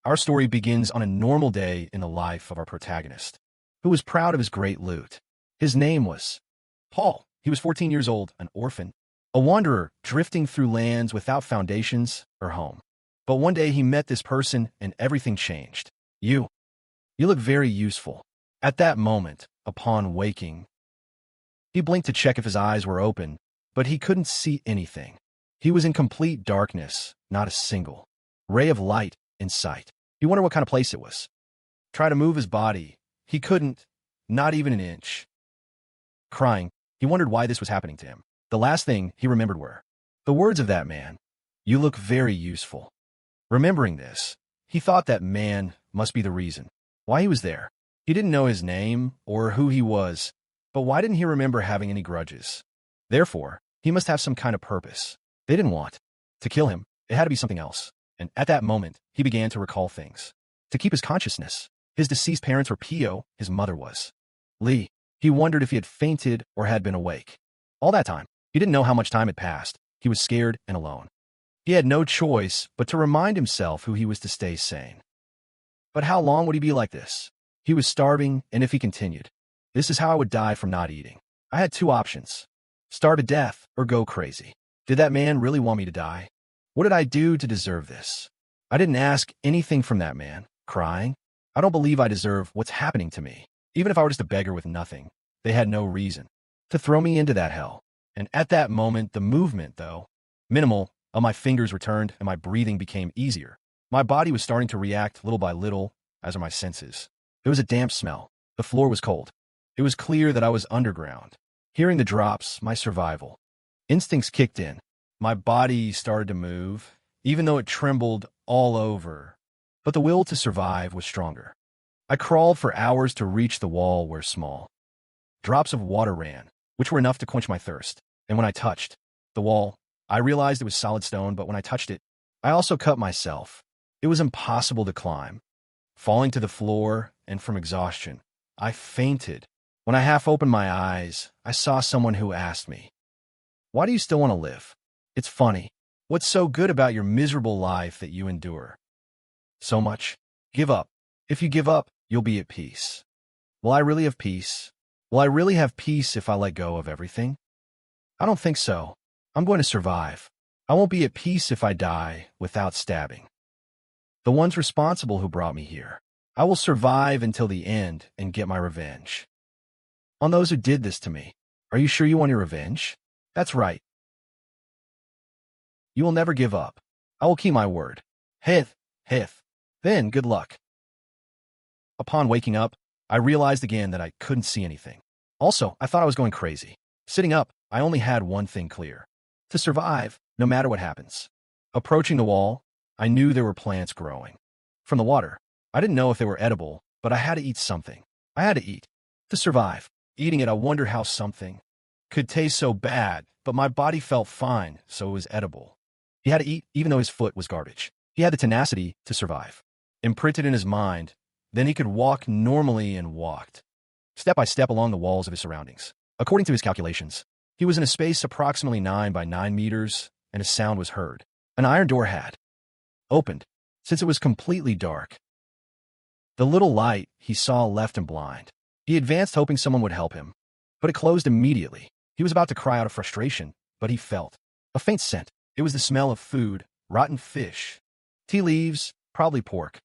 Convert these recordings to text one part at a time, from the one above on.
Our story begins on a normal day in the life of our protagonist, who was proud of his great loot. His name was Paul. He was 14 years old, an orphan, a wanderer drifting through lands without foundations or home. But one day he met this person and everything changed. You look very useful. At that moment, upon waking, he blinked to check if his eyes were open, but he couldn't see anything. He was in complete darkness, not a single ray of light in sight. He wondered what kind of place it was. Try to move his body. He couldn't, not even an inch. Crying, he wondered why this was happening to him. The last thing he remembered were the words of that man, "You look very useful." Remembering this, he thought that man must be the reason why he was there. He didn't know his name or who he was, but why didn't he remember having any grudges? Therefore, he must have some kind of purpose. They didn't want to kill him. It had to be something else. And at that moment, he began to recall things. To keep his consciousness, his deceased parents were Pio, his mother was Lee. He wondered if he had fainted or had been awake. All that time, he didn't know how much time had passed. He was scared and alone. He had no choice but to remind himself who he was to stay sane. But how long would he be like this? He was starving, and if he continued, this is how I would die from not eating. I had two options: starve to death or go crazy. Did that man really want me to die? What did I do to deserve this? I didn't ask anything from that man. Crying, I don't believe I deserve what's happening to me. Even if I were just a beggar with nothing, they had no reason to throw me into that hell. And at that moment, the movement, though minimal, of my fingers returned and my breathing became easier. My body was starting to react little by little, as are my senses. There was a damp smell. The floor was cold. It was clear that I was underground. Hearing the drops, my survival instincts kicked in. My body started to move, even though it trembled all over. But the will to survive was stronger. I crawled for hours to reach the wall where small drops of water ran, which were enough to quench my thirst. And when I touched the wall, I realized it was solid stone, but when I touched it, I also cut myself. It was impossible to climb. Falling to the floor, and from exhaustion, I fainted. When I half opened my eyes, I saw someone who asked me, "Why do you still want to live? It's funny. What's so good about your miserable life that you endure so much? Give up. If you give up, you'll be at peace." Will I really have peace? Will I really have peace if I let go of everything? I don't think so. I'm going to survive. I won't be at peace if I die without stabbing the ones responsible who brought me here. I will survive until the end and get my revenge on those who did this to me. Are you sure you want your revenge? That's right. You will never give up. I will keep my word. Hith. Then good luck. Upon waking up, I realized again that I couldn't see anything. Also, I thought I was going crazy. Sitting up, I only had one thing clear: to survive, no matter what happens. Approaching the wall, I knew there were plants growing from the water. I didn't know if they were edible, but I had to eat something. I had to eat to survive. Eating it, I wondered how something could taste so bad, but my body felt fine, so it was edible. He had to eat, even though his foot was garbage. He had the tenacity to survive imprinted in his mind. Then he could walk normally and walked step by step along the walls of his surroundings. According to his calculations, he was in a space approximately 9 by 9 meters, and a sound was heard. An iron door had opened, since it was completely dark. The little light he saw left him blind. He advanced hoping someone would help him, but it closed immediately. He was about to cry out of frustration, but he felt a faint scent. It was the smell of food, rotten fish, tea leaves, probably pork.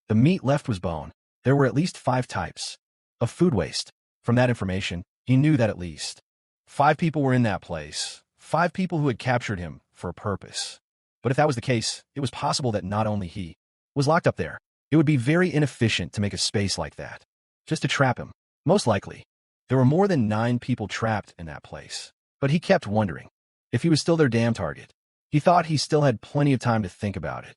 The meat left was bone. There were at least 5 types of food waste. From that information, he knew that at least 5 people were in that place, 5 people who had captured him for a purpose. But if that was the case, it was possible that not only he was locked up there. It would be very inefficient to make a space like that, just to trap him. Most likely, there were more than 9 people trapped in that place. But he kept wondering if he was still their damn target. He thought he still had plenty of time to think about it.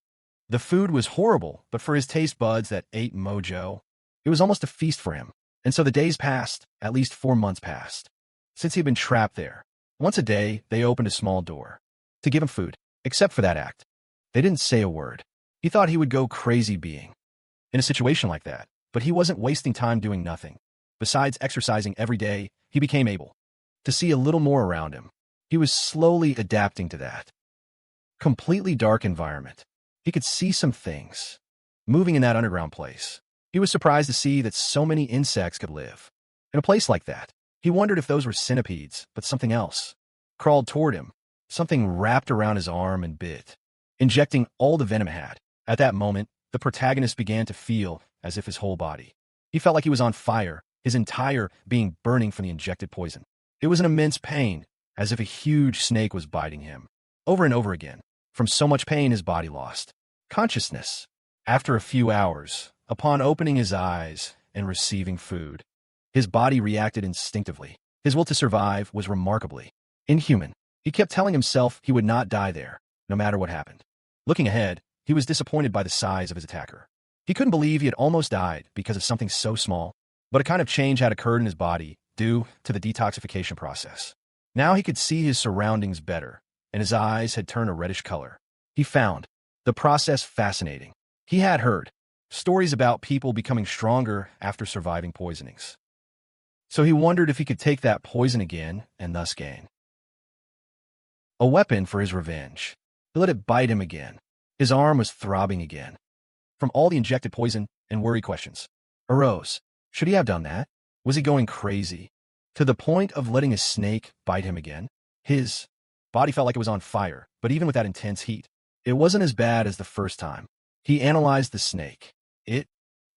The food was horrible, but for his taste buds that ate mojo, it was almost a feast for him. And so the days passed, at least 4 months passed, since he'd been trapped there. Once a day, they opened a small door to give him food. Except for that act, they didn't say a word. He thought he would go crazy being in a situation like that, but he wasn't wasting time doing nothing. Besides exercising every day, he became able to see a little more around him. He was slowly adapting to that completely dark environment. He could see some things. moving in that underground place. He was surprised to see that so many insects could live in a place like that. He wondered if those were centipedes, but something else crawled toward him. Something wrapped around his arm and bit, injecting all the venom it had. At that moment, the protagonist began to feel as if his whole body. He felt like he was on fire, his entire being burning from the injected poison. It was an immense pain, as if a huge snake was biting him. Over and over again. From so much pain, his body lost consciousness. After a few hours, upon opening his eyes and receiving food, his body reacted instinctively. His will to survive was remarkably inhuman. He kept telling himself he would not die there, no matter what happened. Looking ahead, he was disappointed by the size of his attacker. He couldn't believe he had almost died because of something so small, but a kind of change had occurred in his body due to the detoxification process. Now he could see his surroundings better, and his eyes had turned a reddish color. He found the process fascinating. He had heard stories about people becoming stronger after surviving poisonings. So he wondered if he could take that poison again and thus gain a weapon for his revenge. He let it bite him again. His arm was throbbing again. From all the injected poison and worry questions arose. Should he have done that? Was he going crazy? To the point of letting a snake bite him again? His body felt like it was on fire, but even with that intense heat, it wasn't as bad as the first time. He analyzed the snake. It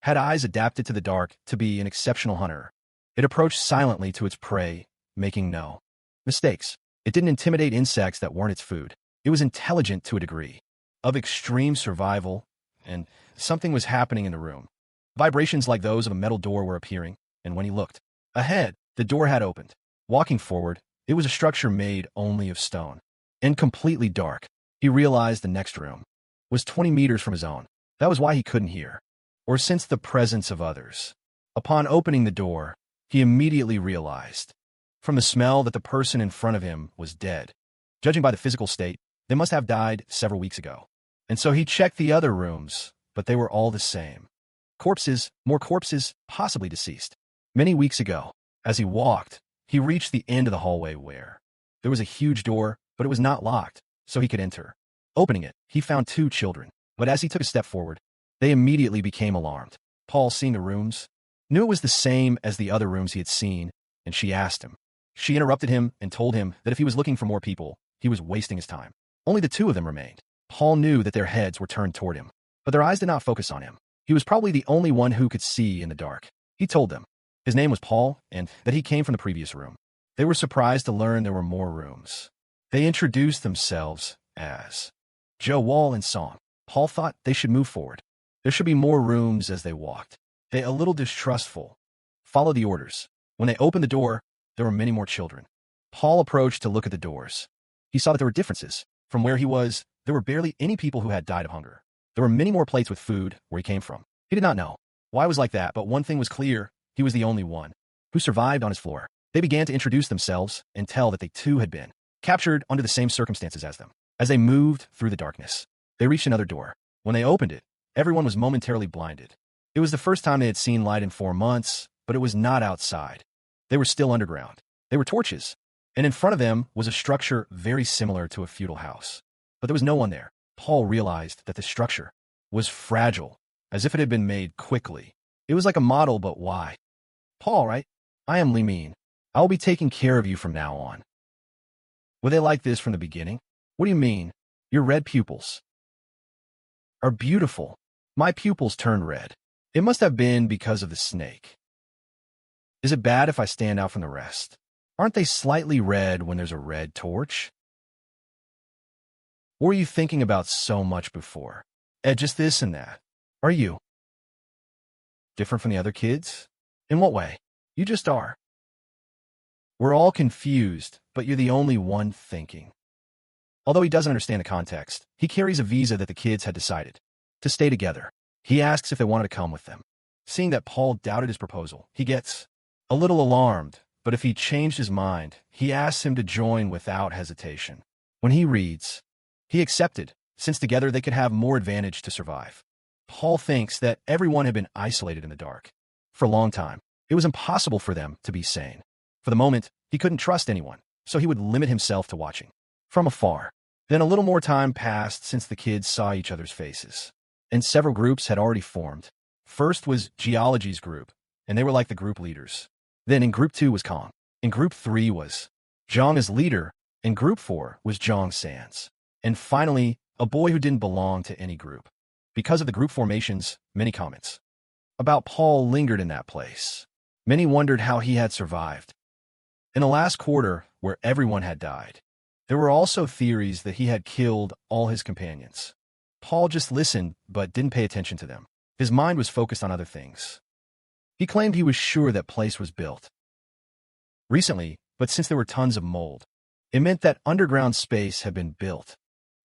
had eyes adapted to the dark to be an exceptional hunter. It approached silently to its prey, making no mistakes. It didn't intimidate insects that weren't its food. It was intelligent to a degree of extreme survival, and something was happening in the room. Vibrations like those of a metal door were appearing, and when he looked ahead, the door had opened. Walking forward, it was a structure made only of stone and completely dark. He realized the next room was 20 meters from his own. That was why he couldn't hear or sense the presence of others. Upon opening the door, he immediately realized from the smell that the person in front of him was dead. Judging by the physical state, they must have died several weeks ago. And so he checked the other rooms, but they were all the same. Corpses, more corpses, possibly deceased. Many weeks ago, as he walked, he reached the end of the hallway where there was a huge door, but it was not locked, so he could enter. Opening it, he found 2 children, but as he took a step forward, they immediately became alarmed. Paul, seeing the rooms, knew it was the same as the other rooms he had seen, and she asked him. She interrupted him and told him that if he was looking for more people, he was wasting his time. Only the 2 of them remained. Paul knew that their heads were turned toward him, but their eyes did not focus on him. He was probably the only one who could see in the dark. He told them his name was Paul and that he came from the previous room. They were surprised to learn there were more rooms. They introduced themselves as Joe, Wall, and Song. Paul thought they should move forward. There should be more rooms as they walked. They, a little distrustful, followed the orders. When they opened the door, there were many more children. Paul approached to look at the doors. He saw that there were differences. From where he was, there were barely any people who had died of hunger. There were many more plates with food where he came from. He did not know why it was like that, but one thing was clear. He was the only one who survived on his floor. They began to introduce themselves and tell that they too had been captured under the same circumstances as them. As they moved through the darkness, they reached another door. When they opened it, everyone was momentarily blinded. It was the first time they had seen light in 4 months, but it was not outside. They were still underground. They were torches, and in front of them was a structure very similar to a feudal house. But there was no one there. Paul realized that the structure was fragile, as if it had been made quickly. It was like a model, but why? Paul, right? I am Li Min. I will be taking care of you from now on. Were they like this from the beginning? What do you mean? Your red pupils are beautiful. My pupils turned red. It must have been because of the snake. Is it bad if I stand out from the rest? Aren't they slightly red when there's a red torch? What were you thinking about so much before? Just this and that. Are you different from the other kids? In what way? You just are. We're all confused, but you're the only one thinking. Although he doesn't understand the context, he carries a visa that the kids had decided to stay together. He asks if they wanted to come with them. Seeing that Paul doubted his proposal, he gets a little alarmed, but if he changed his mind, he asks him to join without hesitation. When he reads, he accepted, since together they could have more advantage to survive. Paul thinks that everyone had been isolated in the dark. For a long time, it was impossible for them to be sane. For the moment, he couldn't trust anyone, so he would limit himself to watching from afar. Then a little more time passed since the kids saw each other's faces. and several groups had already formed. First was Geology's group, and they were like the group leaders. Then in Group 2 was Kong. In Group 3 was Zhang as leader, and Group 4 was Zhang Sans. And finally, a boy who didn't belong to any group. Because of the group formations, many comments about Paul lingered in that place. Many wondered how he had survived. In the last quarter, where everyone had died, there were also theories that he had killed all his companions. Paul just listened but didn't pay attention to them. His mind was focused on other things. He claimed he was sure that place was built recently, but since there were tons of mold, it meant that underground space had been built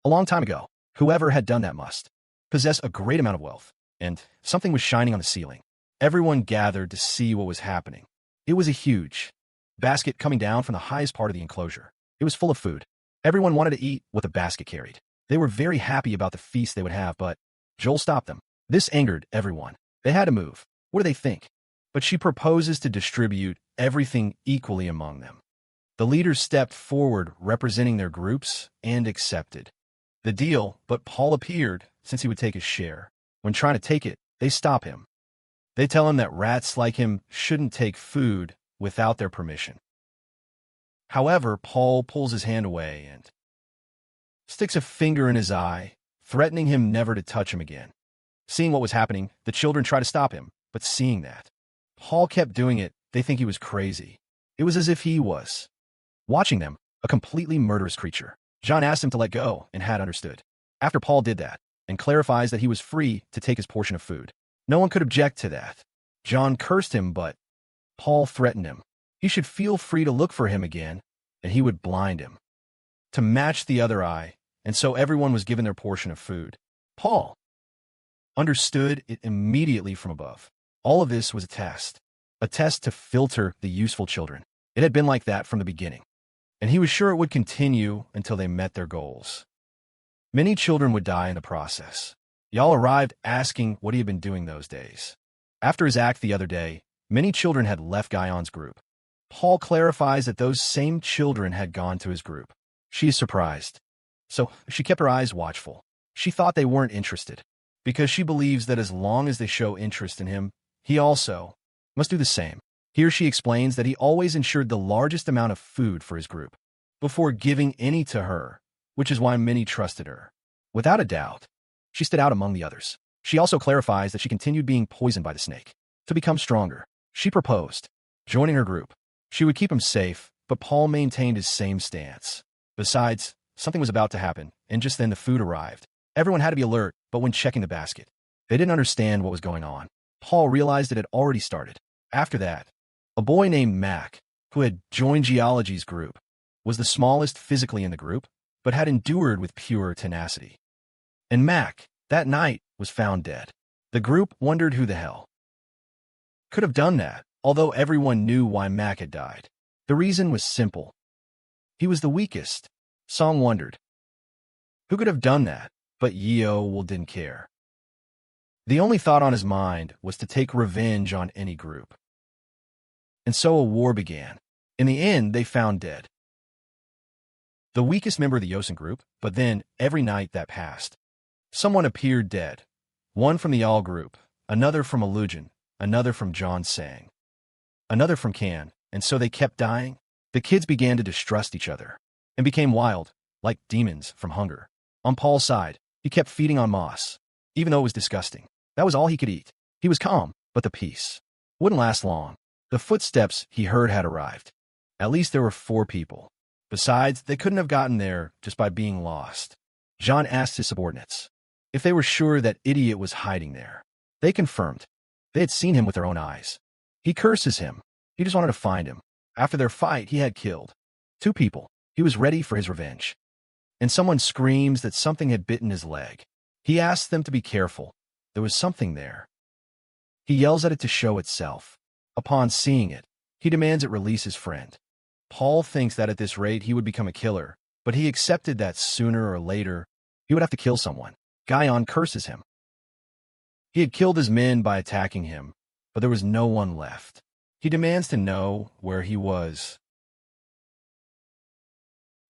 a long time ago. Whoever had done that must possess a great amount of wealth, and something was shining on the ceiling. Everyone gathered to see what was happening. It was a huge basket coming down from the highest part of the enclosure. It was full of food. Everyone wanted to eat what the basket carried. They were very happy about the feast they would have, but Joel stopped them. This angered everyone. They had to move. What do they think? But she proposes to distribute everything equally among them. The leaders stepped forward, representing their groups, and accepted the deal, but Paul appeared, since he would take his share. When trying to take it, they stop him. They tell him that rats like him shouldn't take food without their permission. However, Paul pulls his hand away and sticks a finger in his eye, threatening him never to touch him again. Seeing what was happening, the children try to stop him, but seeing that Paul kept doing it, they think he was crazy. It was as if he was watching them, a completely murderous creature. John asked him to let go and had understood. After Paul did that, and clarifies that he was free to take his portion of food. No one could object to that. John cursed him, but Paul threatened him. He should feel free to look for him again, and he would blind him to match the other eye, and so everyone was given their portion of food. Paul understood it immediately from above. All of this was a test to filter the useful children. It had been like that from the beginning, and he was sure it would continue until they met their goals. Many children would die in the process. Y'all arrived asking what he had been doing those days. After his act the other day, many children had left Guyon's group. Paul clarifies that those same children had gone to his group. She is surprised. So she kept her eyes watchful. She thought they weren't interested, because she believes that as long as they show interest in him, he also must do the same. Here she explains that he always ensured the largest amount of food for his group before giving any to her, which is why many trusted her. Without a doubt, she stood out among the others. She also clarifies that she continued being poisoned by the snake. To become stronger, she proposed joining her group. She would keep him safe, but Paul maintained his same stance. Besides, something was about to happen, and just then the food arrived. Everyone had to be alert, but when checking the basket, they didn't understand what was going on. Paul realized it had already started. After that, a boy named Mac, who had joined Geology's group, was the smallest physically in the group, but had endured with pure tenacity. And Mac, that night, was found dead. The group wondered who the hell could have done that, although everyone knew why Mac had died. The reason was simple. He was the weakest. Song wondered who could have done that, but Yeo didn't care. The only thought on his mind was to take revenge on any group. And so a war began. In the end, they found dead the weakest member of the Yosen group, but then, every night that passed, someone appeared dead. One from the All group, another from Illusion, another from John Sang, another from Can, and so they kept dying. The kids began to distrust each other and became wild, like demons from hunger. On Paul's side, he kept feeding on moss, even though it was disgusting. That was all he could eat. He was calm, but the peace wouldn't last long. The footsteps he heard had arrived. At least there were 4 people. Besides, they couldn't have gotten there just by being lost. John asked his subordinates if they were sure that Idiot was hiding there. They confirmed. They had seen him with their own eyes. He curses him. He just wanted to find him. After their fight, he had killed 2 people. He was ready for his revenge. And someone screams that something had bitten his leg. He asks them to be careful. There was something there. He yells at it to show itself. Upon seeing it, he demands it release his friend. Paul thinks that at this rate he would become a killer, but he accepted that sooner or later he would have to kill someone. Guyon curses him. He had killed his men by attacking him, but there was no one left. He demands to know where he was,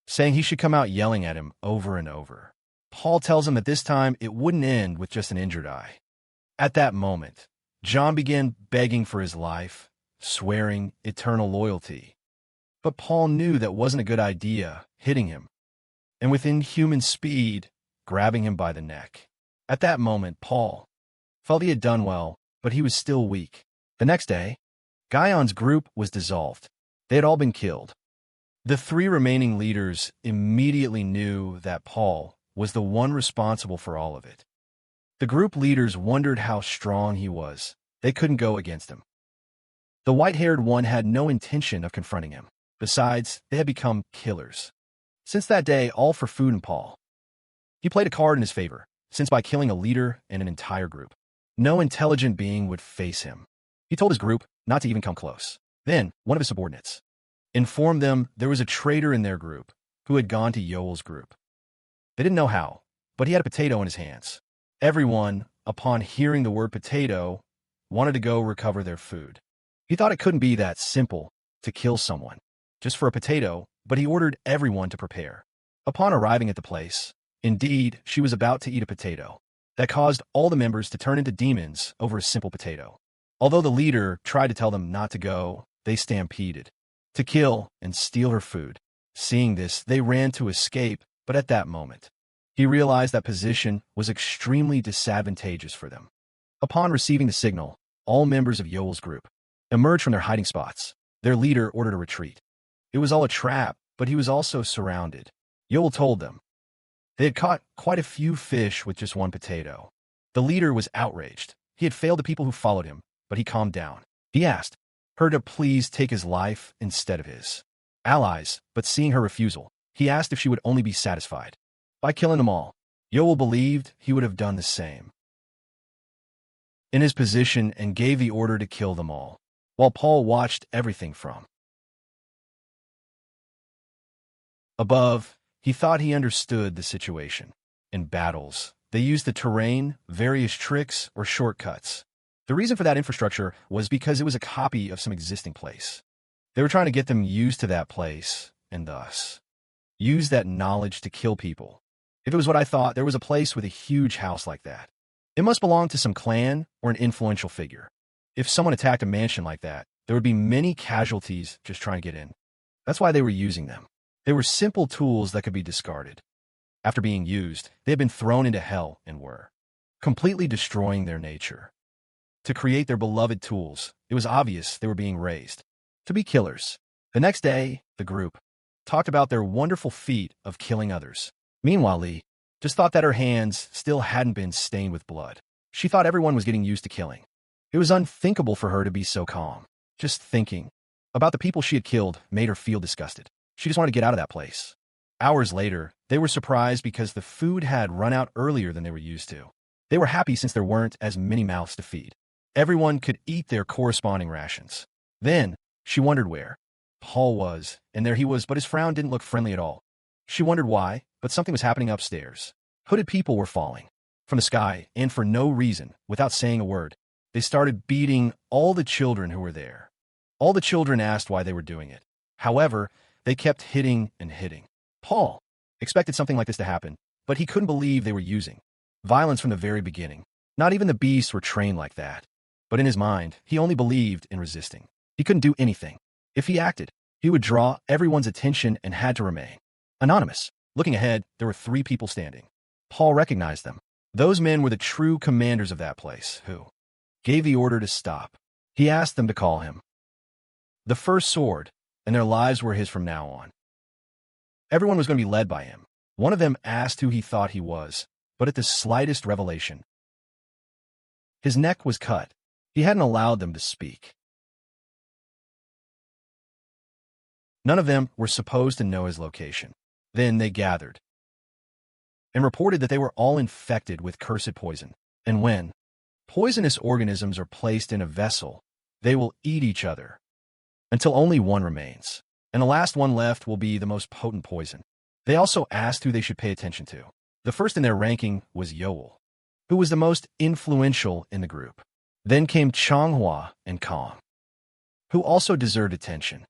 saying he should come out, yelling at him over and over. Paul tells him that this time it wouldn't end with just an injured eye. At that moment, John began begging for his life, swearing eternal loyalty. But Paul knew that wasn't a good idea, hitting him, and with inhuman speed, grabbing him by the neck. At that moment, Paul felt he had done well, but he was still weak. The next day, Guyon's group was dissolved. They had all been killed. The three remaining leaders immediately knew that Paul was the one responsible for all of it. The group leaders wondered how strong he was. They couldn't go against him. The white-haired one had no intention of confronting him. Besides, they had become killers. Since that day, all for food and Paul. He played a card in his favor, since by killing a leader and an entire group, no intelligent being would face him. He told his group not to even come close. Then, one of his subordinates informed them there was a traitor in their group who had gone to Yoel's group. They didn't know how, but he had a potato in his hands. Everyone, upon hearing the word potato, wanted to go recover their food. He thought it couldn't be that simple to kill someone just for a potato, but he ordered everyone to prepare. Upon arriving at the place, indeed, she was about to eat a potato. That caused all the members to turn into demons over a simple potato. Although the leader tried to tell them not to go, they stampeded to kill and steal her food. Seeing this, they ran to escape, but at that moment, he realized that position was extremely disadvantageous for them. Upon receiving the signal, all members of Yoel's group emerged from their hiding spots. Their leader ordered a retreat. It was all a trap, but he was also surrounded. Yoel told them they had caught quite a few fish with just one potato. The leader was outraged. He had failed the people who followed him, but he calmed down. He asked her to please take his life instead of his allies, but seeing her refusal, he asked if she would only be satisfied by killing them all. Yoel believed he would have done the same in his position and gave the order to kill them all, while Paul watched everything from above. He thought he understood the situation. In battles, they used the terrain, various tricks, or shortcuts. The reason for that infrastructure was because it was a copy of some existing place. They were trying to get them used to that place, and thus use that knowledge to kill people. If it was what I thought, there was a place with a huge house like that. It must belong to some clan or an influential figure. If someone attacked a mansion like that, there would be many casualties just trying to get in. That's why they were using them. They were simple tools that could be discarded. After being used, they had been thrown into hell and were completely destroying their nature. To create their beloved tools, it was obvious they were being raised to be killers. The next day, the group talked about their wonderful feat of killing others. Meanwhile, Lee just thought that her hands still hadn't been stained with blood. She thought everyone was getting used to killing. It was unthinkable for her to be so calm. Just thinking about the people she had killed made her feel disgusted. She just wanted to get out of that place. Hours later, they were surprised because the food had run out earlier than they were used to. They were happy since there weren't as many mouths to feed. Everyone could eat their corresponding rations. Then, she wondered where Paul was, and there he was, but his frown didn't look friendly at all. She wondered why, but something was happening upstairs. Hooded people were falling from the sky, and for no reason, without saying a word, they started beating all the children who were there. All the children asked why they were doing it. However, they kept hitting and hitting. Paul expected something like this to happen, but he couldn't believe they were using violence from the very beginning. Not even the beasts were trained like that. But in his mind, he only believed in resisting. He couldn't do anything. If he acted, he would draw everyone's attention and had to remain anonymous. Looking ahead, there were 3 people standing. Paul recognized them. Those men were the true commanders of that place, who gave the order to stop. He asked them to call him the first sword, and their lives were his from now on. Everyone was going to be led by him. One of them asked who he thought he was, but at the slightest revelation, his neck was cut. He hadn't allowed them to speak. None of them were supposed to know his location. Then they gathered and reported that they were all infected with cursed poison. And when poisonous organisms are placed in a vessel, they will eat each other until only one remains. And the last one left will be the most potent poison. They also asked who they should pay attention to. The first in their ranking was Yoel, who was the most influential in the group. Then came Changhua and Kong, who also deserved attention.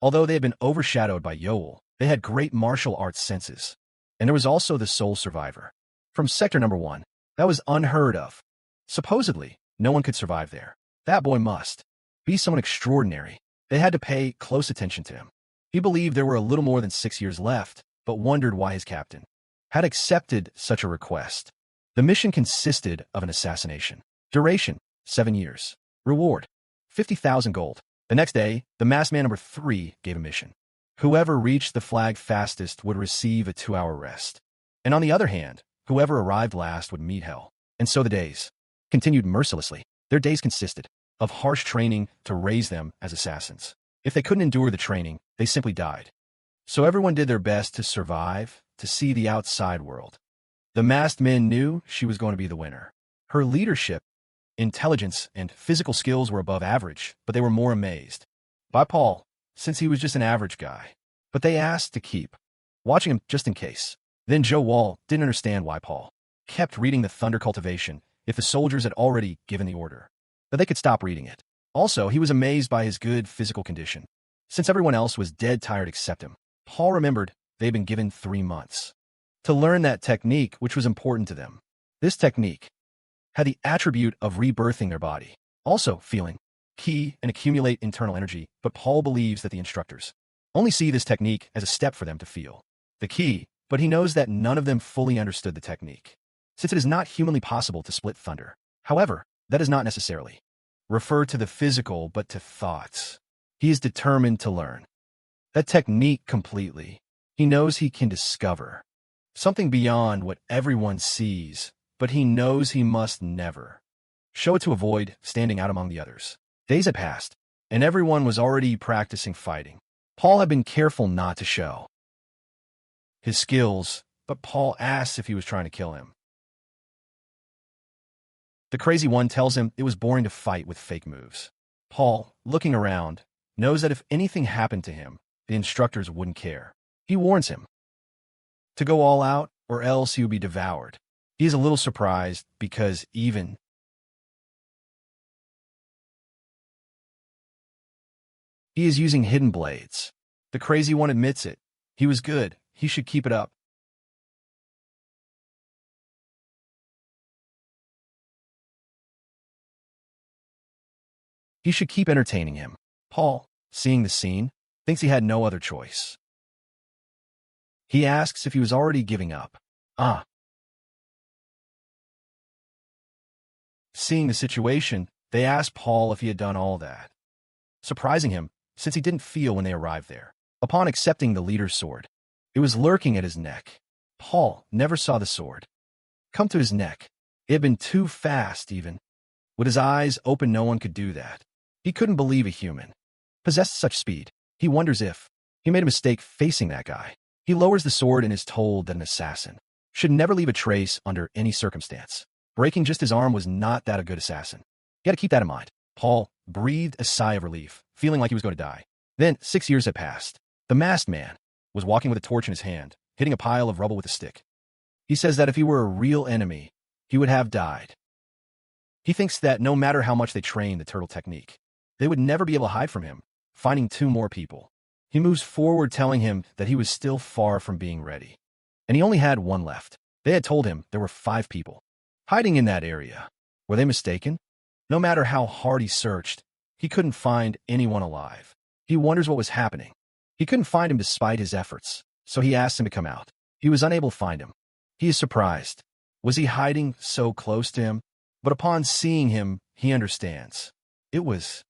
Although they had been overshadowed by Yoel, they had great martial arts senses. And there was also the sole survivor. From Sector Number 1. That was unheard of. Supposedly, no one could survive there. That boy must be someone extraordinary. They had to pay close attention to him. He believed there were a little more than 6 years left, but wondered why his captain had accepted such a request. The mission consisted of an assassination. Duration, 7 years. Reward, 50,000 gold. The next day, the masked man number 3 gave a mission. Whoever reached the flag fastest would receive a 2-hour rest. And on the other hand, whoever arrived last would meet hell. And so the days continued mercilessly. Their days consisted of harsh training to raise them as assassins. If they couldn't endure the training, they simply died. So everyone did their best to survive, to see the outside world. The masked men knew she was going to be the winner. Her leadership, intelligence, and physical skills were above average, but they were more amazed by Paul, since he was just an average guy. But they asked to keep watching him just in case. Then Joe Wall didn't understand why Paul kept reading the Thunder Cultivation if the soldiers had already given the order that they could stop reading it. Also, he was amazed by his good physical condition. Since everyone else was dead tired except him, Paul remembered they'd been given 3 months to learn that technique, which was important to them. This technique had the attribute of rebirthing their body, also feeling key and accumulate internal energy, but Paul believes that the instructors only see this technique as a step for them to feel the key, but he knows that none of them fully understood the technique, since it is not humanly possible to split thunder. However, that does not necessarily refer to the physical, but to thoughts. He is determined to learn that technique completely. He knows he can discover something beyond what everyone sees, but he knows he must never show it to avoid standing out among the others. Days had passed, and everyone was already practicing fighting. Paul had been careful not to show his skills, but Paul asks if he was trying to kill him. The crazy one tells him it was boring to fight with fake moves. Paul, looking around, knows that if anything happened to him, the instructors wouldn't care. He warns him to go all out, or else he would be devoured. He is a little surprised because even he is using hidden blades. The crazy one admits it. He was good. He should keep it up. He should keep entertaining him. Paul, seeing the scene, thinks he had no other choice. He asks if he was already giving up. Seeing the situation, they asked Paul if he had done all that, surprising him, since he didn't feel when they arrived there. Upon accepting the leader's sword, it was lurking at his neck. Paul never saw the sword come to his neck. It had been too fast even. With his eyes open, no one could do that. He couldn't believe a human possessed such speed. He wonders if he made a mistake facing that guy. He lowers the sword and is told that an assassin should never leave a trace under any circumstance. Breaking just his arm was not that a good assassin. You gotta keep that in mind. Paul breathed a sigh of relief, feeling like he was going to die. Then 6 years had passed. The masked man was walking with a torch in his hand, hitting a pile of rubble with a stick. He says that if he were a real enemy, he would have died. He thinks that no matter how much they train the turtle technique, they would never be able to hide from him, finding 2 more people. He moves forward, telling him that he was still far from being ready, and he only had 1 left. They had told him there were 5 people hiding in that area. Were they mistaken? No matter how hard he searched, he couldn't find anyone alive. He wonders what was happening. He couldn't find him despite his efforts, so he asked him to come out. He was unable to find him. He is surprised. Was he hiding so close to him? But upon seeing him, he understands. It was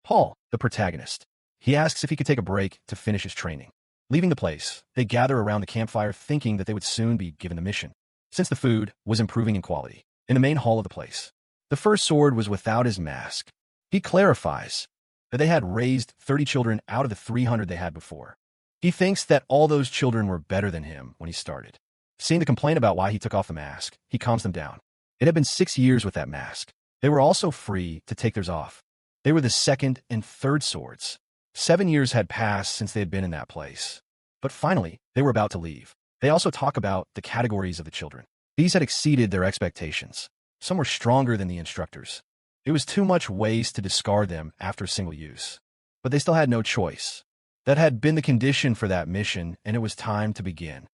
Paul, the protagonist. He asks if he could take a break to finish his training. Leaving the place, they gather around the campfire thinking that they would soon be given the mission, since the food was improving in quality. In the main hall of the place, the first sword was without his mask. He clarifies that they had raised 30 children out of the 300 they had before. He thinks that all those children were better than him when he started. Seeing the complaint about why he took off the mask, he calms them down. It had been 6 years with that mask. They were also free to take theirs off. They were the second and third swords. 7 years had passed since they had been in that place. But finally, they were about to leave. They also talk about the categories of the children. These had exceeded their expectations. Some were stronger than the instructors. It was too much waste to discard them after a single use. But they still had no choice. That had been the condition for that mission, and it was time to begin.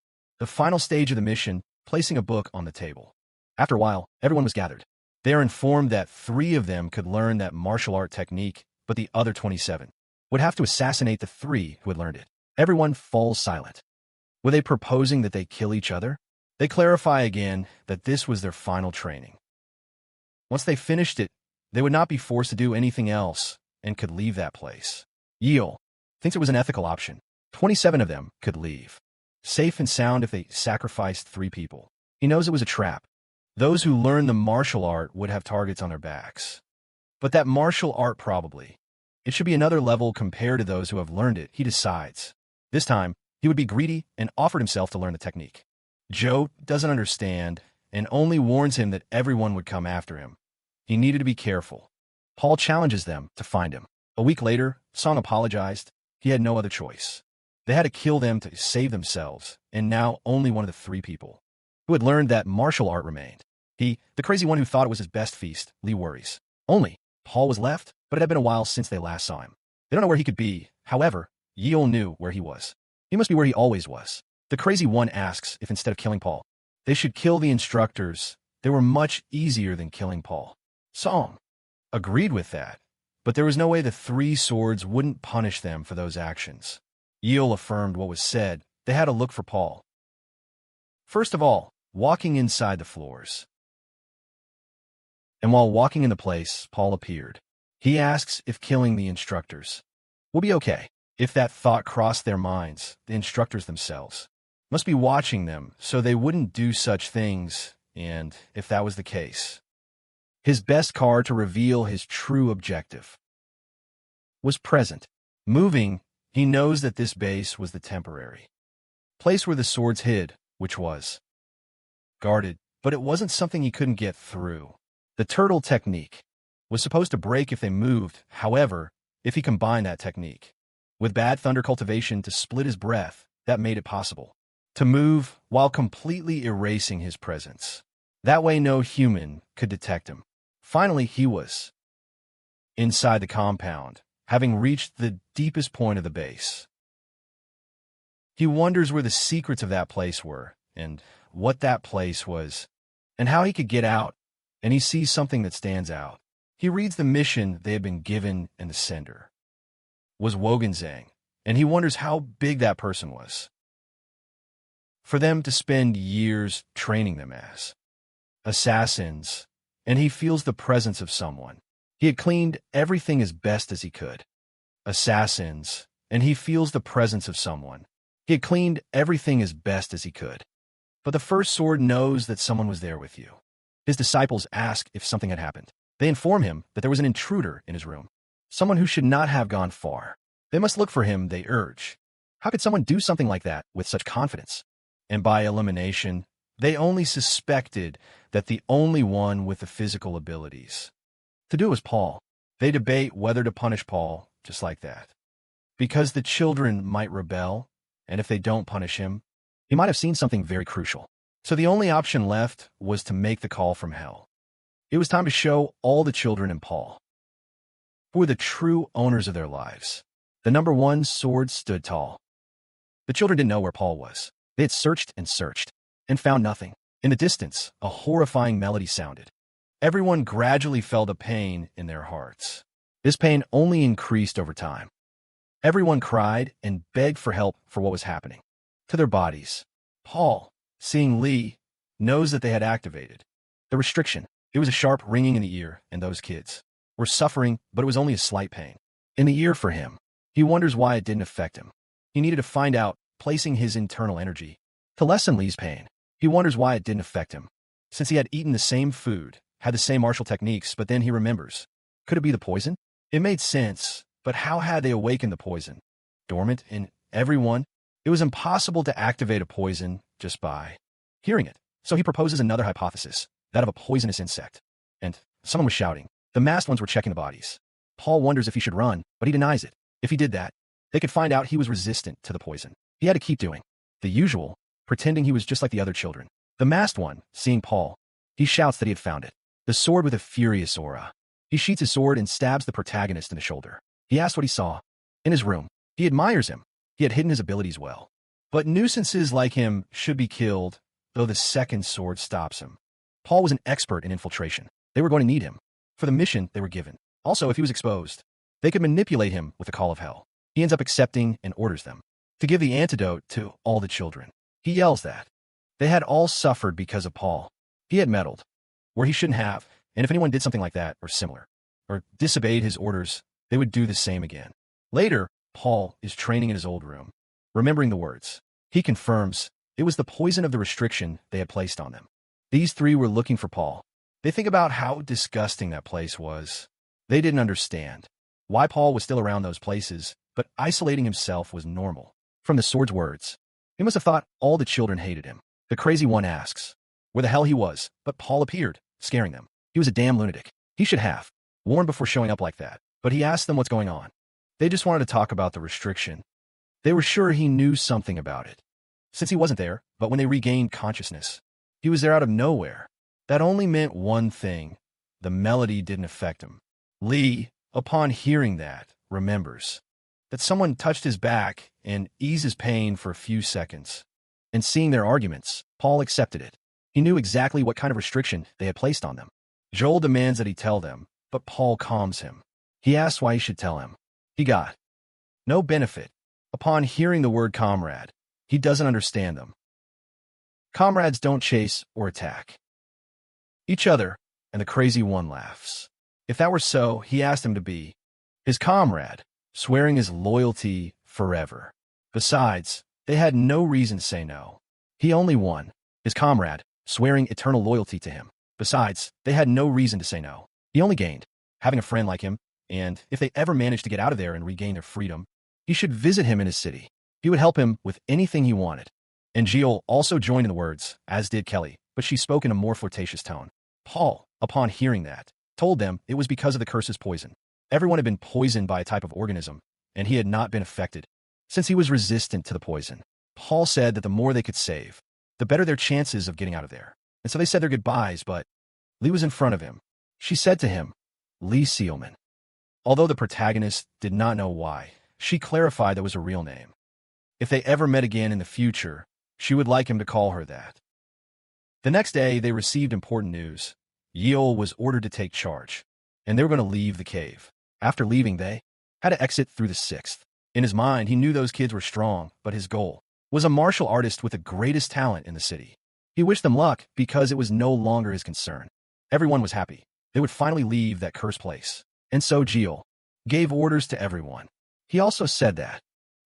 The final stage of the mission, placing a book on the table. After a while, everyone was gathered. They are informed that 3 of them could learn that martial art technique, but the other 27 would have to assassinate the 3 who had learned it. Everyone falls silent. Were they proposing that they kill each other? They clarify again that this was their final training. Once they finished it, they would not be forced to do anything else and could leave that place. Yale thinks it was an ethical option. 27 of them could leave, safe and sound if they sacrificed 3 people. He knows it was a trap. Those who learn the martial art would have targets on their backs. But that martial art probably. It should be another level compared to those who have learned it, he decides. This time, he would be greedy and offered himself to learn the technique. Joe doesn't understand and only warns him that everyone would come after him. He needed to be careful. Paul challenges them to find him. A week later, Song apologized. He had no other choice. They had to kill them to save themselves, and now only one of the 3 people who had learned that martial art remained. He, the crazy one who thought it was his best feast, Lee worries. Only Paul was left, but it had been a while since they last saw him. They don't know where he could be. However, Yeol knew where he was. He must be where he always was. The crazy one asks if instead of killing Paul, they should kill the instructors. They were much easier than killing Paul. Song agreed with that, but there was no way the 3 swords wouldn't punish them for those actions. Yeol affirmed what was said. They had to look for Paul. First of all, walking inside the floors. And while walking in the place, Paul appeared. He asks if killing the instructors will be okay. If that thought crossed their minds, the instructors themselves must be watching them so they wouldn't do such things, and if that was the case, his best card to reveal his true objective was present. Moving, he knows that this base was the temporary place where the swords hid, which was guarded, but it wasn't something he couldn't get through. The turtle technique was supposed to break if they moved. However, if he combined that technique with bad thunder cultivation to split his breath, that made it possible to move while completely erasing his presence. That way no human could detect him. Finally, he was inside the compound, having reached the deepest point of the base. He wonders where the secrets of that place were, and what that place was, and how he could get out, and he sees something that stands out. He reads the mission they had been given, and the sender was Wogenzang, and he wonders how big that person was for them to spend years training them as assassins, and he feels the presence of someone. He had cleaned everything as best as he could. Assassins, and he feels the presence of someone. He had cleaned everything as best as he could. But the first sword knows that someone was there with you. His disciples ask if something had happened. They inform him that there was an intruder in his room, someone who should not have gone far. They must look for him, they urge. How could someone do something like that with such confidence? And by elimination, they only suspected that the only one with the physical abilities to do it was Paul. They debate whether to punish Paul just like that, because the children might rebel, and if they don't punish him, he might have seen something very crucial. So the only option left was to make the call from hell. It was time to show all the children and Paul who were the true owners of their lives. The number 1 sword stood tall. The children didn't know where Paul was. They had searched and found nothing. In the distance, a horrifying melody sounded. Everyone gradually felt a pain in their hearts. This pain only increased over time. Everyone cried and begged for help for what was happening to their bodies. Paul, seeing Lee, knows that they had activated the restriction. It was a sharp ringing in the ear, and those kids were suffering, but it was only a slight pain in the ear for him. He wonders why it didn't affect him. He needed to find out, placing his internal energy to lessen Lee's pain. He wonders why it didn't affect him, since he had eaten the same food, had the same martial techniques, but then he remembers. Could it be the poison? It made sense, but how had they awakened the poison? Dormant in everyone? It was impossible to activate a poison just by hearing it. So he proposes another hypothesis, that of a poisonous insect. And someone was shouting. The masked ones were checking the bodies. Paul wonders if he should run, but he denies it. If he did that, they could find out he was resistant to the poison. He had to keep doing the usual, pretending he was just like the other children. The masked one, seeing Paul, he shouts that he had found it. The sword with a furious aura. He sheaths his sword and stabs the protagonist in the shoulder. He asks what he saw. In his room, he admires him. He had hidden his abilities well. But nuisances like him should be killed, though the second sword stops him. Paul was an expert in infiltration. They were going to need him for the mission they were given. Also, if he was exposed, they could manipulate him with the call of hell. He ends up accepting and orders them to give the antidote to all the children. He yells that they had all suffered because of Paul. He had meddled where he shouldn't have, and if anyone did something like that or similar, or disobeyed his orders, they would do the same again. Later, Paul is training in his old room, remembering the words. He confirms it was the poison of the restriction they had placed on them. These three were looking for Paul. They think about how disgusting that place was. They didn't understand why Paul was still around those places, but isolating himself was normal. From the sword's words, he must have thought all the children hated him. The crazy one asks where the hell he was, but Paul appeared, scaring them. He was a damn lunatic. He should have warned before showing up like that, but he asked them what's going on. They just wanted to talk about the restriction. They were sure he knew something about it, since he wasn't there, but when they regained consciousness, he was there out of nowhere. That only meant one thing. The melody didn't affect him. Lee, upon hearing that, remembers that someone touched his back and eased his pain for a few seconds. And seeing their arguments, Paul accepted it. He knew exactly what kind of restriction they had placed on them. Joel demands that he tell them, but Paul calms him. He asks why he should tell him. He got no benefit. Upon hearing the word comrade, he doesn't understand them. Comrades don't chase or attack each other, and the crazy one laughs. If that were so, he asked him to be his comrade, swearing his loyalty forever. Besides, they had no reason to say no. He only won. His comrade, swearing eternal loyalty to him. Besides, they had no reason to say no. He only gained having a friend like him, and if they ever managed to get out of there and regain their freedom, he should visit him in his city. He would help him with anything he wanted. And Jill also joined in the words, as did Kelly, but she spoke in a more flirtatious tone. Paul, upon hearing that, told them it was because of the curse's poison. Everyone had been poisoned by a type of organism, and he had not been affected, since he was resistant to the poison. Paul said that the more they could save, the better their chances of getting out of there. And so they said their goodbyes, but Lee was in front of him. She said to him, Lee Sealman. Although the protagonist did not know why, she clarified that was her real name. If they ever met again in the future, she would like him to call her that. The next day, they received important news. Yeol was ordered to take charge, and they were going to leave the cave. After leaving, they had to exit through the 6th. In his mind, he knew those kids were strong, but his goal was a martial artist with the greatest talent in the city. He wished them luck because it was no longer his concern. Everyone was happy. They would finally leave that cursed place. And so Jill gave orders to everyone. He also said that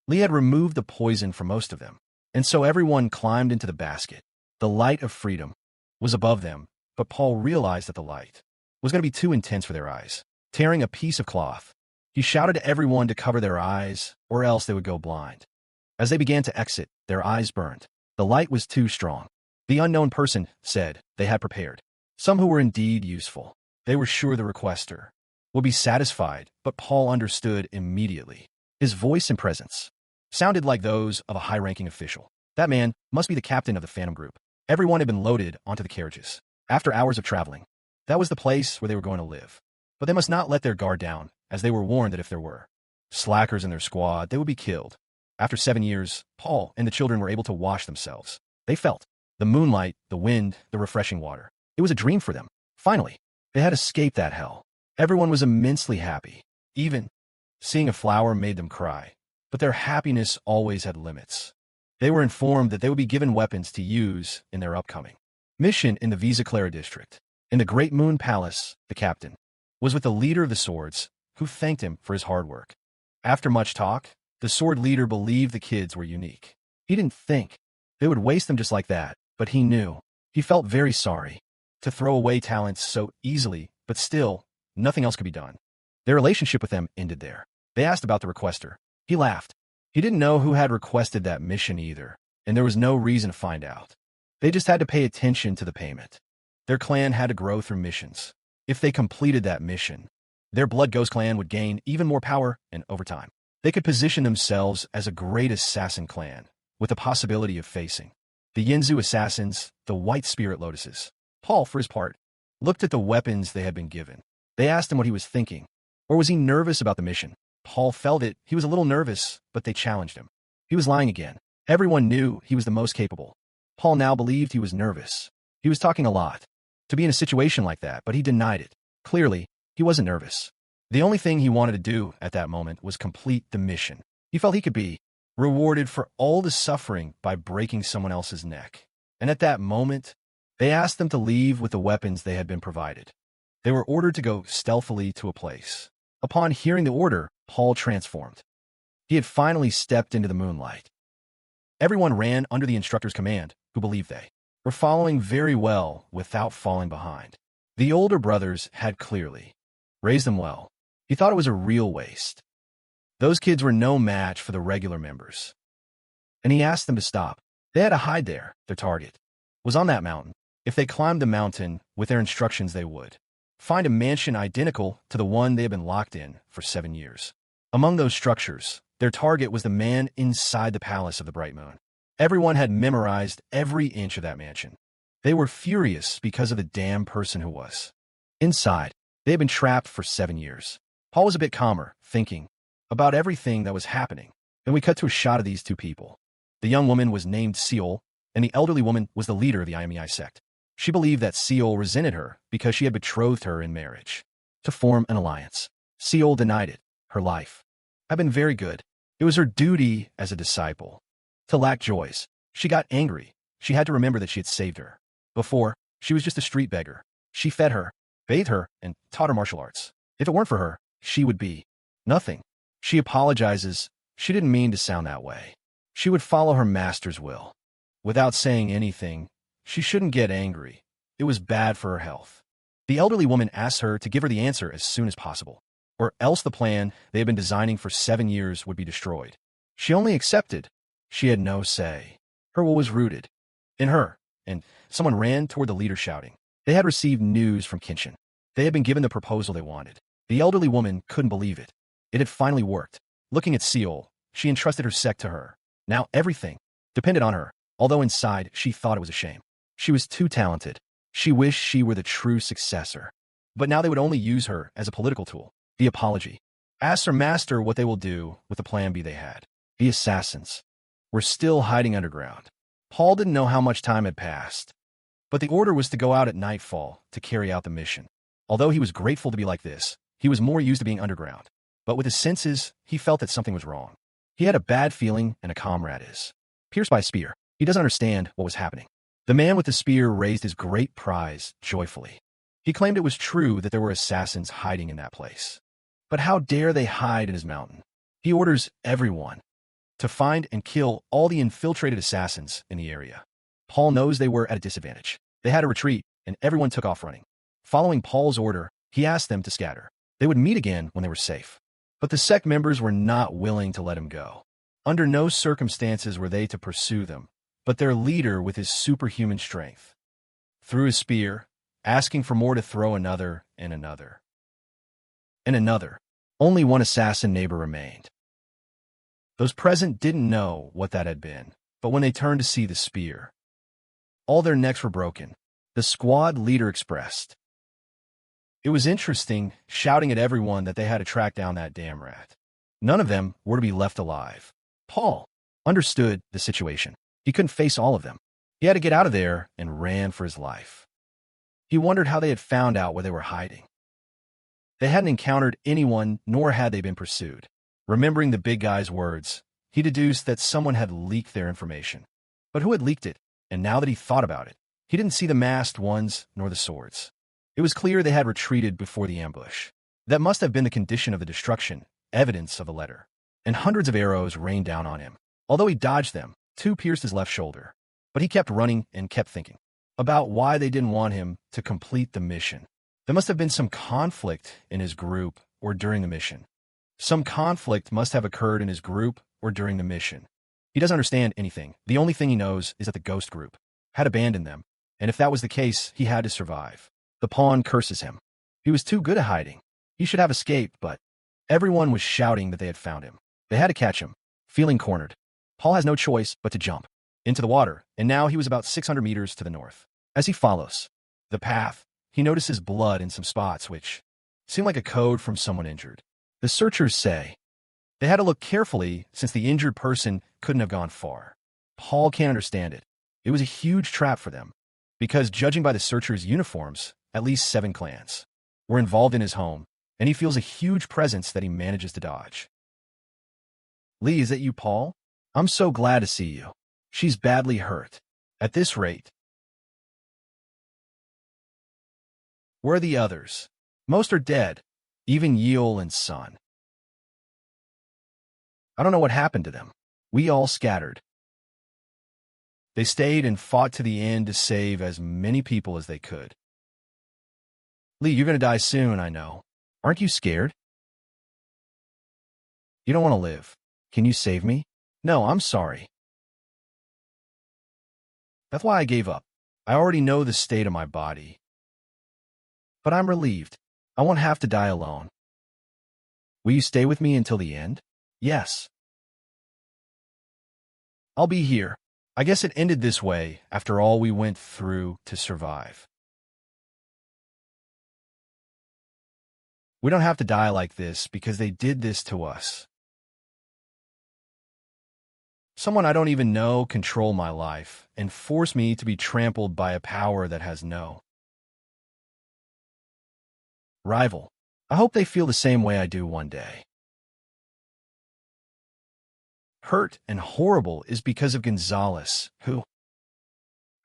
Lee had removed the poison from most of them, and so everyone climbed into the basket. The light of freedom was above them, but Paul realized that the light was going to be too intense for their eyes. Tearing a piece of cloth, he shouted to everyone to cover their eyes, or else they would go blind. As they began to exit, their eyes burned. The light was too strong. The unknown person said they had prepared some who were indeed useful. They were sure the requester would be satisfied, but Paul understood immediately. His voice and presence sounded like those of a high-ranking official. That man must be the captain of the Phantom Group. Everyone had been loaded onto the carriages. After hours of traveling, that was the place where they were going to live. But they must not let their guard down, as they were warned that if there were slackers in their squad, they would be killed. After 7 years, Paul and the children were able to wash themselves. They felt the moonlight, the wind, the refreshing water. It was a dream for them. Finally, they had escaped that hell. Everyone was immensely happy. Even seeing a flower made them cry. But their happiness always had limits. They were informed that they would be given weapons to use in their upcoming mission in the Visa Clara district. In the Great Moon Palace, the captain was with the leader of the swords, who thanked him for his hard work. After much talk, the sword leader believed the kids were unique. He didn't think they would waste them just like that, but he knew. He felt very sorry to throw away talents so easily, but still, nothing else could be done. Their relationship with them ended there. They asked about the requester. He laughed. He didn't know who had requested that mission either, and there was no reason to find out. They just had to pay attention to the payment. Their clan had to grow through missions. If they completed that mission, their Blood Ghost clan would gain even more power, and over time, they could position themselves as a great assassin clan, with the possibility of facing the Yinzu assassins, the White Spirit Lotuses. Paul, for his part, looked at the weapons they had been given. They asked him what he was thinking, or was he nervous about the mission? Paul felt it. He was a little nervous, but they challenged him. He was lying again. Everyone knew he was the most capable. Paul now believed he was nervous. He was talking a lot to be in a situation like that, but he denied it. Clearly, he wasn't nervous. The only thing he wanted to do at that moment was complete the mission. He felt he could be rewarded for all the suffering by breaking someone else's neck. And at that moment, they asked them to leave with the weapons they had been provided. They were ordered to go stealthily to a place. Upon hearing the order, Paul transformed. He had finally stepped into the moonlight. Everyone ran under the instructor's command, who believed they were following very well without falling behind. The older brothers had clearly raised them well. He thought it was a real waste. Those kids were no match for the regular members. And he asked them to stop. They had to hide there. Their target was on that mountain. If they climbed the mountain with their instructions, they would find a mansion identical to the one they had been locked in for 7 years. Among those structures, their target was the man inside the palace of the Bright Moon. Everyone had memorized every inch of that mansion. They were furious because of the damn person who was inside. They had been trapped for 7 years. Paul was a bit calmer, thinking about everything that was happening. Then we cut to a shot of these two people. The young woman was named Seol, and the elderly woman was the leader of the IMEI sect. She believed that Seol resented her because she had betrothed her in marriage to form an alliance. Seol denied it. Her life had been very good. It was her duty as a disciple to lack joys. She got angry. She had to remember that she had saved her. Before, she was just a street beggar. She fed her, bathed her, and taught her martial arts. If it weren't for her, she would be nothing. She apologizes. She didn't mean to sound that way. She would follow her master's will. Without saying anything, she shouldn't get angry. It was bad for her health. The elderly woman asked her to give her the answer as soon as possible, or else the plan they had been designing for 7 years would be destroyed. She only accepted. She had no say. Her will was rooted in her, and someone ran toward the leader shouting. They had received news from Kenshin. They had been given the proposal they wanted. The elderly woman couldn't believe it. It had finally worked. Looking at Seol, she entrusted her sect to her. Now everything depended on her, although inside she thought it was a shame. She was too talented. She wished she were the true successor. But now they would only use her as a political tool. The apology asked her master what they will do with the plan B they had. The assassins were still hiding underground. Paul didn't know how much time had passed, but the order was to go out at nightfall to carry out the mission. Although he was grateful to be like this, he was more used to being underground. But with his senses, he felt that something was wrong. He had a bad feeling, and a comrade is pierced by a spear. He doesn't understand what was happening. The man with the spear raised his great prize joyfully. He claimed it was true that there were assassins hiding in that place. But how dare they hide in his mountain? He orders everyone to find and kill all the infiltrated assassins in the area. Paul knows they were at a disadvantage. They had to retreat, and everyone took off running. Following Paul's order, he asked them to scatter. They would meet again when they were safe. But the sect members were not willing to let him go. Under no circumstances were they to pursue them, but their leader, with his superhuman strength, threw his spear, asking for more to throw another and another. And another. Only one assassin neighbor remained. Those present didn't know what that had been, but when they turned to see the spear, all their necks were broken. The squad leader expressed. It was interesting, shouting at everyone that they had to track down that damn rat. None of them were to be left alive. Paul understood the situation. He couldn't face all of them. He had to get out of there and ran for his life. He wondered how they had found out where they were hiding. They hadn't encountered anyone, nor had they been pursued. Remembering the big guy's words, he deduced that someone had leaked their information. But who had leaked it? And now that he thought about it, he didn't see the masked ones nor the swords. It was clear they had retreated before the ambush. That must have been the condition of the destruction, evidence of the letter. And hundreds of arrows rained down on him. Although he dodged them, 2 pierced his left shoulder. But he kept running and kept thinking about why they didn't want him to complete the mission. There must have been some conflict in his group or during the mission. Some conflict must have occurred in his group or during the mission. He doesn't understand anything. The only thing he knows is that the ghost group had abandoned them, and if that was the case, he had to survive. The pawn curses him. He was too good at hiding. He should have escaped, but everyone was shouting that they had found him. They had to catch him. Feeling cornered, Paul has no choice but to jump into the water, and now he was about 600 meters to the north. As he follows the path, he notices blood in some spots which seem like a code from someone injured. The searchers say they had to look carefully since the injured person couldn't have gone far. Paul can't understand it. It was a huge trap for them, because judging by the searchers' uniforms, at least 7 clans were involved in his home, and he feels a huge presence that he manages to dodge. Lee, is that you, Paul? I'm so glad to see you. She's badly hurt. At this rate. Where are the others? Most are dead, even Yeol and Sun. I don't know what happened to them. We all scattered. They stayed and fought to the end to save as many people as they could. Lee, you're going to die soon, I know. Aren't you scared? You don't want to live. Can you save me? No, I'm sorry. That's why I gave up. I already know the state of my body. But I'm relieved. I won't have to die alone. Will you stay with me until the end? Yes. I'll be here. I guess it ended this way after all we went through to survive. We don't have to die like this because they did this to us. Someone I don't even know control my life and force me to be trampled by a power that has no rival. I hope they feel the same way I do one day. Hurt and horrible is because of Gonzalez, who...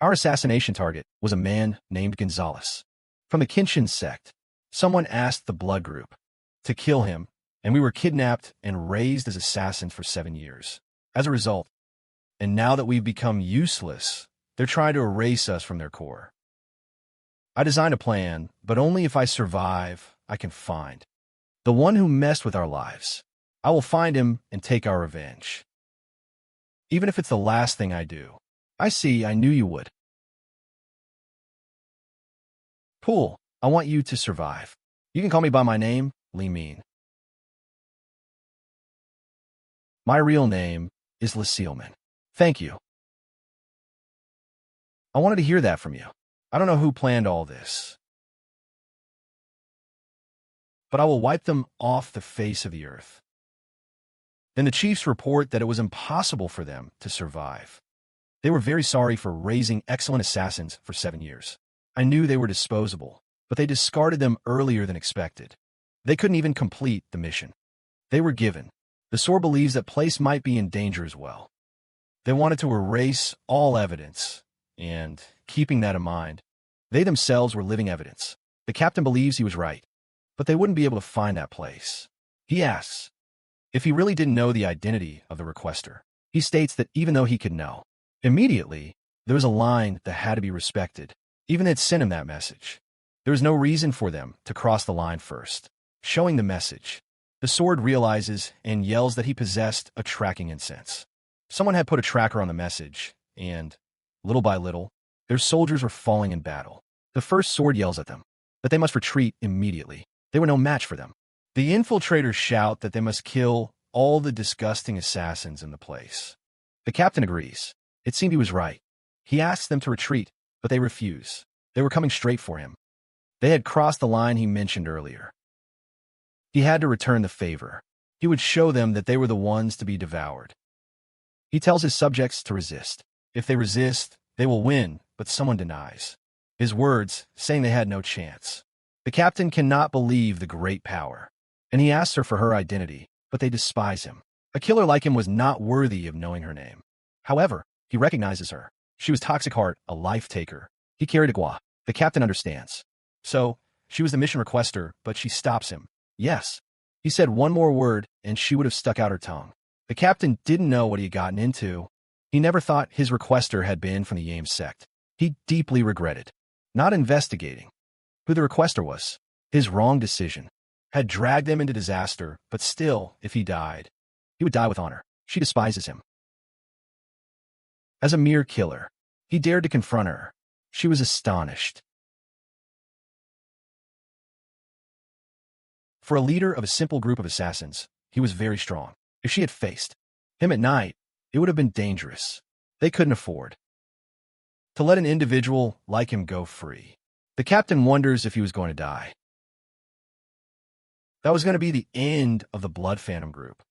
Our assassination target was a man named Gonzalez. From the Kenshin sect, someone asked the blood group to kill him, and we were kidnapped and raised as assassins for 7 years. As a result, and now that we've become useless, they're trying to erase us from their core. I designed a plan, but only if I survive, I can find the one who messed with our lives. I will find him and take our revenge. Even if it's the last thing I do. I see, I knew you would. Pool, I want you to survive. You can call me by my name, Lee Mean. My real name is Lesealman. Thank you. I wanted to hear that from you. I don't know who planned all this, but I will wipe them off the face of the earth. Then the chiefs report that it was impossible for them to survive. They were very sorry for raising excellent assassins for 7 years. I knew they were disposable, but they discarded them earlier than expected. They couldn't even complete the mission they were given. The Sword believes that place might be in danger as well. They wanted to erase all evidence, and, keeping that in mind, they themselves were living evidence. The captain believes he was right, but they wouldn't be able to find that place. He asks if he really didn't know the identity of the requester. He states that even though he could know, immediately, there was a line that had to be respected. Even they'd sent him that message. There was no reason for them to cross the line first. Showing the message, the Sword realizes and yells that he possessed a tracking incense. Someone had put a tracker on the message, and, little by little, their soldiers were falling in battle. The first Sword yells at them that they must retreat immediately. They were no match for them. The infiltrators shout that they must kill all the disgusting assassins in the place. The captain agrees. It seemed he was right. He asks them to retreat, but they refuse. They were coming straight for him. They had crossed the line he mentioned earlier. He had to return the favor. He would show them that they were the ones to be devoured. He tells his subjects to resist. If they resist, they will win, but someone denies. His words, saying they had no chance. The captain cannot believe the great power, and he asks her for her identity, but they despise him. A killer like him was not worthy of knowing her name. However, he recognizes her. She was Toxic Heart, a life taker. He carried a gua. The captain understands. So, she was the mission requester, but she stops him. Yes. He said one more word, and she would have stuck out her tongue. The captain didn't know what he had gotten into. He never thought his requester had been from the Yame sect. He deeply regretted not investigating who the requester was. His wrong decision had dragged them into disaster, but still, if he died, he would die with honor. She despises him. As a mere killer, he dared to confront her. She was astonished. For a leader of a simple group of assassins, he was very strong. If she had faced him at night, it would have been dangerous. They couldn't afford to let an individual like him go free. The captain wonders if he was going to die. That was going to be the end of the Blood Phantom group.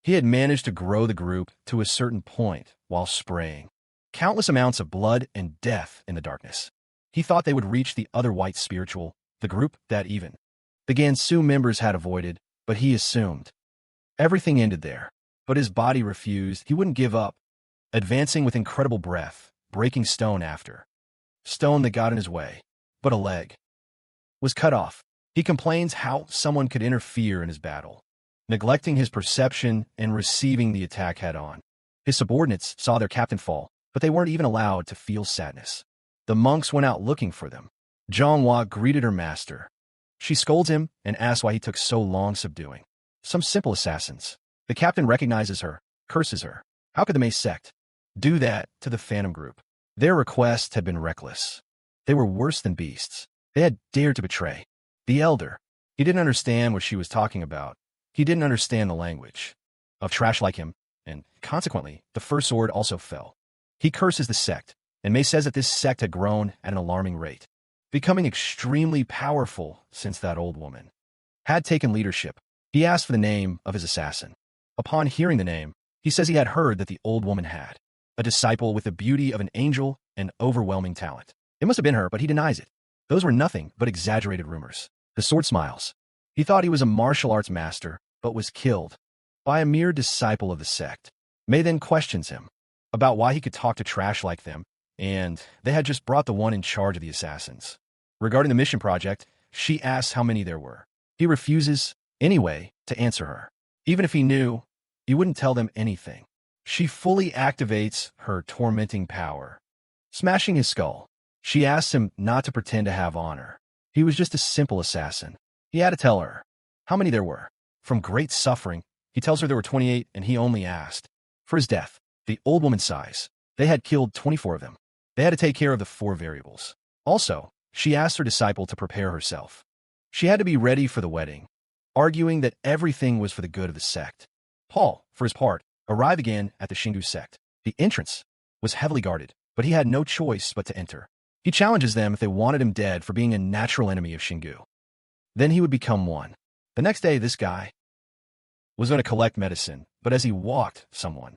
He had managed to grow the group to a certain point while spraying countless amounts of blood and death in the darkness. He thought they would reach the other white spiritual, the group that even the Gansu members had avoided, but he assumed everything ended there. But his body refused. He wouldn't give up, advancing with incredible breath, breaking stone after stone that got in his way. But a leg was cut off. He complains how someone could interfere in his battle, neglecting his perception and receiving the attack head-on. His subordinates saw their captain fall, but they weren't even allowed to feel sadness. The monks went out looking for them. Zhonghua greeted her master. She scolds him and asks why he took so long subduing some simple assassins. The captain recognizes her, curses her. How could the Mei sect do that to the Phantom group? Their request had been reckless. They were worse than beasts. They had dared to betray the elder. He didn't understand what she was talking about. He didn't understand the language of trash like him, and consequently, the first sword also fell. He curses the sect, and Mei says that this sect had grown at an alarming rate, becoming extremely powerful since that old woman had taken leadership. He asked for the name of his assassin. Upon hearing the name, he says he had heard that the old woman had a disciple with the beauty of an angel and overwhelming talent. It must have been her, but he denies it. Those were nothing but exaggerated rumors. The sword smiles. He thought he was a martial arts master, but was killed by a mere disciple of the sect. Mei then questions him about why he could talk to trash like them, and they had just brought the one in charge of the assassins. Regarding the mission project, she asks how many there were. He refuses, anyway, to answer her. Even if he knew, he wouldn't tell them anything. She fully activates her tormenting power, smashing his skull. She asks him not to pretend to have honor. He was just a simple assassin. He had to tell her how many there were. From great suffering, he tells her there were 28, and he only asked for his death. The old woman sighs. They had killed 24 of them. They had to take care of the 4 variables. Also, she asked her disciple to prepare herself. She had to be ready for the wedding, arguing that everything was for the good of the sect. Paul, for his part, arrived again at the Xingu sect. The entrance was heavily guarded, but he had no choice but to enter. He challenges them if they wanted him dead for being a natural enemy of Xingu. Then he would become one. The next day, this guy was going to collect medicine, but as he walked, someone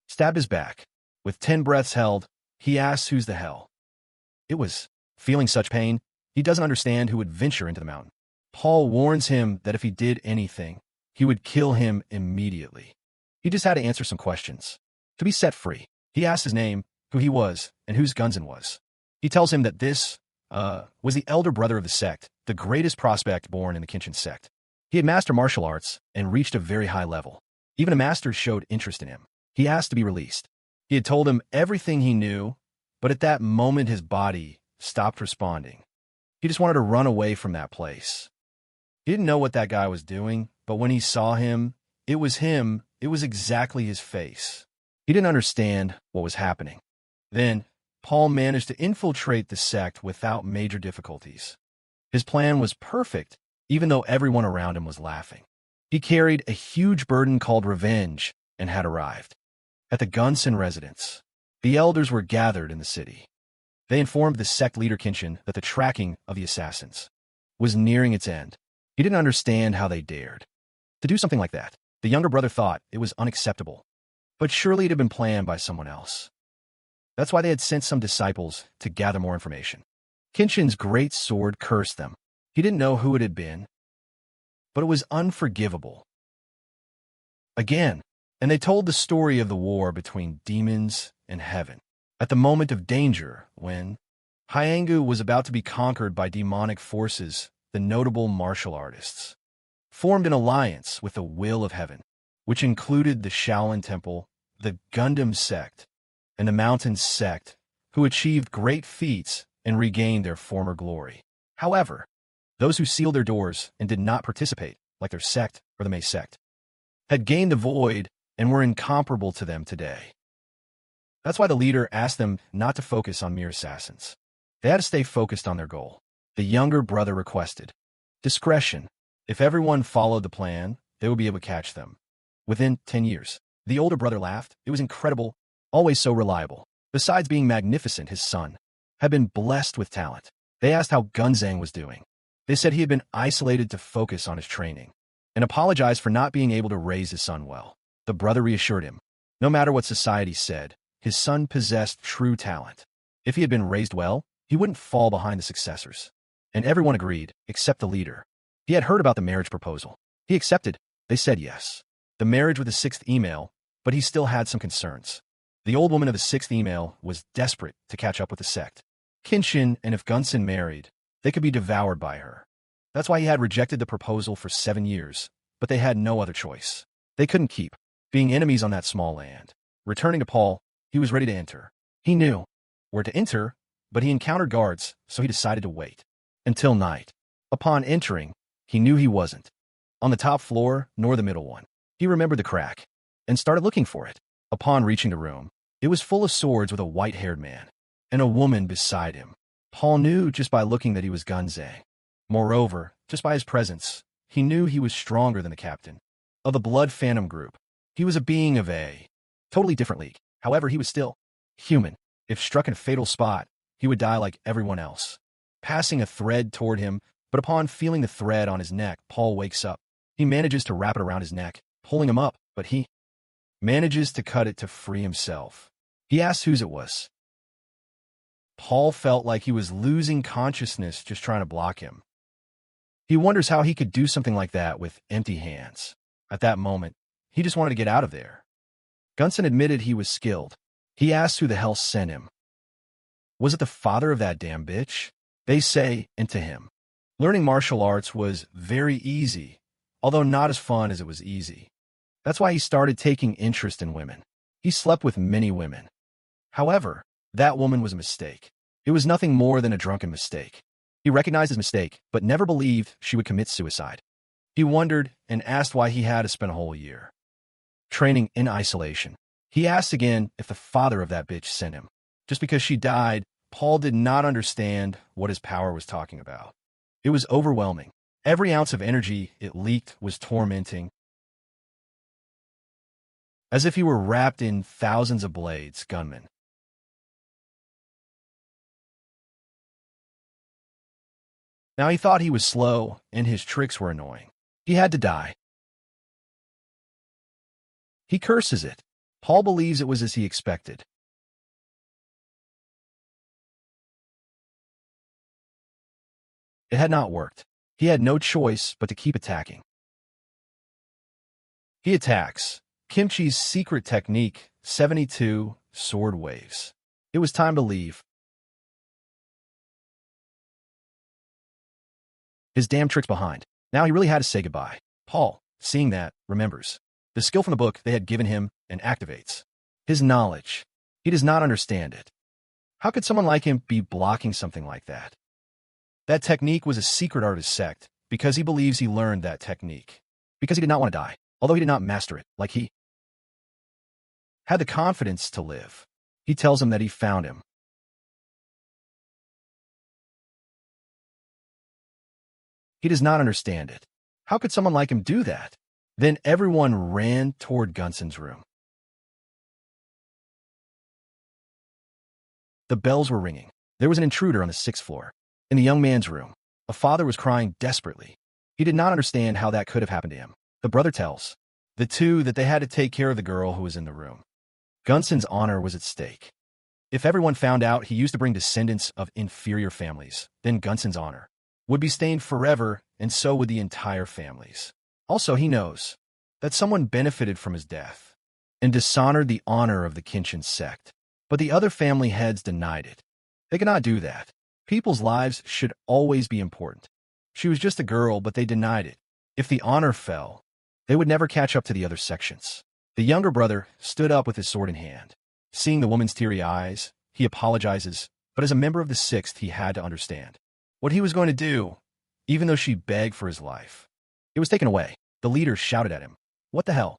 stabbed his back. With 10 breaths held, he asks who's the hell. It was. Feeling such pain, he doesn't understand who would venture into the mountain. Paul warns him that if he did anything, he would kill him immediately. He just had to answer some questions to be set free. He asked his name, who he was, and whose Gunzen was. He tells him that this was the elder brother of the sect, the greatest prospect born in the Kenshin sect. He had mastered martial arts and reached a very high level. Even a master showed interest in him. He asked to be released. He had told him everything he knew, but at that moment his body stopped responding. He just wanted to run away from that place. He didn't know what that guy was doing, but when he saw him, it was exactly his face. He didn't understand what was happening. Then, Paul managed to infiltrate the sect without major difficulties. His plan was perfect, even though everyone around him was laughing. He carried a huge burden called revenge and had arrived at the Gunsen residence. The elders were gathered in the city. They informed the sect leader Kenshin that the tracking of the assassins was nearing its end. He didn't understand how they dared to do something like that. The younger brother thought it was unacceptable, but surely it had been planned by someone else. That's why they had sent some disciples to gather more information. Kenshin's great sword cursed them. He didn't know who it had been, but it was unforgivable. Again, and they told the story of the war between demons and heaven. At the moment of danger, when Hyangu was about to be conquered by demonic forces, the notable martial artists formed an alliance with the will of heaven, which included the Shaolin Temple, the Gundam sect, and the Mountain sect, who achieved great feats and regained their former glory. However, those who sealed their doors and did not participate, like their sect or the Mei sect, had gained the void and were incomparable to them today. That's why the leader asked them not to focus on mere assassins. They had to stay focused on their goal. The younger brother requested discretion. If everyone followed the plan, they would be able to catch them within 10 years. The older brother laughed. It was incredible, always so reliable. Besides being magnificent, his son had been blessed with talent. They asked how Gunzang was doing. They said he had been isolated to focus on his training and apologized for not being able to raise his son well. The brother reassured him. No matter what society said, his son possessed true talent. If he had been raised well, he wouldn't fall behind the successors. And everyone agreed, except the leader. He had heard about the marriage proposal. He accepted. They said yes. The marriage with the sixth email, but he still had some concerns. The old woman of the sixth email was desperate to catch up with the sect. Kinshin, and if Gunson married, they could be devoured by her. That's why he had rejected the proposal for 7 years, but they had no other choice. They couldn't keep being enemies on that small land. Returning to Paul, he was ready to enter. He knew where to enter, but he encountered guards, so he decided to wait until night. Upon entering, he knew he wasn't on the top floor nor the middle one. He remembered the crack and started looking for it. Upon reaching the room, it was full of swords with a white-haired man and a woman beside him. Paul knew just by looking that he was Gunze. Moreover, just by his presence, he knew he was stronger than the captain of the Blood Phantom group. He was a being of a totally different league. However, he was still human. If struck in a fatal spot, he would die like everyone else. Passing a thread toward him, but upon feeling the thread on his neck, Paul wakes up. He manages to wrap it around his neck, pulling him up, but he manages to cut it to free himself. He asks whose it was. Paul felt like he was losing consciousness just trying to block him. He wonders how he could do something like that with empty hands. At that moment, he just wanted to get out of there. Gunson admitted he was skilled. He asked who the hell sent him. Was it the father of that damn bitch? They say, into him. Learning martial arts was very easy, although not as fun as it was easy. That's why he started taking interest in women. He slept with many women. However, that woman was a mistake. It was nothing more than a drunken mistake. He recognized his mistake, but never believed she would commit suicide. He wondered and asked why he had to spend a whole year training in isolation. He asked again if the father of that bitch sent him. Just because she died, Paul did not understand what his power was talking about. It was overwhelming. Every ounce of energy it leaked was tormenting, as if he were wrapped in thousands of blades, gunmen. Now he thought he was slow, and his tricks were annoying. He had to die. He curses it. Paul believes it was as he expected. It had not worked. He had no choice but to keep attacking. He attacks. Kimchi's secret technique, 72 sword waves. It was time to leave. His damn tricks behind. Now he really had to say goodbye. Paul, seeing that, remembers the skill from the book they had given him and activates his knowledge. He does not understand it. How could someone like him be blocking something like that? That technique was a secret art of his sect because he believes he learned that technique. Because he did not want to die, although he did not master it like he had the confidence to live. He tells him that he found him. He does not understand it. How could someone like him do that? Then everyone ran toward Gunson's room. The bells were ringing. There was an intruder on the 6th floor. In the young man's room, a father was crying desperately. He did not understand how that could have happened to him. The brother tells the two that they had to take care of the girl who was in the room. Gunson's honor was at stake. If everyone found out he used to bring descendants of inferior families, then Gunson's honor would be stained forever, and so would the entire families. Also, he knows that someone benefited from his death and dishonored the honor of the Kinshin sect. But the other family heads denied it. They could not do that. People's lives should always be important. She was just a girl, but they denied it. If the honor fell, they would never catch up to the other sections. The younger brother stood up with his sword in hand. Seeing the woman's teary eyes, he apologizes, but as a member of the 6th, he had to understand what he was going to do, even though she begged for his life. It was taken away. The leader shouted at him. What the hell?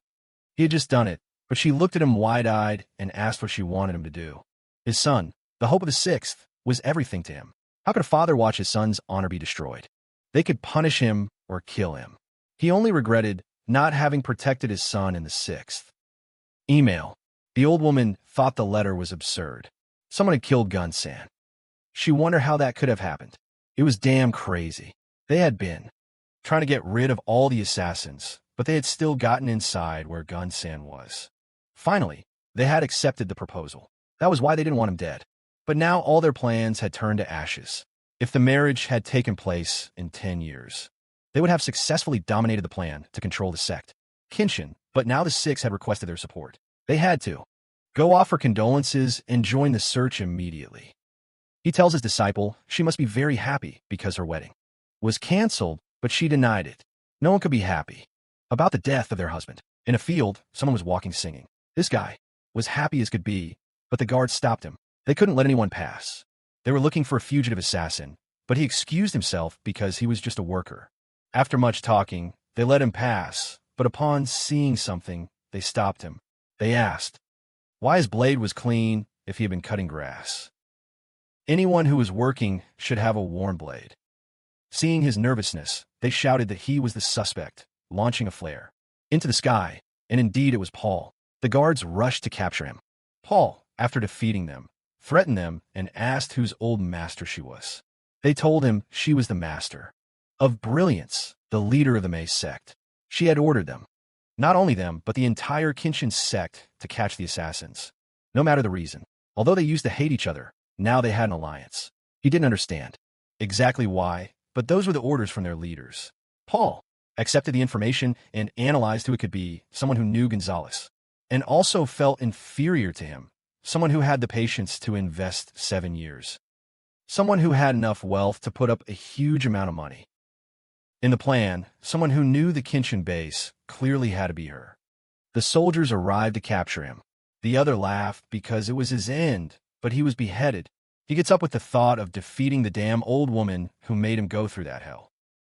He had just done it, but she looked at him wide-eyed and asked what she wanted him to do. His son, the hope of the 6th, was everything to him. How could a father watch his son's honor be destroyed? They could punish him or kill him. He only regretted not having protected his son in the 6th. Email. The old woman thought the letter was absurd. Someone had killed Gunsan. She wondered how that could have happened. It was damn crazy. They had been trying to get rid of all the assassins, but they had still gotten inside where Gun-san was. Finally, they had accepted the proposal. That was why they didn't want him dead. But now all their plans had turned to ashes. If the marriage had taken place in 10 years, they would have successfully dominated the plan to control the sect, Kinshin, but now the six had requested their support. They had to go offer condolences and join the search immediately. He tells his disciple she must be very happy because her wedding was canceled, but she denied it. No one could be happy about the death of their husband. In a field, someone was walking singing. This guy was happy as could be, but the guards stopped him. They couldn't let anyone pass. They were looking for a fugitive assassin, but he excused himself because he was just a worker. After much talking, they let him pass, but upon seeing something, they stopped him. They asked why his blade was clean if he had been cutting grass. Anyone who was working should have a worn blade. Seeing his nervousness, they shouted that he was the suspect, launching a flare into the sky, and indeed it was Paul. The guards rushed to capture him. Paul, after defeating them, threatened them and asked whose old master she was. They told him she was the master of Brilliance, the leader of the Maze sect. She had ordered them, not only them, but the entire Kinshin sect, to catch the assassins. No matter the reason. Although they used to hate each other, now they had an alliance. He didn't understand exactly why, but those were the orders from their leaders. Paul accepted the information and analyzed who it could be, someone who knew Gonzalez, and also felt inferior to him, someone who had the patience to invest 7 years, someone who had enough wealth to put up a huge amount of money. In the plan, someone who knew the Kinshin base clearly had to be her. The soldiers arrived to capture him. The other laughed because it was his end, but he was beheaded. He gets up with the thought of defeating the damn old woman who made him go through that hell.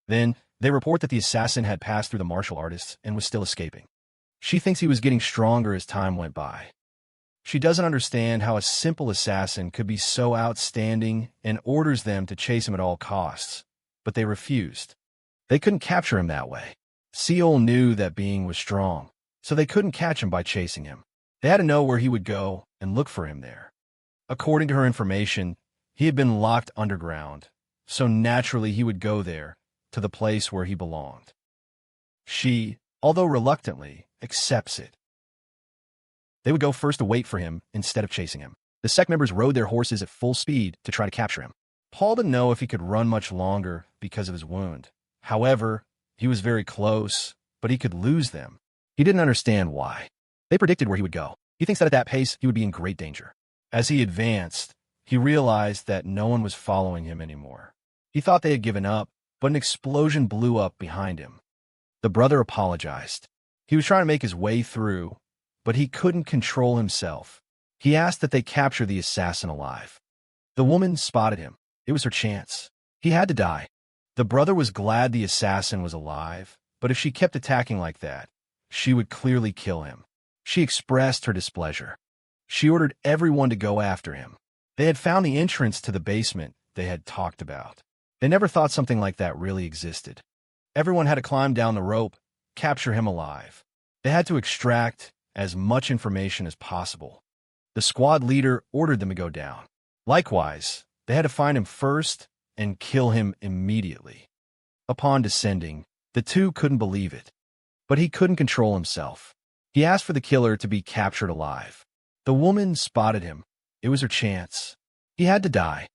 Then, they report that the assassin had passed through the martial artists and was still escaping. She thinks he was getting stronger as time went by. She doesn't understand how a simple assassin could be so outstanding and orders them to chase him at all costs, but they refused. They couldn't capture him that way. Seol knew that being was strong, so they couldn't catch him by chasing him. They had to know where he would go and look for him there. According to her information, he had been locked underground, so naturally he would go there, to the place where he belonged. She, although reluctantly, accepts it. They would go first to wait for him instead of chasing him. The sect members rode their horses at full speed to try to capture him. Paul didn't know if he could run much longer because of his wound. However, he was very close, but he could lose them. He didn't understand why. They predicted where he would go. He thinks that at that pace, he would be in great danger. As he advanced, he realized that no one was following him anymore. He thought they had given up, but an explosion blew up behind him. The brother apologized. He was trying to make his way through, but he couldn't control himself. He asked that they capture the assassin alive. The woman spotted him. It was her chance. He had to die. The brother was glad the assassin was alive, but if she kept attacking like that, she would clearly kill him. She expressed her displeasure. She ordered everyone to go after him. They had found the entrance to the basement they had talked about. They never thought something like that really existed. Everyone had to climb down the rope, capture him alive. They had to extract as much information as possible. The squad leader ordered them to go down. Likewise, they had to find him first and kill him immediately. Upon descending, the two couldn't believe it. But he couldn't control himself. He asked for the killer to be captured alive. The woman spotted him. It was her chance. He had to die.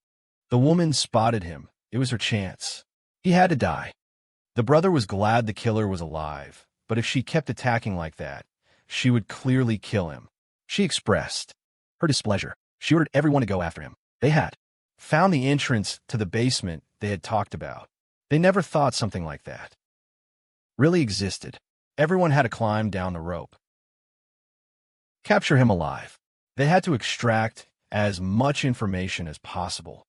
The woman spotted him. It was her chance. He had to die. The brother was glad the killer was alive, but if she kept attacking like that, she would clearly kill him. She expressed her displeasure. She ordered everyone to go after him. They had found the entrance to the basement they had talked about. They never thought something like that really existed. Everyone had to climb down the rope. Capture him alive. They had to extract as much information as possible.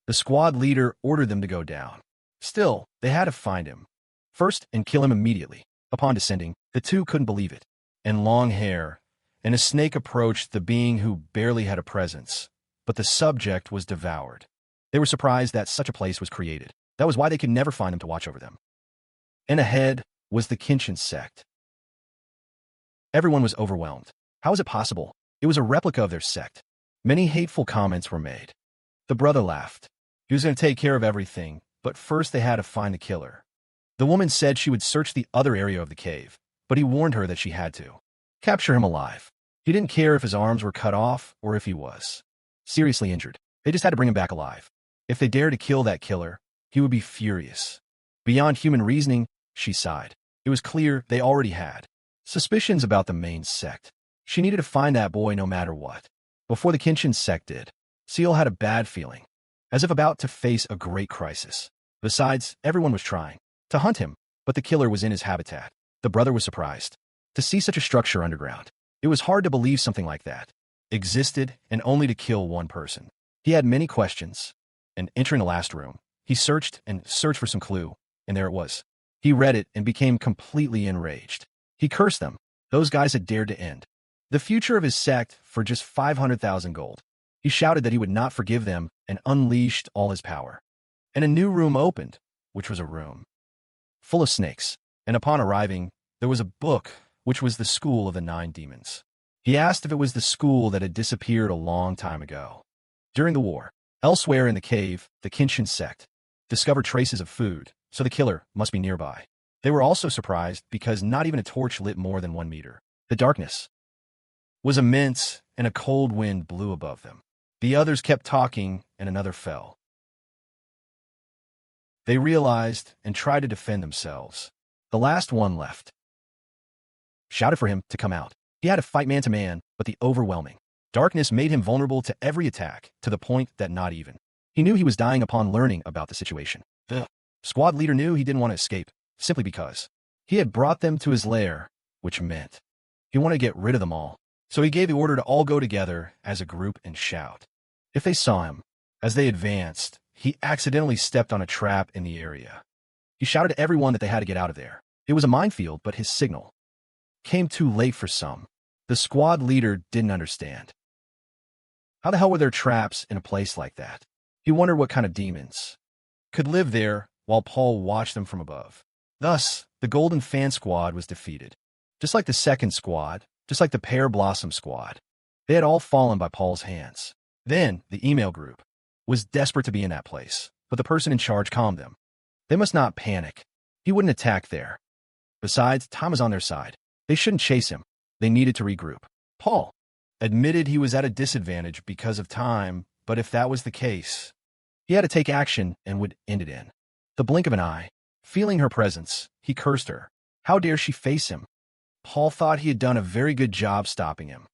The squad leader ordered them to go down. Still, they had to find him first and kill him immediately. Upon descending, the two couldn't believe it. And long hair, and a snake approached the being who barely had a presence, but the subject was devoured. They were surprised that such a place was created. That was why they could never find him to watch over them. And ahead was the Kinshin sect. Everyone was overwhelmed. How was it possible? It was a replica of their sect. Many hateful comments were made. The brother laughed. He was going to take care of everything, but first they had to find the killer. The woman said she would search the other area of the cave, but he warned her that she had to capture him alive. He didn't care if his arms were cut off or if he was seriously injured. They just had to bring him back alive. If they dared to kill that killer, he would be furious. Beyond human reasoning, she sighed. It was clear they already had suspicions about the main sect. She needed to find that boy no matter what. Before the Kenshin sect did, Seal had a bad feeling, as if about to face a great crisis. Besides, everyone was trying to hunt him, but the killer was in his habitat. The brother was surprised to see such a structure underground. It was hard to believe something like that existed, and only to kill one person. He had many questions, and entering the last room, he searched and searched for some clue, and there it was. He read it and became completely enraged. He cursed them. Those guys had dared to end the future of his sect for just 500,000 gold. He shouted that he would not forgive them and unleashed all his power. And a new room opened, which was a room full of snakes. And upon arriving, there was a book, which was the School of the Nine Demons. He asked if it was the school that had disappeared a long time ago. During the war, elsewhere in the cave, the Kenshin sect discovered traces of food, so the killer must be nearby. They were also surprised because not even a torch lit more than 1 meter. The darkness was immense, and a cold wind blew above them. The others kept talking, and another fell. They realized and tried to defend themselves. The last one left shouted for him to come out. He had to fight man to man, but the overwhelming darkness made him vulnerable to every attack, to the point that not even he knew he was dying upon learning about the situation. The squad leader knew he didn't want to escape, simply because he had brought them to his lair, which meant he wanted to get rid of them all. So he gave the order to all go together as a group and shout. If they saw him, as they advanced, he accidentally stepped on a trap in the area. He shouted to everyone that they had to get out of there. It was a minefield, but his signal came too late for some. The squad leader didn't understand. How the hell were there traps in a place like that? He wondered what kind of demons could live there, while Paul watched them from above. Thus, the Golden Fan Squad was defeated. Just like the second squad, just like the Pear Blossom Squad. They had all fallen by Paul's hands. Then, the email group was desperate to be in that place, but the person in charge calmed them. They must not panic. He wouldn't attack there. Besides, time was on their side. They shouldn't chase him. They needed to regroup. Paul admitted he was at a disadvantage because of time, but if that was the case, he had to take action and would end it in the blink of an eye. Feeling her presence, he cursed her. How dare she face him? Paul thought he had done a very good job stopping him.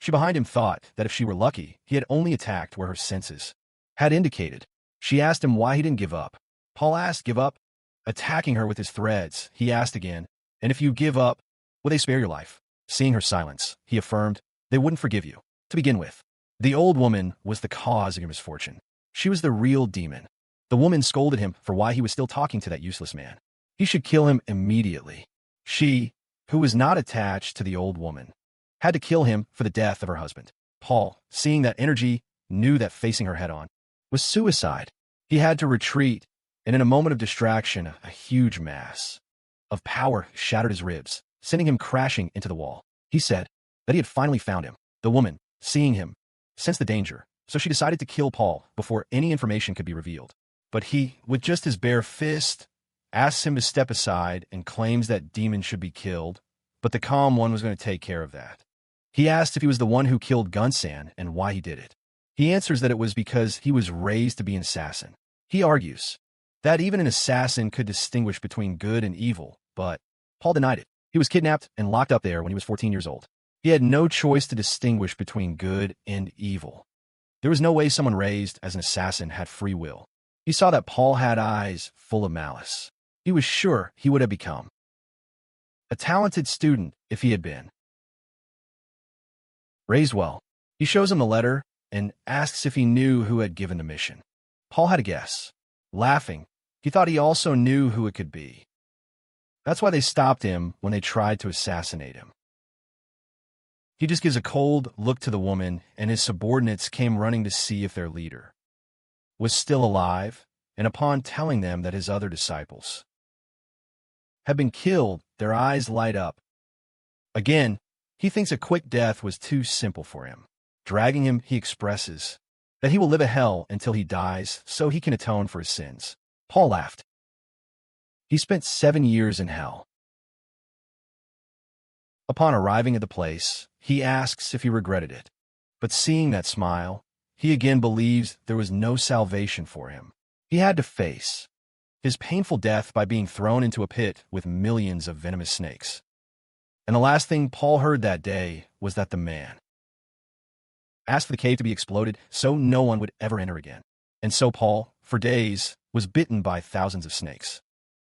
She behind him thought that if she were lucky, he had only attacked where her senses had indicated. She asked him why he didn't give up. Paul asked, give up? Attacking her with his threads, he asked again, and if you give up, will they spare your life? Seeing her silence, he affirmed, they wouldn't forgive you. To begin with, the old woman was the cause of your misfortune. She was the real demon. The woman scolded him for why he was still talking to that useless man. He should kill him immediately. She, who was not attached to the old woman, had to kill him for the death of her husband. Paul, seeing that energy, knew that facing her head-on was suicide. He had to retreat, and in a moment of distraction, a huge mass of power shattered his ribs, sending him crashing into the wall. He said that he had finally found him. The woman, seeing him, sensed the danger, so she decided to kill Paul before any information could be revealed. But he, with just his bare fist, asks him to step aside and claims that demon should be killed, but the calm one was going to take care of that. He asked if he was the one who killed Gunsan and why he did it. He answers that it was because he was raised to be an assassin. He argues that even an assassin could distinguish between good and evil, but Paul denied it. He was kidnapped and locked up there when he was 14 years old. He had no choice to distinguish between good and evil. There was no way someone raised as an assassin had free will. He saw that Paul had eyes full of malice. He was sure he would have become a talented student if he had been raised well. He shows him the letter and asks if he knew who had given the mission. Paul had a guess. Laughing, he thought he also knew who it could be. That's why they stopped him when they tried to assassinate him. He just gives a cold look to the woman, and his subordinates came running to see if their leader was still alive, and upon telling them that his other disciples had been killed, their eyes light up. Again, he thinks a quick death was too simple for him. Dragging him, he expresses that he will live a hell until he dies so he can atone for his sins. Paul laughed. He spent 7 years in hell. Upon arriving at the place, he asks if he regretted it. But seeing that smile, he again believes there was no salvation for him. He had to face his painful death by being thrown into a pit with millions of venomous snakes. And the last thing Paul heard that day was that the man asked for the cave to be exploded so no one would ever enter again. And so Paul, for days, was bitten by thousands of snakes.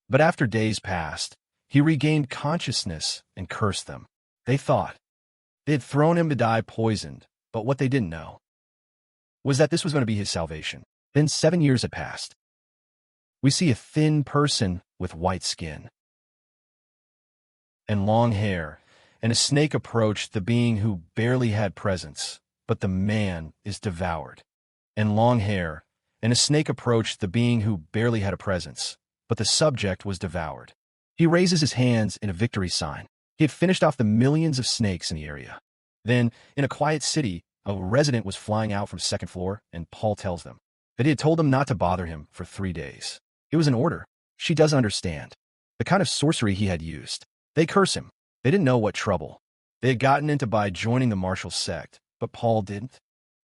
But after days passed, he regained consciousness and cursed them. They thought they had thrown him to die poisoned, but what they didn't know was that this was going to be his salvation. Then 7 years had passed. We see a thin person with white skin and long hair, and a snake approached the being who barely had presence, but the man is devoured. And long hair, and a snake approached the being who barely had a presence, but the subject was devoured. He raises his hands in a victory sign. He had finished off the millions of snakes in the area. Then, in a quiet city, a resident was flying out from second floor, and Paul tells them that he had told them not to bother him for 3 days. It was an order. She doesn't understand the kind of sorcery he had used. They curse him. They didn't know what trouble they had gotten into by joining the martial sect, but Paul didn't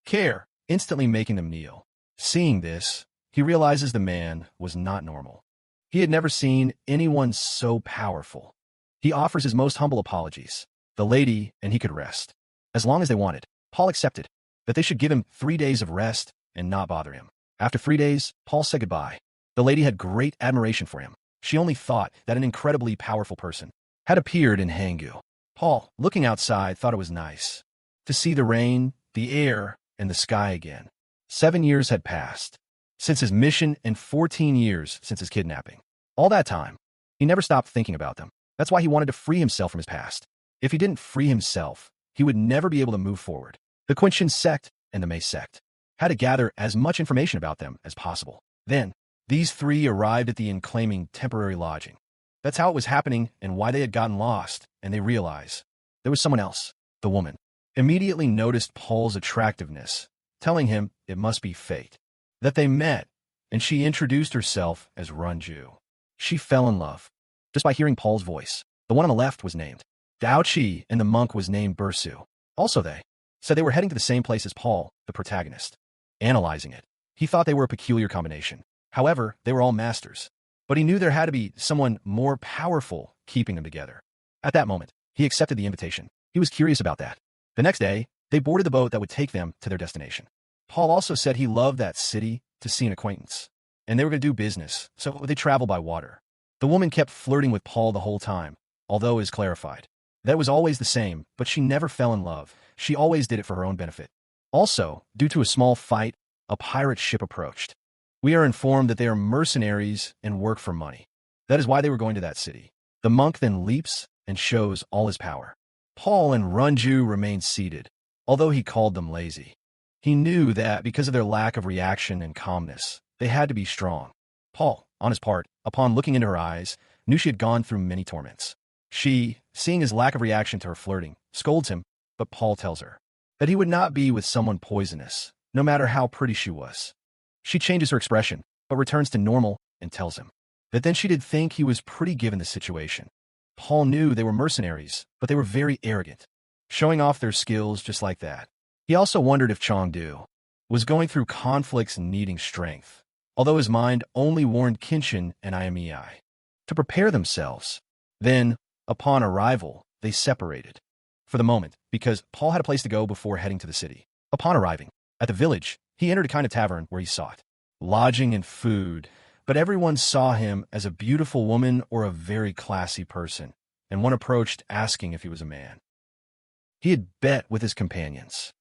care, instantly making them kneel. Seeing this, he realizes the man was not normal. He had never seen anyone so powerful. He offers his most humble apologies. The lady and he could rest. As long as they wanted, Paul accepted that they should give him 3 days of rest and not bother him. After 3 days, Paul said goodbye. The lady had great admiration for him. She only thought that an incredibly powerful person had appeared in Hangul. Paul, looking outside, thought it was nice to see the rain, the air, and the sky again. 7 years had passed since his mission and 14 years since his kidnapping. All that time, he never stopped thinking about them. That's why he wanted to free himself from his past. If he didn't free himself, he would never be able to move forward. The Quinshan sect and the Mei sect had to gather as much information about them as possible. Then, these 3 arrived at the inn claiming temporary lodging. That's how it was happening and why they had gotten lost, and they realized there was someone else. The woman immediately noticed Paul's attractiveness, telling him it must be fate that they met, and she introduced herself as Runju. She fell in love just by hearing Paul's voice. The one on the left was named Dao Chi, and the monk was named Bursu. Also, they said they were heading to the same place as Paul, the protagonist. Analyzing it, he thought they were a peculiar combination. However, they were all masters. But he knew there had to be someone more powerful keeping them together. At that moment, he accepted the invitation. He was curious about that. The next day, they boarded the boat that would take them to their destination. Paul also said he loved that city to see an acquaintance, and they were going to do business, so they traveled by water. The woman kept flirting with Paul the whole time, although it is clarified that it was always the same, but she never fell in love. She always did it for her own benefit. Also, due to a small fight, a pirate ship approached. We are informed that they are mercenaries and work for money. That is why they were going to that city. The monk then leaps and shows all his power. Paul and Runju remained seated, although he called them lazy. He knew that because of their lack of reaction and calmness, they had to be strong. Paul, on his part, upon looking into her eyes, knew she had gone through many torments. She, seeing his lack of reaction to her flirting, scolds him, but Paul tells her that he would not be with someone poisonous, no matter how pretty she was. She changes her expression, but returns to normal and tells him that then she did think he was pretty given the situation. Paul knew they were mercenaries, but they were very arrogant, showing off their skills just like that. He also wondered if Chengdu was going through conflicts and needing strength, although his mind only warned Kenshin and Iamei to prepare themselves. Then, upon arrival, they separated for the moment because Paul had a place to go before heading to the city. Upon arriving at the village, he entered a kind of tavern where he sought lodging and food, but everyone saw him as a beautiful woman or a very classy person, and one approached asking if he was a man. He had bet with his companions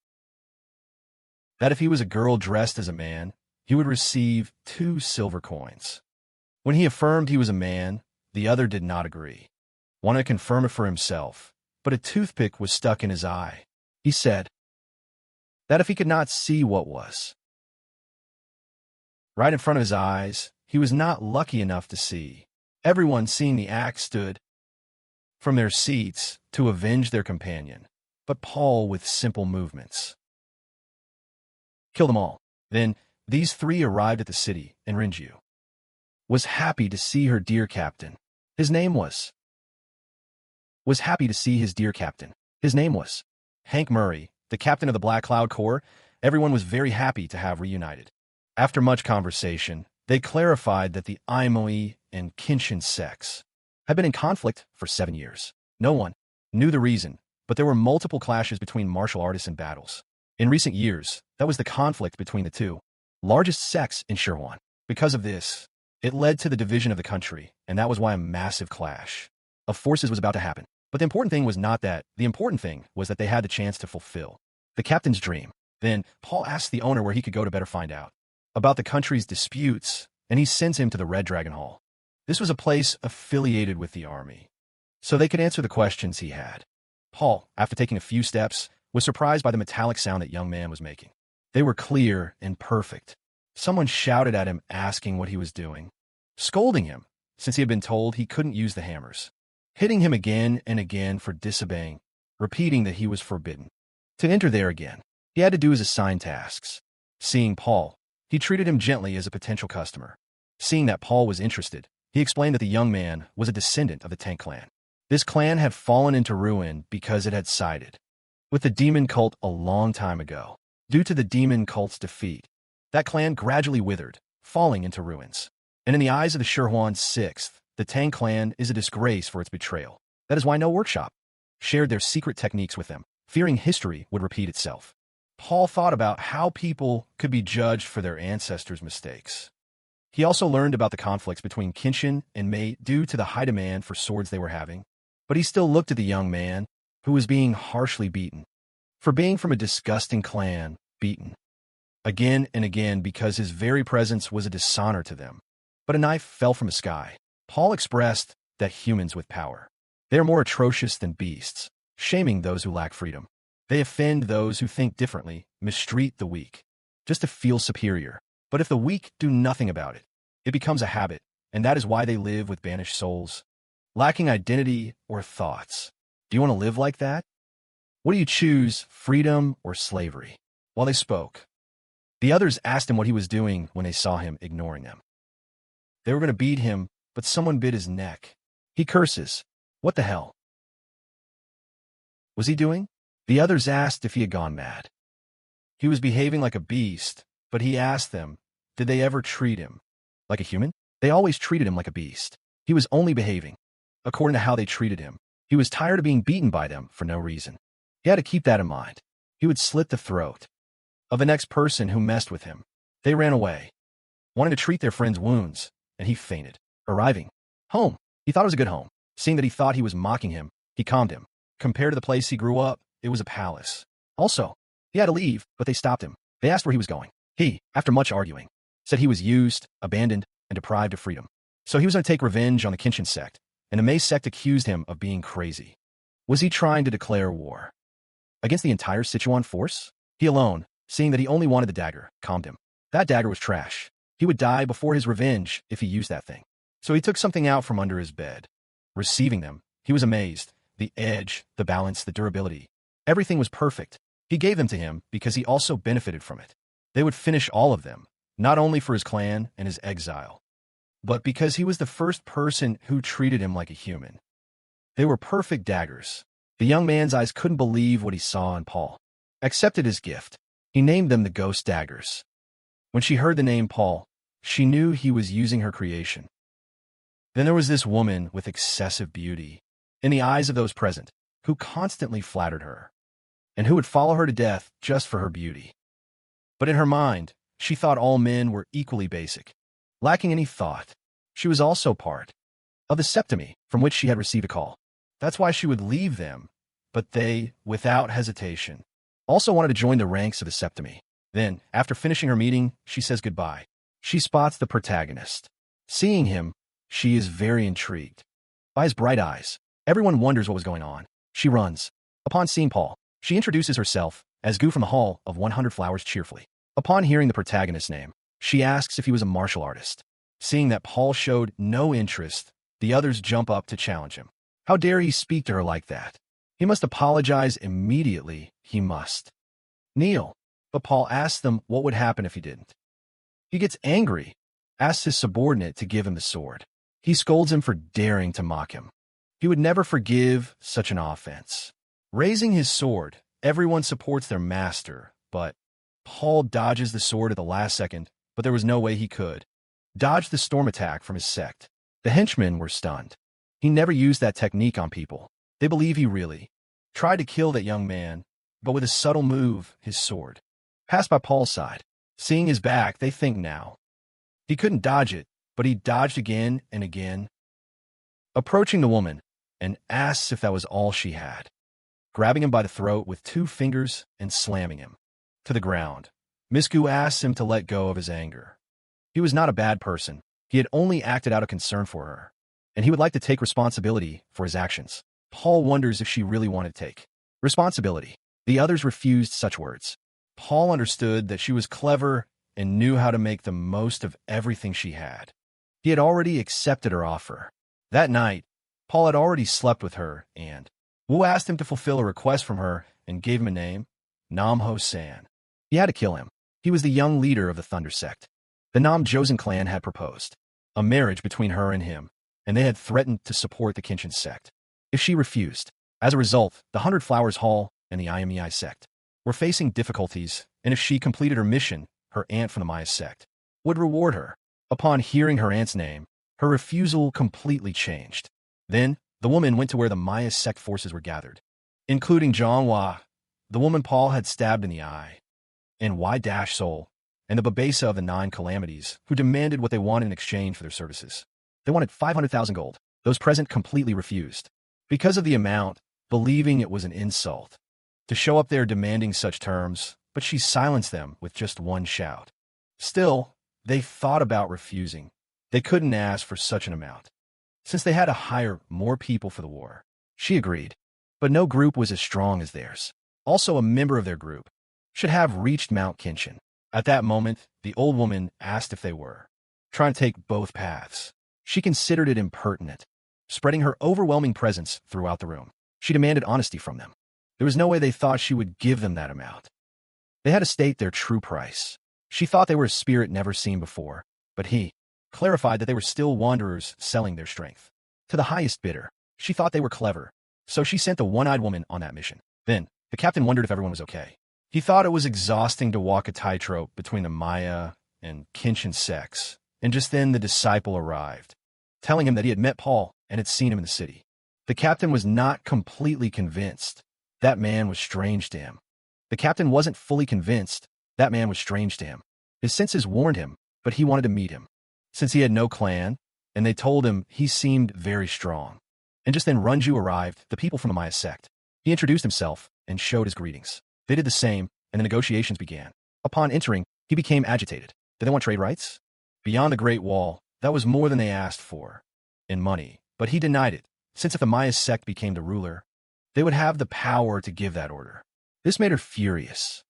that if he was a girl dressed as a man, he would receive 2 silver coins. When he affirmed he was a man, the other did not agree. Wanted to confirm it for himself, but a toothpick was stuck in his eye. He said that if he could not see what was right in front of his eyes, he was not lucky enough to see. Everyone seeing the act stood from their seats to avenge their companion, but Paul, with simple movements, killed them all. Then these 3 arrived at the city, and Rinju was happy to see her dear captain. His name was was happy to see his dear captain. His name was Hank Murray, the captain of the Black Cloud Corps. Everyone was very happy to have reunited. After much conversation, they clarified that the Aimoi and Kinshin sects had been in conflict for 7 years. No one knew the reason, but there were multiple clashes between martial artists and battles. In recent years, that was the conflict between the two largest sects in Shirhuan. Because of this, it led to the division of the country, and that was why a massive clash of forces was about to happen. But the important thing was not that. The important thing was that they had the chance to fulfill the captain's dream. Then, Paul asked the owner where he could go to better find out about the country's disputes, and he sends him to the Red Dragon Hall. This was a place affiliated with the army, so they could answer the questions he had. Paul, after taking a few steps, was surprised by the metallic sound that young man was making. They were clear and perfect. Someone shouted at him asking what he was doing, scolding him, since he had been told he couldn't use the hammers, hitting him again and again for disobeying, repeating that he was forbidden to enter there again. He had to do his assigned tasks. Seeing Paul, he treated him gently as a potential customer. Seeing that Paul was interested, he explained that the young man was a descendant of the Tank clan. This clan had fallen into ruin because it had sided with the demon cult a long time ago. Due to the demon cult's defeat, that clan gradually withered, falling into ruins. And in the eyes of the Shirhuan 6th, the Tang clan is a disgrace for its betrayal. That is why no workshop shared their secret techniques with them, fearing history would repeat itself. Paul thought about how people could be judged for their ancestors' mistakes. He also learned about the conflicts between Kinshin and Mei due to the high demand for swords they were having, but he still looked at the young man, who was being harshly beaten, for being from a disgusting clan, beaten again and again because his very presence was a dishonor to them. But a knife fell from the sky. Paul expressed that humans with power, they are more atrocious than beasts, shaming those who lack freedom. They offend those who think differently, mistreat the weak, just to feel superior. But if the weak do nothing about it, it becomes a habit, and that is why they live with banished souls, lacking identity or thoughts. Do you want to live like that? What do you choose, freedom or slavery? While they spoke, the others asked him what he was doing when they saw him ignoring them. They were going to beat him, but someone bit his neck. He curses. What the hell was he doing? The others asked if he had gone mad. He was behaving like a beast, but he asked them, did they ever treat him like a human? They always treated him like a beast. He was only behaving according to how they treated him. He was tired of being beaten by them for no reason. He had to keep that in mind. He would slit the throat of the next person who messed with him. They ran away, wanting to treat their friend's wounds, and he fainted. Arriving home, he thought it was a good home. Seeing that he thought he was mocking him, he calmed him. Compared to the place he grew up, it was a palace. Also, he had to leave, but they stopped him. They asked where he was going. He, after much arguing, said he was used, abandoned, and deprived of freedom. So he was going to take revenge on the Kinshin sect, and the Mei sect accused him of being crazy. Was he trying to declare war against the entire Sichuan force? He alone, seeing that he only wanted the dagger, calmed him. That dagger was trash. He would die before his revenge if he used that thing. So he took something out from under his bed. Receiving them, he was amazed. The edge, the balance, the durability. Everything was perfect. He gave them to him because he also benefited from it. They would finish all of them, not only for his clan and his exile, but because he was the first person who treated him like a human. They were perfect daggers. The young man's eyes couldn't believe what he saw in Paul. Accepted his gift. He named them the Ghost Daggers. When she heard the name Paul, she knew he was using her creation. Then there was this woman with excessive beauty in the eyes of those present, who constantly flattered her, and who would follow her to death just for her beauty. But in her mind, she thought all men were equally basic, lacking any thought. She was also part of the septimi from which she had received a call. That's why she would leave them, but they, without hesitation, also wanted to join the ranks of the septimi. Then, after finishing her meeting, she says goodbye. She spots the protagonist. Seeing him, she is very intrigued by his bright eyes. Everyone wonders what was going on. She runs. Upon seeing Paul, she introduces herself as Gu from the Hall of 100 Flowers cheerfully. Upon hearing the protagonist's name, she asks if he was a martial artist. Seeing that Paul showed no interest, the others jump up to challenge him. How dare he speak to her like that? He must apologize immediately. He must kneel. But Paul asks them what would happen if he didn't. He gets angry, asks his subordinate to give him the sword. He scolds him for daring to mock him. He would never forgive such an offense. Raising his sword, everyone supports their master, but Paul dodges the sword at the last second, but there was no way he could dodge the storm attack from his sect. The henchmen were stunned. He never used that technique on people. They believe he really tried to kill that young man, but with a subtle move, his sword passed by Paul's side. Seeing his back, they think now he couldn't dodge it, but he dodged again and again, approaching the woman, and asks if that was all she had, grabbing him by the throat with 2 fingers and slamming him to the ground. Misku asks him to let go of his anger. He was not a bad person. He had only acted out of concern for her, and he would like to take responsibility for his actions. Paul wonders if she really wanted to take responsibility. The others refused such words. Paul understood that she was clever and knew how to make the most of everything she had. He had already accepted her offer. That night, Paul had already slept with her, and Wu asked him to fulfill a request from her and gave him a name, Nam-Ho-San. He had to kill him. He was the young leader of the Thunder Sect. The Nam-Josen clan had proposed a marriage between her and him, and they had threatened to support the Kenshin sect if she refused. As a result, the 100 Flowers Hall and the IMEI sect were facing difficulties, and if she completed her mission, her aunt from the Maya sect would reward her. Upon hearing her aunt's name, her refusal completely changed. Then, the woman went to where the Maya sect forces were gathered, including Zhonghua, the woman Paul had stabbed in the eye, and Y-Soul, and the Babesa of the 9 Calamities, who demanded what they wanted in exchange for their services. They wanted 500,000 gold. Those present completely refused, because of the amount, believing it was an insult to show up there demanding such terms, but she silenced them with just one shout. Still, they thought about refusing. They couldn't ask for such an amount, since they had to hire more people for the war. She agreed, but no group was as strong as theirs. Also, a member of their group should have reached Mount Kenshin. At that moment, the old woman asked if they were trying to take both paths. She considered it impertinent, spreading her overwhelming presence throughout the room. She demanded honesty from them. There was no way they thought she would give them that amount. They had to state their true price. She thought they were a spirit never seen before, but he clarified that they were still wanderers selling their strength to the highest bidder. She thought they were clever, so she sent the one-eyed woman on that mission. Then, the captain wondered if everyone was okay. He thought it was exhausting to walk a tightrope between the Maya and Kenshin sects, and just then the disciple arrived, telling him that he had met Paul and had seen him in the city. The captain was not completely convinced. That man was strange to him. The captain wasn't fully convinced. That man was strange to him. His senses warned him, but he wanted to meet him, since he had no clan, and they told him he seemed very strong. And just then Runju arrived, the people from the Maya sect. He introduced himself and showed his greetings. They did the same, and the negotiations began. Upon entering, he became agitated. Did they want trade rights? Beyond the Great Wall, that was more than they asked for in money, but he denied it, since if the Maya sect became the ruler, they would have the power to give that order. This made her furious,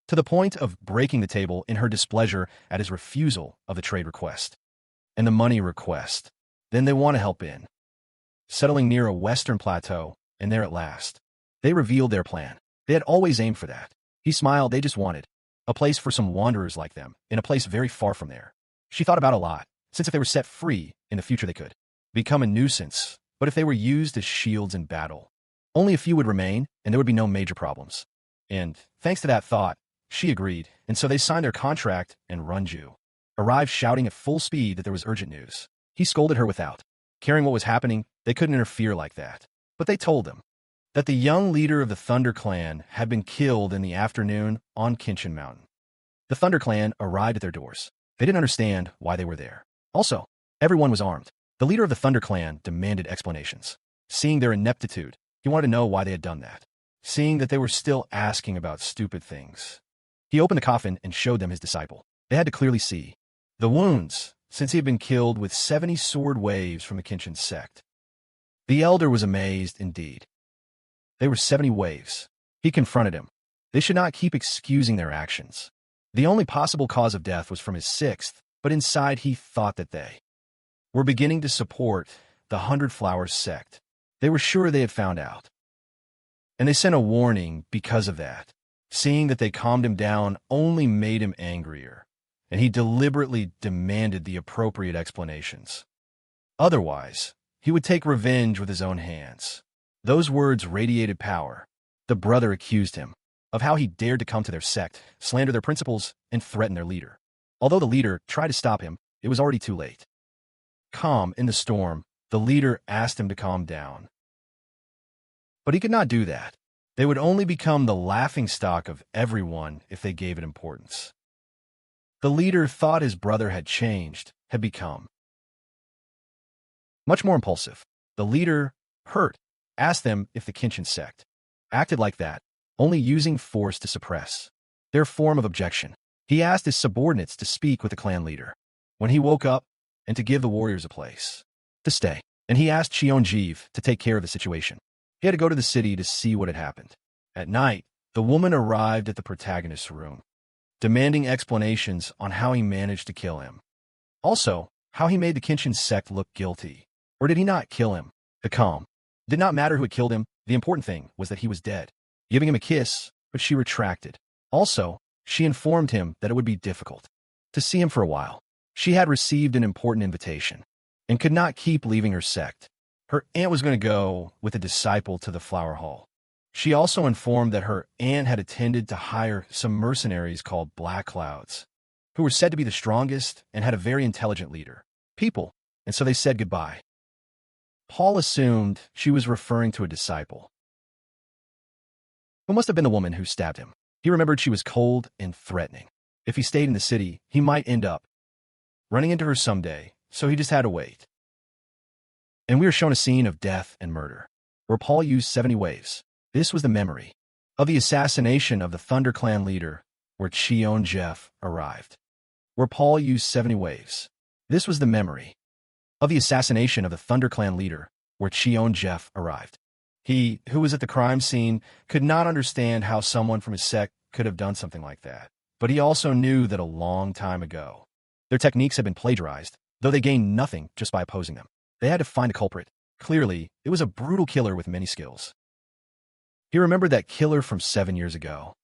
to the point of breaking the table in her displeasure at his refusal of the trade request and the money request. Then they want to help in, settling near a western plateau, and there at last, they revealed their plan. They had always aimed for that. He smiled. They just wanted a place for some wanderers like them, in a place very far from there. She thought about a lot, since if they were set free, in the future they could become a nuisance, but if they were used as shields in battle, only a few would remain, and there would be no major problems. And, thanks to that thought, she agreed, and so they signed their contract, and Runju arrived shouting at full speed that there was urgent news. He scolded her without caring what was happening. They couldn't interfere like that. But they told him that the young leader of the Thunder Clan had been killed in the afternoon on Kenshin Mountain. The Thunder Clan arrived at their doors. They didn't understand why they were there. Also, everyone was armed. The leader of the Thunder Clan demanded explanations. Seeing their ineptitude, he wanted to know why they had done that. Seeing that they were still asking about stupid things, he opened the coffin and showed them his disciple. They had to clearly see the wounds, since he had been killed with 70 sword waves from the Kenshin sect. The elder was amazed indeed. They were 70 waves. He confronted him. They should not keep excusing their actions. The only possible cause of death was from his 6th, but inside he thought that they were beginning to support the 100 Flowers sect. They were sure they had found out, and they sent a warning because of that. Seeing that they calmed him down only made him angrier, and he deliberately demanded the appropriate explanations. Otherwise, he would take revenge with his own hands. Those words radiated power. The brother accused him of how he dared to come to their sect, slander their principles, and threaten their leader. Although the leader tried to stop him, it was already too late. Calm in the storm, the leader asked him to calm down. But he could not do that. They would only become the laughingstock of everyone if they gave it importance. The leader thought his brother had changed, had become much more impulsive. The leader, hurt, asked them if the Kenshin sect acted like that, only using force to suppress their form of objection. He asked his subordinates to speak with the clan leader when he woke up and to give the warriors a place to stay. And he asked Cheonjeev to take care of the situation. He had to go to the city to see what had happened. At night, the woman arrived at the protagonist's room, demanding explanations on how he managed to kill him. Also, how he made the Kenshin sect look guilty. Or did he not kill him? The calm. It did not matter who had killed him. The important thing was that he was dead. Giving him a kiss, but she retracted. Also, she informed him that it would be difficult to see him for a while. She had received an important invitation and could not keep leaving her sect. Her aunt was going to go with a disciple to the flower hall. She also informed that her aunt had intended to hire some mercenaries called Black Clouds, who were said to be the strongest and had a very intelligent leader. People, and so they said goodbye. Paul assumed she was referring to a disciple, who must have been the woman who stabbed him. He remembered she was cold and threatening. If he stayed in the city, he might end up running into her someday, so he just had to wait. And we are shown a scene of death and murder, where Paul used 70 waves. This was the memory of the assassination of the Thunder Clan leader, where Cheonjeev arrived. Where Paul used 70 waves. This was the memory of the assassination of the Thunder Clan leader, where Cheonjeev arrived. He, who was at the crime scene, could not understand how someone from his sect could have done something like that. But he also knew that a long time ago, their techniques had been plagiarized, though they gained nothing just by opposing them. They had to find a culprit. Clearly, it was a brutal killer with many skills. He remembered that killer from 7 years ago.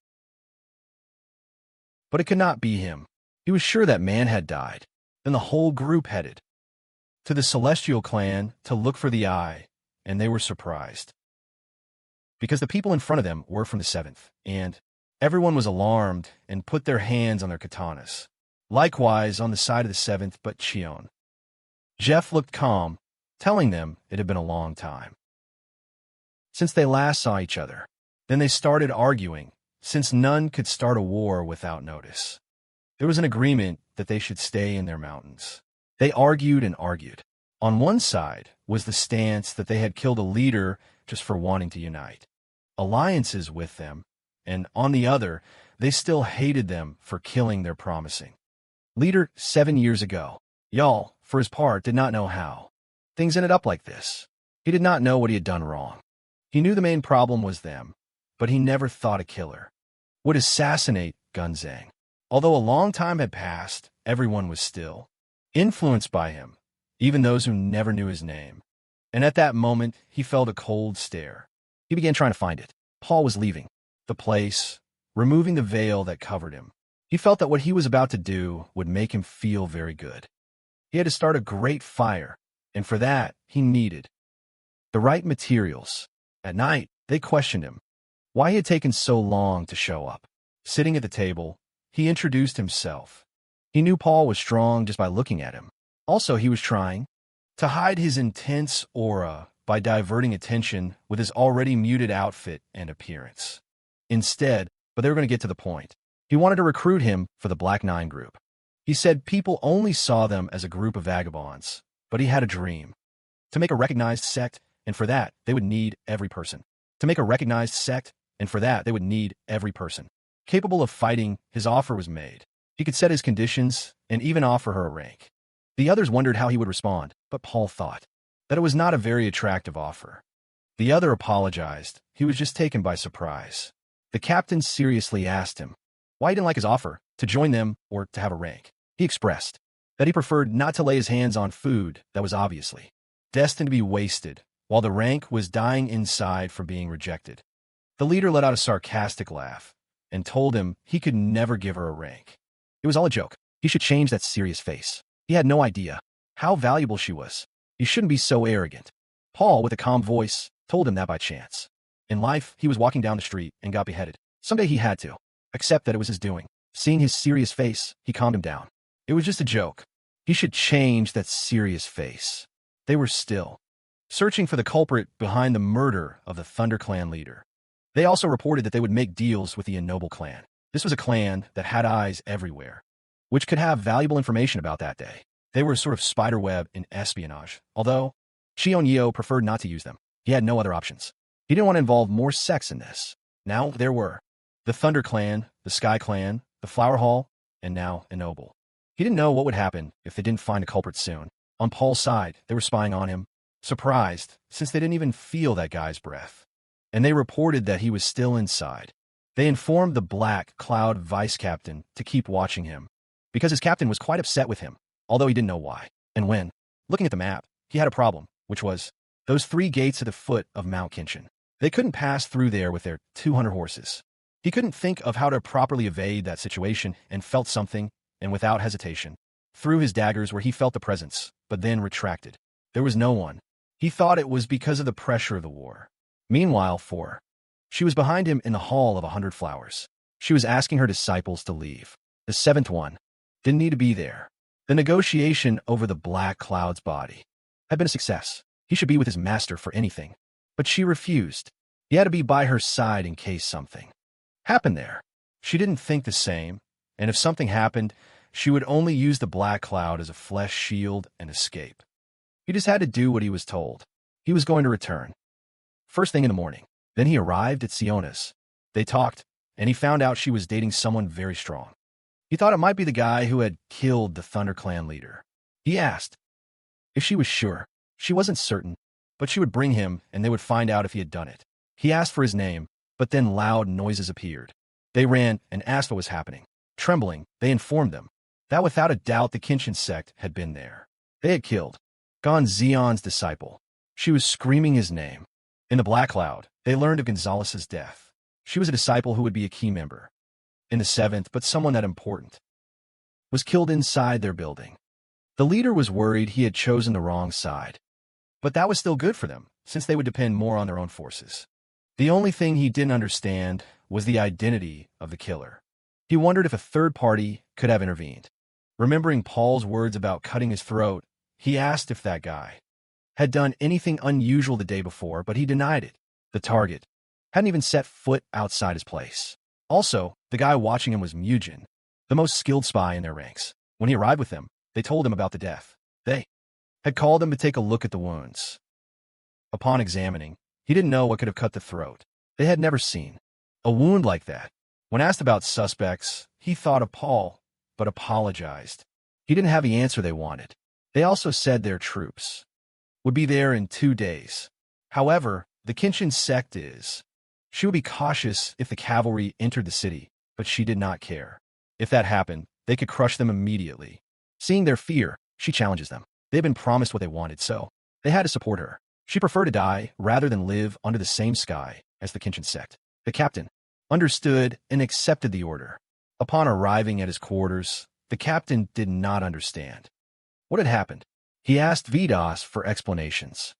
But it could not be him. He was sure that man had died. Then the whole group headed to the Celestial Clan to look for the eye, and they were surprised. Because the people in front of them were from the 7th, and everyone was alarmed and put their hands on their katanas. Likewise on the side of the 7th, but Cheon. Jeff looked calm, telling them it had been a long time since they last saw each other. Then they started arguing, since none could start a war without notice. There was an agreement that they should stay in their mountains. They argued and argued. On one side was the stance that they had killed a leader just for wanting to unite alliances with them, and on the other, they still hated them for killing their promising leader 7 years ago. Y'all, for his part, did not know how things ended up like this. He did not know what he had done wrong. He knew the main problem was them, but he never thought a killer would assassinate Gunzang. Although a long time had passed, everyone was still influenced by him, even those who never knew his name. And at that moment, he felt a cold stare. He began trying to find it. Paul was leaving the place, removing the veil that covered him. He felt that what he was about to do would make him feel very good. He had to start a great fire, and for that, he needed the right materials. At night, they questioned him why he had taken so long to show up. Sitting at the table, he introduced himself. He knew Paul was strong just by looking at him. Also, he was trying to hide his intense aura by diverting attention with his already muted outfit and appearance. Instead, but they were going to get to the point, he wanted to recruit him for the Black Nine group. He said people only saw them as a group of vagabonds, but he had a dream to make a recognized sect, and for that, they would need every person. To make a recognized sect, and for that, they would need every person capable of fighting. His offer was made. He could set his conditions and even offer her a rank. The others wondered how he would respond, but Paul thought that it was not a very attractive offer. The other apologized. He was just taken by surprise. The captain seriously asked him why he didn't like his offer to join them or to have a rank. He expressed that he preferred not to lay his hands on food that was obviously destined to be wasted, while the rank was dying inside from being rejected. The leader let out a sarcastic laugh and told him he could never give her a rank. It was all a joke. He should change that serious face. He had no idea how valuable she was. He shouldn't be so arrogant. Paul, with a calm voice, told him that by chance. In life, he was walking down the street and got beheaded. Someday he had to accept that it was his doing. Seeing his serious face, he calmed him down. It was just a joke. He should change that serious face. They were still searching for the culprit behind the murder of the Thunder Clan leader. They also reported that they would make deals with the Ennoble clan. This was a clan that had eyes everywhere, which could have valuable information about that day. They were a sort of spider web in espionage, although Cheon preferred not to use them. He had no other options. He didn't want to involve more sex in this. Now there were the Thunder Clan, the Sky Clan, the Flower Hall, and now Ennoble. He didn't know what would happen if they didn't find a culprit soon. On Paul's side, they were spying on him, surprised, since they didn't even feel that guy's breath. And they reported that he was still inside. They informed the Black Cloud vice captain to keep watching him, because his captain was quite upset with him, although he didn't know why. And when, looking at the map, he had a problem, which was those 3 gates at the foot of Mount Kinshin. They couldn't pass through there with their 200 horses. He couldn't think of how to properly evade that situation and felt something, and without hesitation, threw his daggers where he felt the presence, but then retracted. There was no one. He thought it was because of the pressure of the war. Meanwhile, she was behind him in the Hall of 100 Flowers. She was asking her disciples to leave. The 7th one didn't need to be there. The negotiation over the Black Cloud's body had been a success. He should be with his master for anything. But she refused. He had to be by her side in case something happened there. She didn't think the same, and if something happened, she would only use the Black Cloud as a flesh shield and escape. He just had to do what he was told. He was going to return first thing in the morning. Then he arrived at Siona's. They talked, and he found out she was dating someone very strong. He thought it might be the guy who had killed the Thunder Clan leader. He asked if she was sure. She wasn't certain, but she would bring him and they would find out if he had done it. He asked for his name, but then loud noises appeared. They ran and asked what was happening. Trembling, they informed them that without a doubt the Kinshin sect had been there. They had killed Gonzion's disciple. She was screaming his name. In the Black Cloud, they learned of Gonzalez's death. She was a disciple who would be a key member. In the 7th, but someone that important, was killed inside their building. The leader was worried he had chosen the wrong side. But that was still good for them, since they would depend more on their own forces. The only thing he didn't understand was the identity of the killer. He wondered if a third party could have intervened. Remembering Paul's words about cutting his throat, he asked if that guy had done anything unusual the day before, but he denied it. The target hadn't even set foot outside his place. Also, the guy watching him was Mujin, the most skilled spy in their ranks. When he arrived with them, they told him about the death. They had called him to take a look at the wounds. Upon examining, he didn't know what could have cut the throat. They had never seen a wound like that. When asked about suspects, he thought of Paul, but apologized. He didn't have the answer they wanted. They also said their troops would be there in 2 days. However, the Kinshin sect she would be cautious if the cavalry entered the city, but she did not care. If that happened, they could crush them immediately. Seeing their fear, she challenges them. They had been promised what they wanted, so they had to support her. She preferred to die rather than live under the same sky as the Kinshin sect. The captain understood and accepted the order. Upon arriving at his quarters, the captain did not understand what had happened. He asked Vidas for explanations.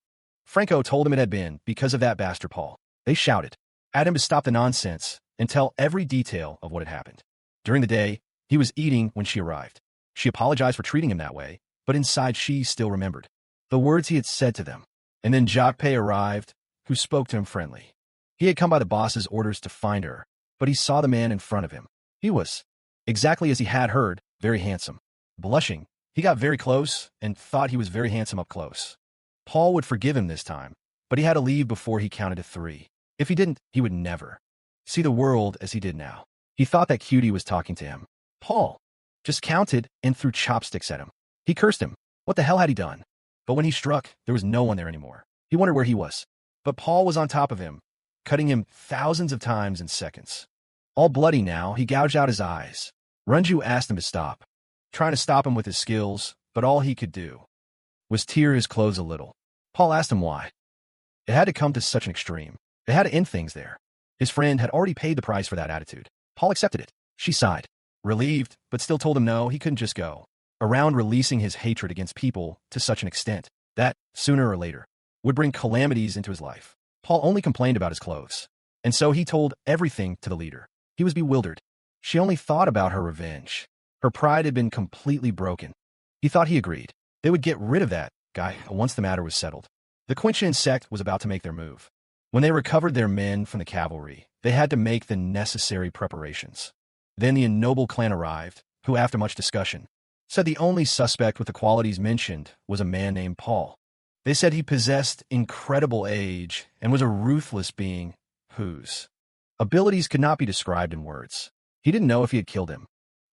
Franco told him it had been because of that bastard Paul. They shouted at him to stop the nonsense and tell every detail of what had happened. During the day, he was eating when she arrived. She apologized for treating him that way, but inside she still remembered the words he had said to them. And then Jacques arrived, who spoke to him friendly. He had come by the boss's orders to find her, but he saw the man in front of him. He was, exactly as he had heard, very handsome. Blushing, he got very close and thought he was very handsome up close. Paul would forgive him this time, but he had to leave before he counted to 3. If he didn't, he would never see the world as he did now. He thought that cutie was talking to him. Paul just counted and threw chopsticks at him. He cursed him. What the hell had he done? But when he struck, there was no one there anymore. He wondered where he was. But Paul was on top of him, cutting him thousands of times in seconds. All bloody now, he gouged out his eyes. Runju asked him to stop, trying to stop him with his skills, but all he could do was tear his clothes a little. Paul asked him why. It had to come to such an extreme. They had to end things there. His friend had already paid the price for that attitude. Paul accepted it. She sighed, relieved, but still told him no, he couldn't just go around releasing his hatred against people to such an extent. That, sooner or later, would bring calamities into his life. Paul only complained about his clothes, and so he told everything to the leader. He was bewildered. She only thought about her revenge. Her pride had been completely broken. He thought he agreed. They would get rid of that guy once the matter was settled. The Quinchin sect was about to make their move. When they recovered their men from the cavalry, they had to make the necessary preparations. Then the ennobled clan arrived, who, after much discussion, said the only suspect with the qualities mentioned was a man named Paul. They said he possessed incredible age and was a ruthless being whose abilities could not be described in words. He didn't know if he had killed him,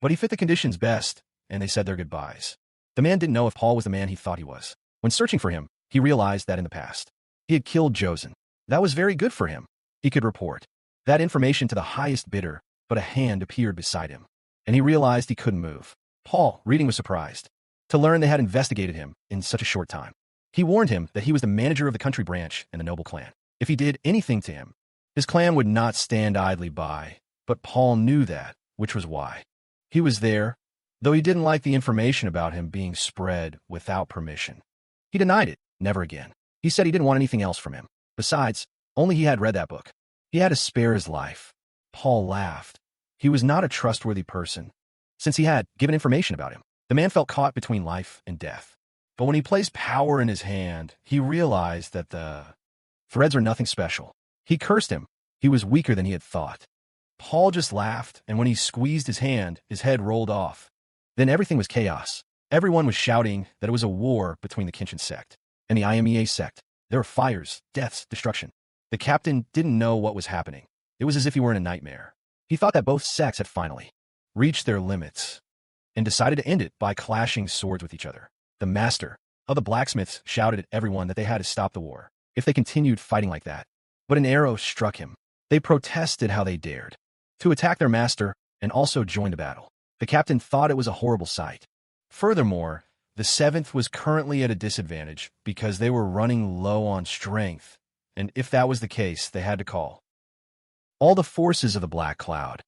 but he fit the conditions best, and they said their goodbyes. The man didn't know if Paul was the man he thought he was. When searching for him, he realized that in the past, he had killed Josen. That was very good for him. He could report that information to the highest bidder, but a hand appeared beside him, and he realized he couldn't move. Paul, reading, was surprised to learn they had investigated him in such a short time. He warned him that he was the manager of the country branch in the noble clan. If he did anything to him, his clan would not stand idly by, but Paul knew that, which was why he was there, though he didn't like the information about him being spread without permission. He denied it, never again. He said he didn't want anything else from him. Besides, only he had read that book. He had to spare his life. Paul laughed. He was not a trustworthy person, since he had given information about him. The man felt caught between life and death. But when he placed power in his hand, he realized that the threads were nothing special. He cursed him. He was weaker than he had thought. Paul just laughed, and when he squeezed his hand, his head rolled off. Then everything was chaos. Everyone was shouting that it was a war between the Quinchin sect and the Imea sect. There were fires, deaths, destruction. The captain didn't know what was happening. It was as if he were in a nightmare. He thought that both sects had finally reached their limits and decided to end it by clashing swords with each other. The master of the blacksmiths shouted at everyone that they had to stop the war if they continued fighting like that. But an arrow struck him. They protested how they dared to attack their master and also join the battle. The captain thought it was a horrible sight. Furthermore, the 7th was currently at a disadvantage because they were running low on strength, and if that was the case, they had to call all the forces of the Black Cloud.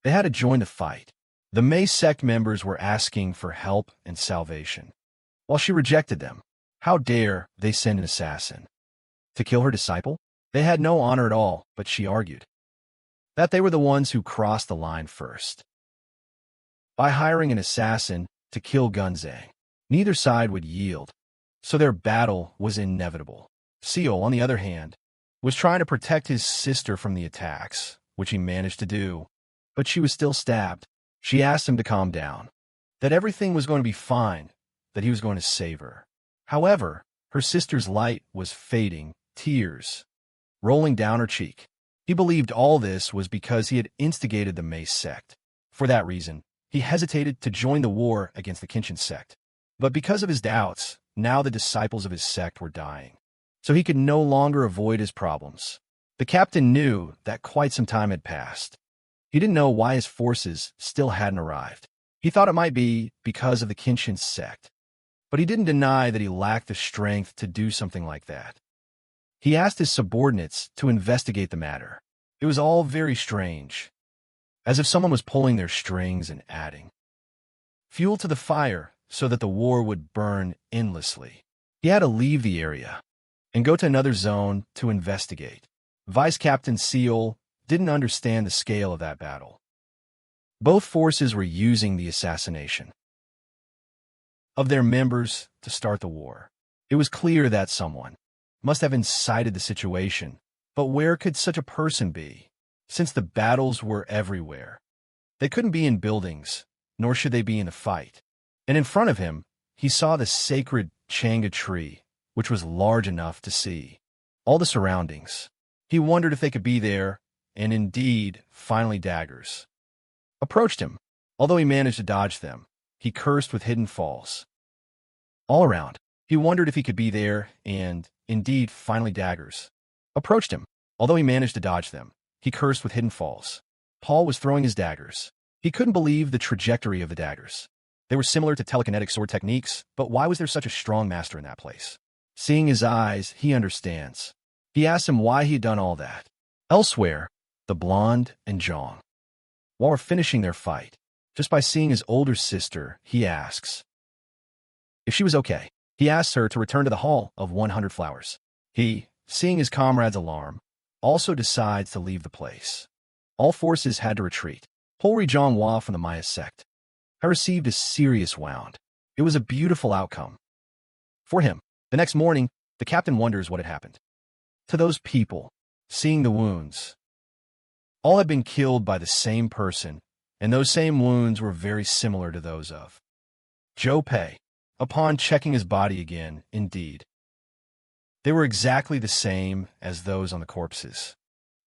They had to join the fight. The Mei sect members were asking for help and salvation, while she rejected them. How dare they send an assassin to kill her disciple? They had no honor at all, but she argued that they were the ones who crossed the line first by hiring an assassin to kill Gunzang. Neither side would yield, so their battle was inevitable. Seal, on the other hand, was trying to protect his sister from the attacks, which he managed to do, but she was still stabbed. She asked him to calm down, that everything was going to be fine, that he was going to save her. However, her sister's light was fading, tears rolling down her cheek. He believed all this was because he had instigated the Mei sect. For that reason, he hesitated to join the war against the Quinchin sect. But because of his doubts, now the disciples of his sect were dying, so he could no longer avoid his problems. The captain knew that quite some time had passed. He didn't know why his forces still hadn't arrived. He thought it might be because of the Quinchin sect, but he didn't deny that he lacked the strength to do something like that. He asked his subordinates to investigate the matter. It was all very strange, as if someone was pulling their strings and adding fuel to the fire so that the war would burn endlessly. He had to leave the area and go to another zone to investigate. Vice Captain Seal didn't understand the scale of that battle. Both forces were using the assassination of their members to start the war. It was clear that someone must have incited the situation, but where could such a person be, since the battles were everywhere? They couldn't be in buildings, nor should they be in a fight. And in front of him, he saw the sacred Changa tree, which was large enough to see all the surroundings. He wondered if they could be there, and indeed, finally daggers approached him. Although he managed to dodge them, he cursed with hidden falls all around. He wondered if he could be there, and indeed, finally daggers approached him. Although he managed to dodge them, he cursed with hidden falls. Paul was throwing his daggers. He couldn't believe the trajectory of the daggers. They were similar to telekinetic sword techniques, but why was there such a strong master in that place? Seeing his eyes, he understands. He asks him why he had done all that. Elsewhere, the blonde and Zhang, while finishing their fight, just by seeing his older sister, he asks if she was okay. He asks her to return to the Hall of 100 Flowers. He, seeing his comrade's alarm, also decides to leave the place. All forces had to retreat. Holy Zhonghua from the Maya sect had received a serious wound. It was a beautiful outcome for him. The next morning, the captain wonders what had happened to those people. Seeing the wounds, all had been killed by the same person, and those same wounds were very similar to those of Zhou Pei. Upon checking his body again, indeed, they were exactly the same as those on the corpses.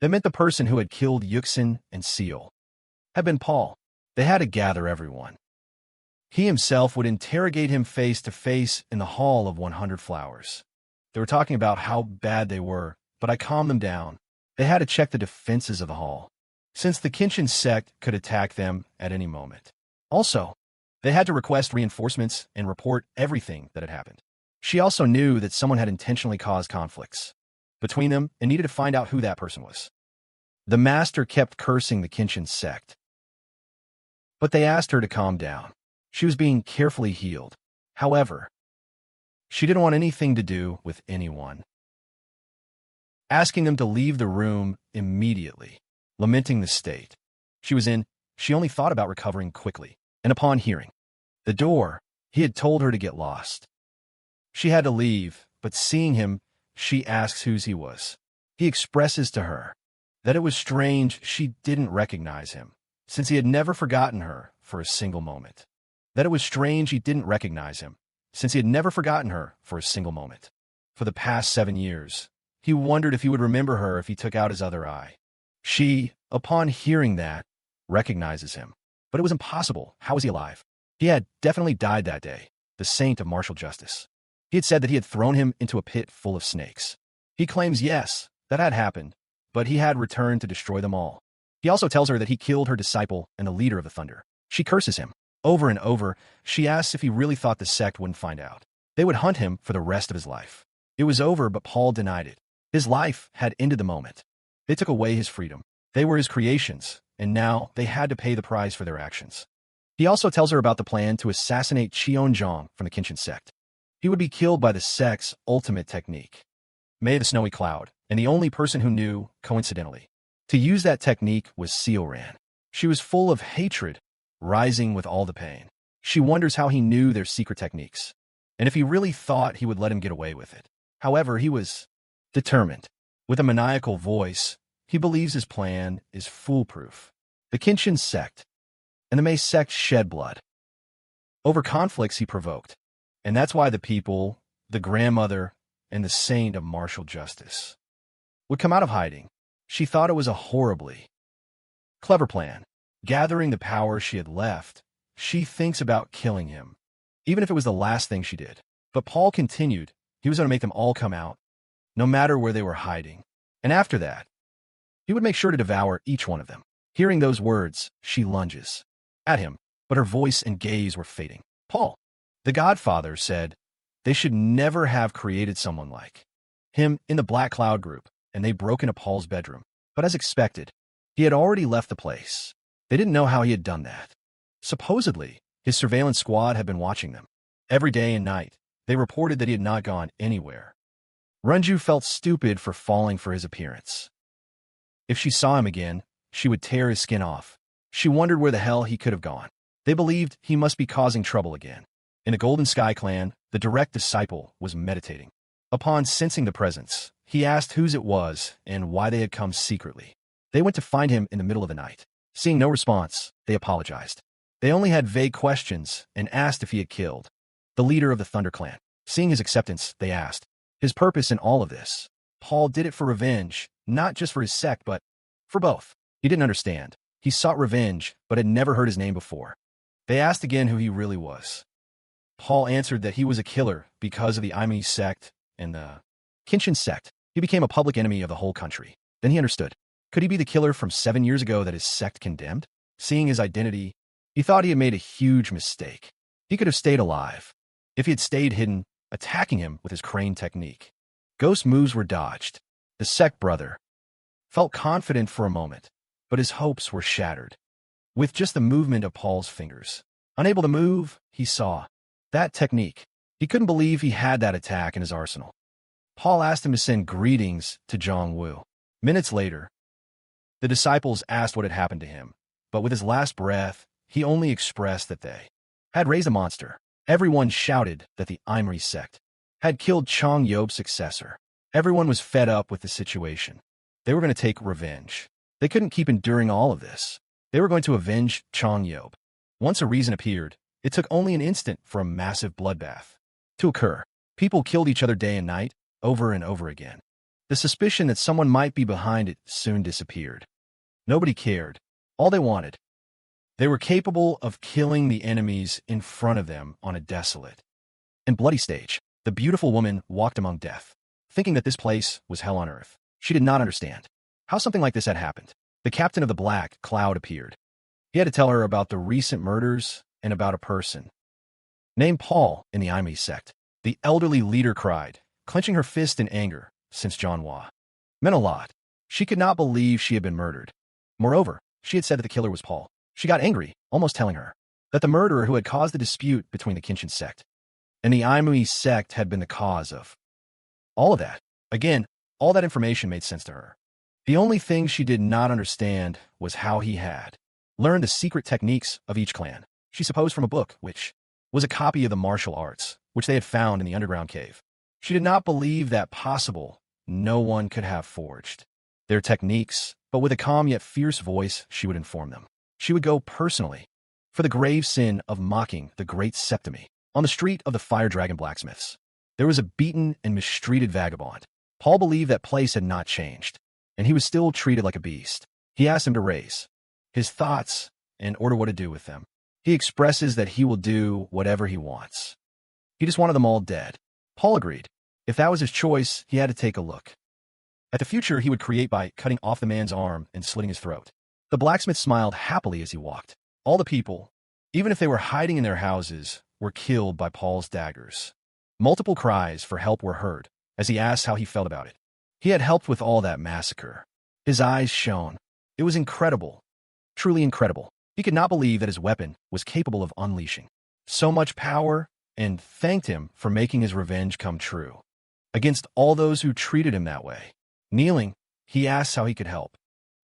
That meant the person who had killed Yuxin and Seal had been Paul. They had to gather everyone. He himself would interrogate him face to face in the Hall of 100 Flowers. They were talking about how bad they were, but I calmed them down. They had to check the defenses of the hall, since the Kenshin sect could attack them at any moment. Also, they had to request reinforcements and report everything that had happened. She also knew that someone had intentionally caused conflicts between them and needed to find out who that person was. The master kept cursing the Kenshin sect, but they asked her to calm down. She was being carefully healed. However, she didn't want anything to do with anyone, asking them to leave the room immediately, lamenting the state she was in. She only thought about recovering quickly, and upon hearing the door, he had told her to get lost. She had to leave, but seeing him, she asks whose he was. He expresses to her that it was strange she didn't recognize him, since he had never forgotten her for a single moment. That it was strange he didn't recognize him, since he had never forgotten her for a single moment. For the past 7 years, he wondered if he would remember her if he took out his other eye. She, upon hearing that, recognizes him. But it was impossible. How was he alive? He had definitely died that day, the saint of martial justice. He had said that he had thrown him into a pit full of snakes. He claims, yes, that had happened, but he had returned to destroy them all. He also tells her that he killed her disciple and the leader of the Thunder. She curses him. Over and over, she asks if he really thought the sect wouldn't find out. They would hunt him for the rest of his life. It was over, but Paul denied it. His life had ended the moment. They took away his freedom. They were his creations, and now they had to pay the price for their actions. He also tells her about the plan to assassinate Qianzhong from the Kenshin sect. He would be killed by the sect's ultimate technique, May the Snowy Cloud, and the only person who knew, coincidentally, to use that technique was Seoran. She was full of hatred, rising with all the pain. She wonders how he knew their secret techniques, and if he really thought he would let him get away with it. However, he was determined. With a maniacal voice, he believes his plan is foolproof. The Kenshin sect and the Mei sect shed blood over conflicts he provoked, and that's why the people, the grandmother, and the saint of martial justice would come out of hiding. She thought it was a horribly clever plan. Gathering the power she had left, she thinks about killing him, even if it was the last thing she did. But Paul continued. He was going to make them all come out, no matter where they were hiding. And after that, he would make sure to devour each one of them. Hearing those words, she lunges at him, but her voice and gaze were fading. Paul, the Godfather, said they should never have created someone like him in the Black Cloud group, and they broke into Paul's bedroom. But as expected, he had already left the place. They didn't know how he had done that. Supposedly, his surveillance squad had been watching them. Every day and night, they reported that he had not gone anywhere. Renju felt stupid for falling for his appearance. If she saw him again, she would tear his skin off. She wondered where the hell he could have gone. They believed he must be causing trouble again. In the Golden Sky clan, the direct disciple was meditating. Upon sensing the presence, he asked whose it was and why they had come secretly. They went to find him in the middle of the night. Seeing no response, they apologized. They only had vague questions and asked if he had killed the leader of the Thunder clan. Seeing his acceptance, they asked his purpose in all of this. Paul did it for revenge, not just for his sect, but for both. He didn't understand. He sought revenge, but had never heard his name before. They asked again who he really was. Paul answered that he was a killer because of the Imani sect and the Kenshin sect. He became a public enemy of the whole country. Then he understood. Could he be the killer from 7 years ago that his sect condemned? Seeing his identity, he thought he had made a huge mistake. He could have stayed alive if he had stayed hidden, attacking him with his crane technique. Ghost moves were dodged. The sect brother felt confident for a moment, but his hopes were shattered. With just the movement of Paul's fingers, unable to move, he saw that technique. He couldn't believe he had that attack in his arsenal. Paul asked him to send greetings to Jong-woo. Minutes later, the disciples asked what had happened to him, but with his last breath, he only expressed that they had raised a monster. Everyone shouted that the Imri sect had killed Chong Yob's successor. Everyone was fed up with the situation. They were going to take revenge. They couldn't keep enduring all of this. They were going to avenge Chong Yob. Once a reason appeared, it took only an instant for a massive bloodbath to occur. People killed each other day and night, over and over again. The suspicion that someone might be behind it soon disappeared. Nobody cared. All they wanted. They were capable of killing the enemies in front of them on a desolate and bloody stage. The beautiful woman walked among death, thinking that this place was hell on earth. She did not understand how something like this had happened. The captain of the Black Cloud appeared. He had to tell her about the recent murders and about a person named Paul in the Imri sect. The elderly leader cried, clenching her fist in anger, since Janhwa meant a lot. She could not believe she had been murdered. Moreover, she had said that the killer was Paul. She got angry, almost telling her that the murderer who had caused the dispute between the Kinshin sect and the Imri sect had been the cause of all of that. Again, all that information made sense to her. The only thing she did not understand was how he had learned the secret techniques of each clan. She supposed from a book, which was a copy of the martial arts, which they had found in the underground cave. She did not believe that possible. No one could have forged their techniques, but with a calm yet fierce voice, she would inform them. She would go personally for the grave sin of mocking the great Septimi. On the street of the Fire Dragon blacksmiths, there was a beaten and mistreated vagabond. Paul believed that place had not changed, and he was still treated like a beast. He asked him to raise his thoughts and order what to do with them. He expresses that he will do whatever he wants. He just wanted them all dead. Paul agreed. If that was his choice, he had to take a look at the future he would create by cutting off the man's arm and slitting his throat. The blacksmith smiled happily as he walked. All the people, even if they were hiding in their houses, were killed by Paul's daggers. Multiple cries for help were heard as he asked how he felt about it. He had helped with all that massacre. His eyes shone. It was incredible. Truly incredible. He could not believe that his weapon was capable of unleashing so much power, and thanked him for making his revenge come true against all those who treated him that way. Kneeling, he asked how he could help.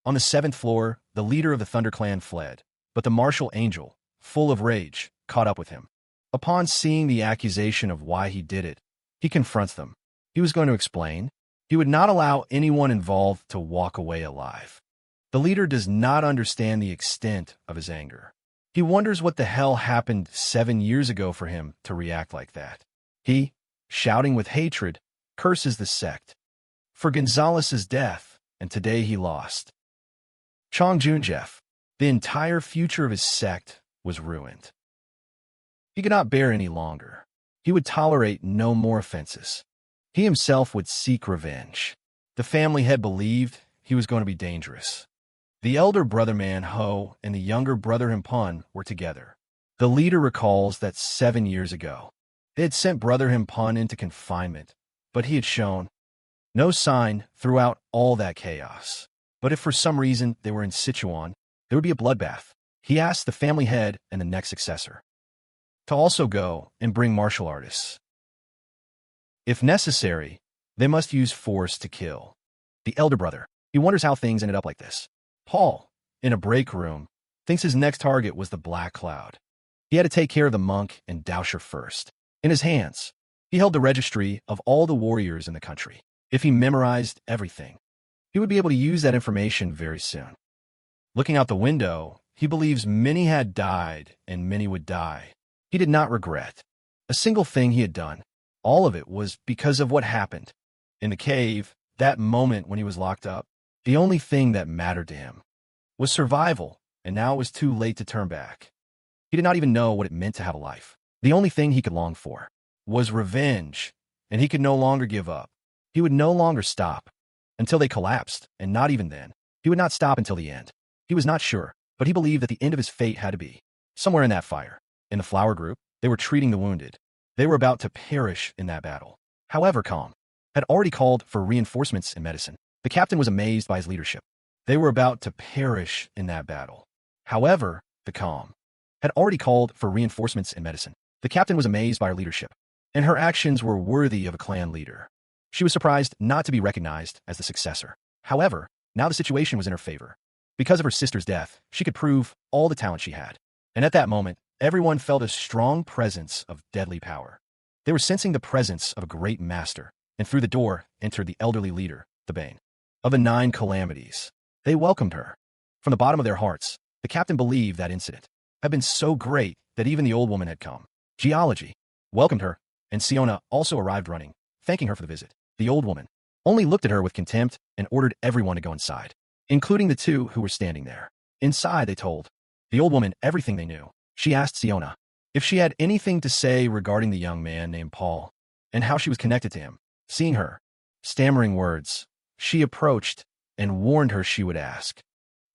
On the 7th floor, the leader of the Thunder Clan fled, but the martial angel, full of rage, caught up with him. Upon seeing the accusation of why he did it, he confronts them. He was going to explain. He would not allow anyone involved to walk away alive. The leader does not understand the extent of his anger. He wonders what the hell happened 7 years ago for him to react like that. He, shouting with hatred, curses the sect for Gonzalez's death, and today he lost Chong Junjeff. The entire future of his sect was ruined. He could not bear any longer. He would tolerate no more offenses. He himself would seek revenge. The family had believed he was going to be dangerous. The elder brother Man-ho and the younger brother Himpun were together. The leader recalls that 7 years ago, they had sent brother Himpun into confinement, but he had shown no sign throughout all that chaos. But if for some reason they were in Sichuan, there would be a bloodbath. He asked the family head and the next successor to also go and bring martial artists. If necessary, they must use force to kill the elder brother. He wonders how things ended up like this. Paul, in a break room, thinks his next target was the Black Cloud. He had to take care of the monk and Dowsher first. In his hands, he held the registry of all the warriors in the country. If he memorized everything, he would be able to use that information very soon. Looking out the window, he believes many had died and many would die. He did not regret a single thing he had done. All of it was because of what happened in the cave, that moment when he was locked up. The only thing that mattered to him was survival, and now it was too late to turn back. He did not even know what it meant to have a life. The only thing he could long for was revenge, and he could no longer give up. He would no longer stop until they collapsed, and not even then. He would not stop until the end. He was not sure, but he believed that the end of his fate had to be somewhere in that fire. In the flower group, they were treating the wounded. They were about to perish in that battle. However, Calm had already called for reinforcements in medicine. The captain was amazed by his leadership. They were about to perish in that battle. However, the Calm had already called for reinforcements in medicine. The captain was amazed by her leadership. and her actions were worthy of a clan leader. She was surprised not to be recognized as the successor. However, now the situation was in her favor. Because of her sister's death, she could prove all the talent she had. And at that moment, everyone felt a strong presence of deadly power. They were sensing the presence of a great master, and through the door entered the elderly leader, the Bane of the Nine Calamities. They welcomed her. From the bottom of their hearts, the captain believed that incident had been so great that even the old woman had come. Geology welcomed her, and Siona also arrived running, thanking her for the visit. The old woman only looked at her with contempt and ordered everyone to go inside, including the two who were standing there. Inside, they told the old woman everything they knew. She asked Siona if she had anything to say regarding the young man named Paul and how she was connected to him. Seeing her stammering words, she approached and warned her she would ask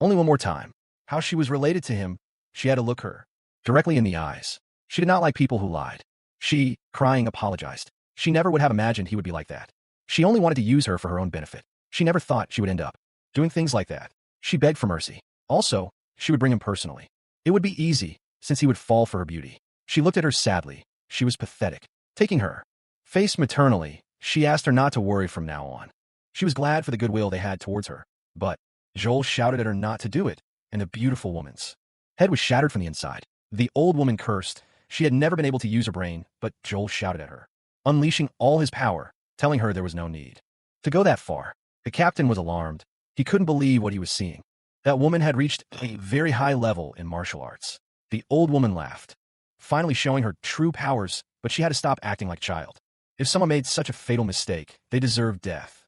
only one more time how she was related to him. She had to look her directly in the eyes. She did not like people who lied. She, crying, apologized. She never would have imagined he would be like that. She only wanted to use her for her own benefit. She never thought she would end up doing things like that. She begged for mercy. Also, she would bring him personally. It would be easy, since he would fall for her beauty. She looked at her sadly. She was pathetic. Taking her face maternally, she asked her not to worry from now on. She was glad for the goodwill they had towards her. But Joel shouted at her not to do it, and the beautiful woman's head was shattered from the inside. The old woman cursed. She had never been able to use her brain, but Joel shouted at her, unleashing all his power, telling her there was no need to go that far. The captain was alarmed. He couldn't believe what he was seeing. That woman had reached a very high level in martial arts. The old woman laughed, finally showing her true powers, but she had to stop acting like a child. If someone made such a fatal mistake, they deserved death.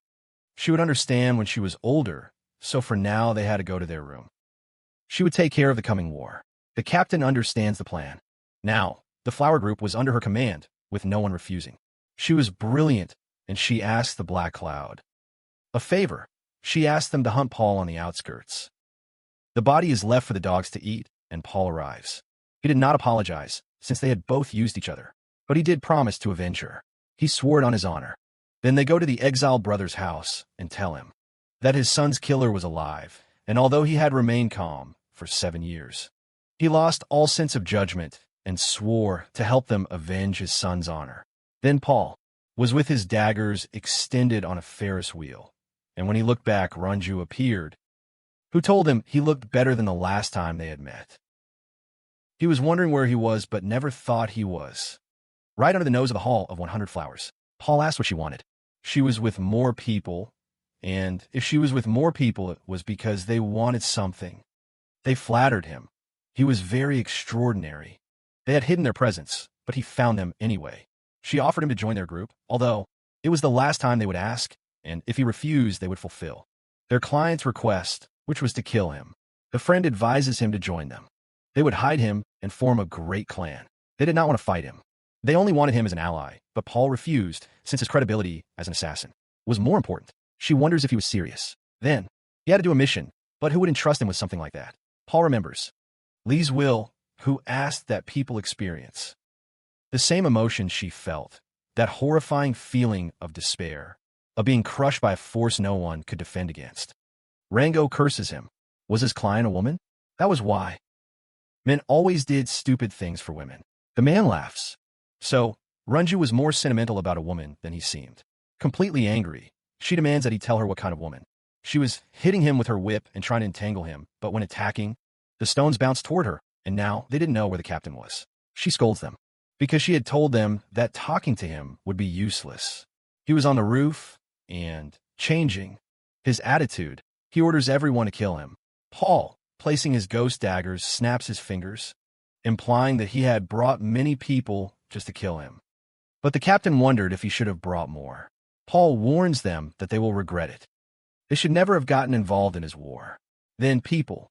She would understand when she was older, so for now they had to go to their room. She would take care of the coming war. The captain understands the plan. Now, the flower group was under her command, with no one refusing. She was brilliant, and she asked the Black Cloud a favor. She asked them to hunt Paul on the outskirts. The body is left for the dogs to eat, and Paul arrives. He did not apologize, since they had both used each other, but he did promise to avenge her. He swore it on his honor. Then they go to the exiled brother's house and tell him that his son's killer was alive, and although he had remained calm for 7 years, he lost all sense of judgment and swore to help them avenge his son's honor. Then Paul was with his daggers extended on a Ferris wheel, and when he looked back, Ranju appeared, who told him he looked better than the last time they had met. He was wondering where he was, but never thought he was right under the nose of the Hall of 100 Flowers. Paul asked what she wanted. She was with more people, and if she was with more people, it was because they wanted something. They flattered him. He was very extraordinary. They had hidden their presence, but he found them anyway. She offered him to join their group, although it was the last time they would ask, and if he refused, they would fulfill their client's request, which was to kill him. The friend advises him to join them. They would hide him and form a great clan. They did not want to fight him. They only wanted him as an ally, but Paul refused, since his credibility as an assassin was more important. She wonders if he was serious. Then, he had to do a mission, but who would entrust him with something like that? Paul remembers Lee's will, who asked that people experience the same emotion she felt, that horrifying feeling of despair, of being crushed by a force no one could defend against. Rango curses him. Was his client a woman? That was why. Men always did stupid things for women. The man laughs. So, Ranju was more sentimental about a woman than he seemed. Completely angry, she demands that he tell her what kind of woman. She was hitting him with her whip and trying to entangle him, but when attacking, the stones bounced toward her, and now they didn't know where the captain was. She scolds them, because she had told them that talking to him would be useless. He was on the roof, and, changing his attitude, he orders everyone to kill him. Paul, placing his ghost daggers, snaps his fingers, implying that he had brought many people just to kill him. But the captain wondered if he should have brought more. Paul warns them that they will regret it. They should never have gotten involved in his war. Then people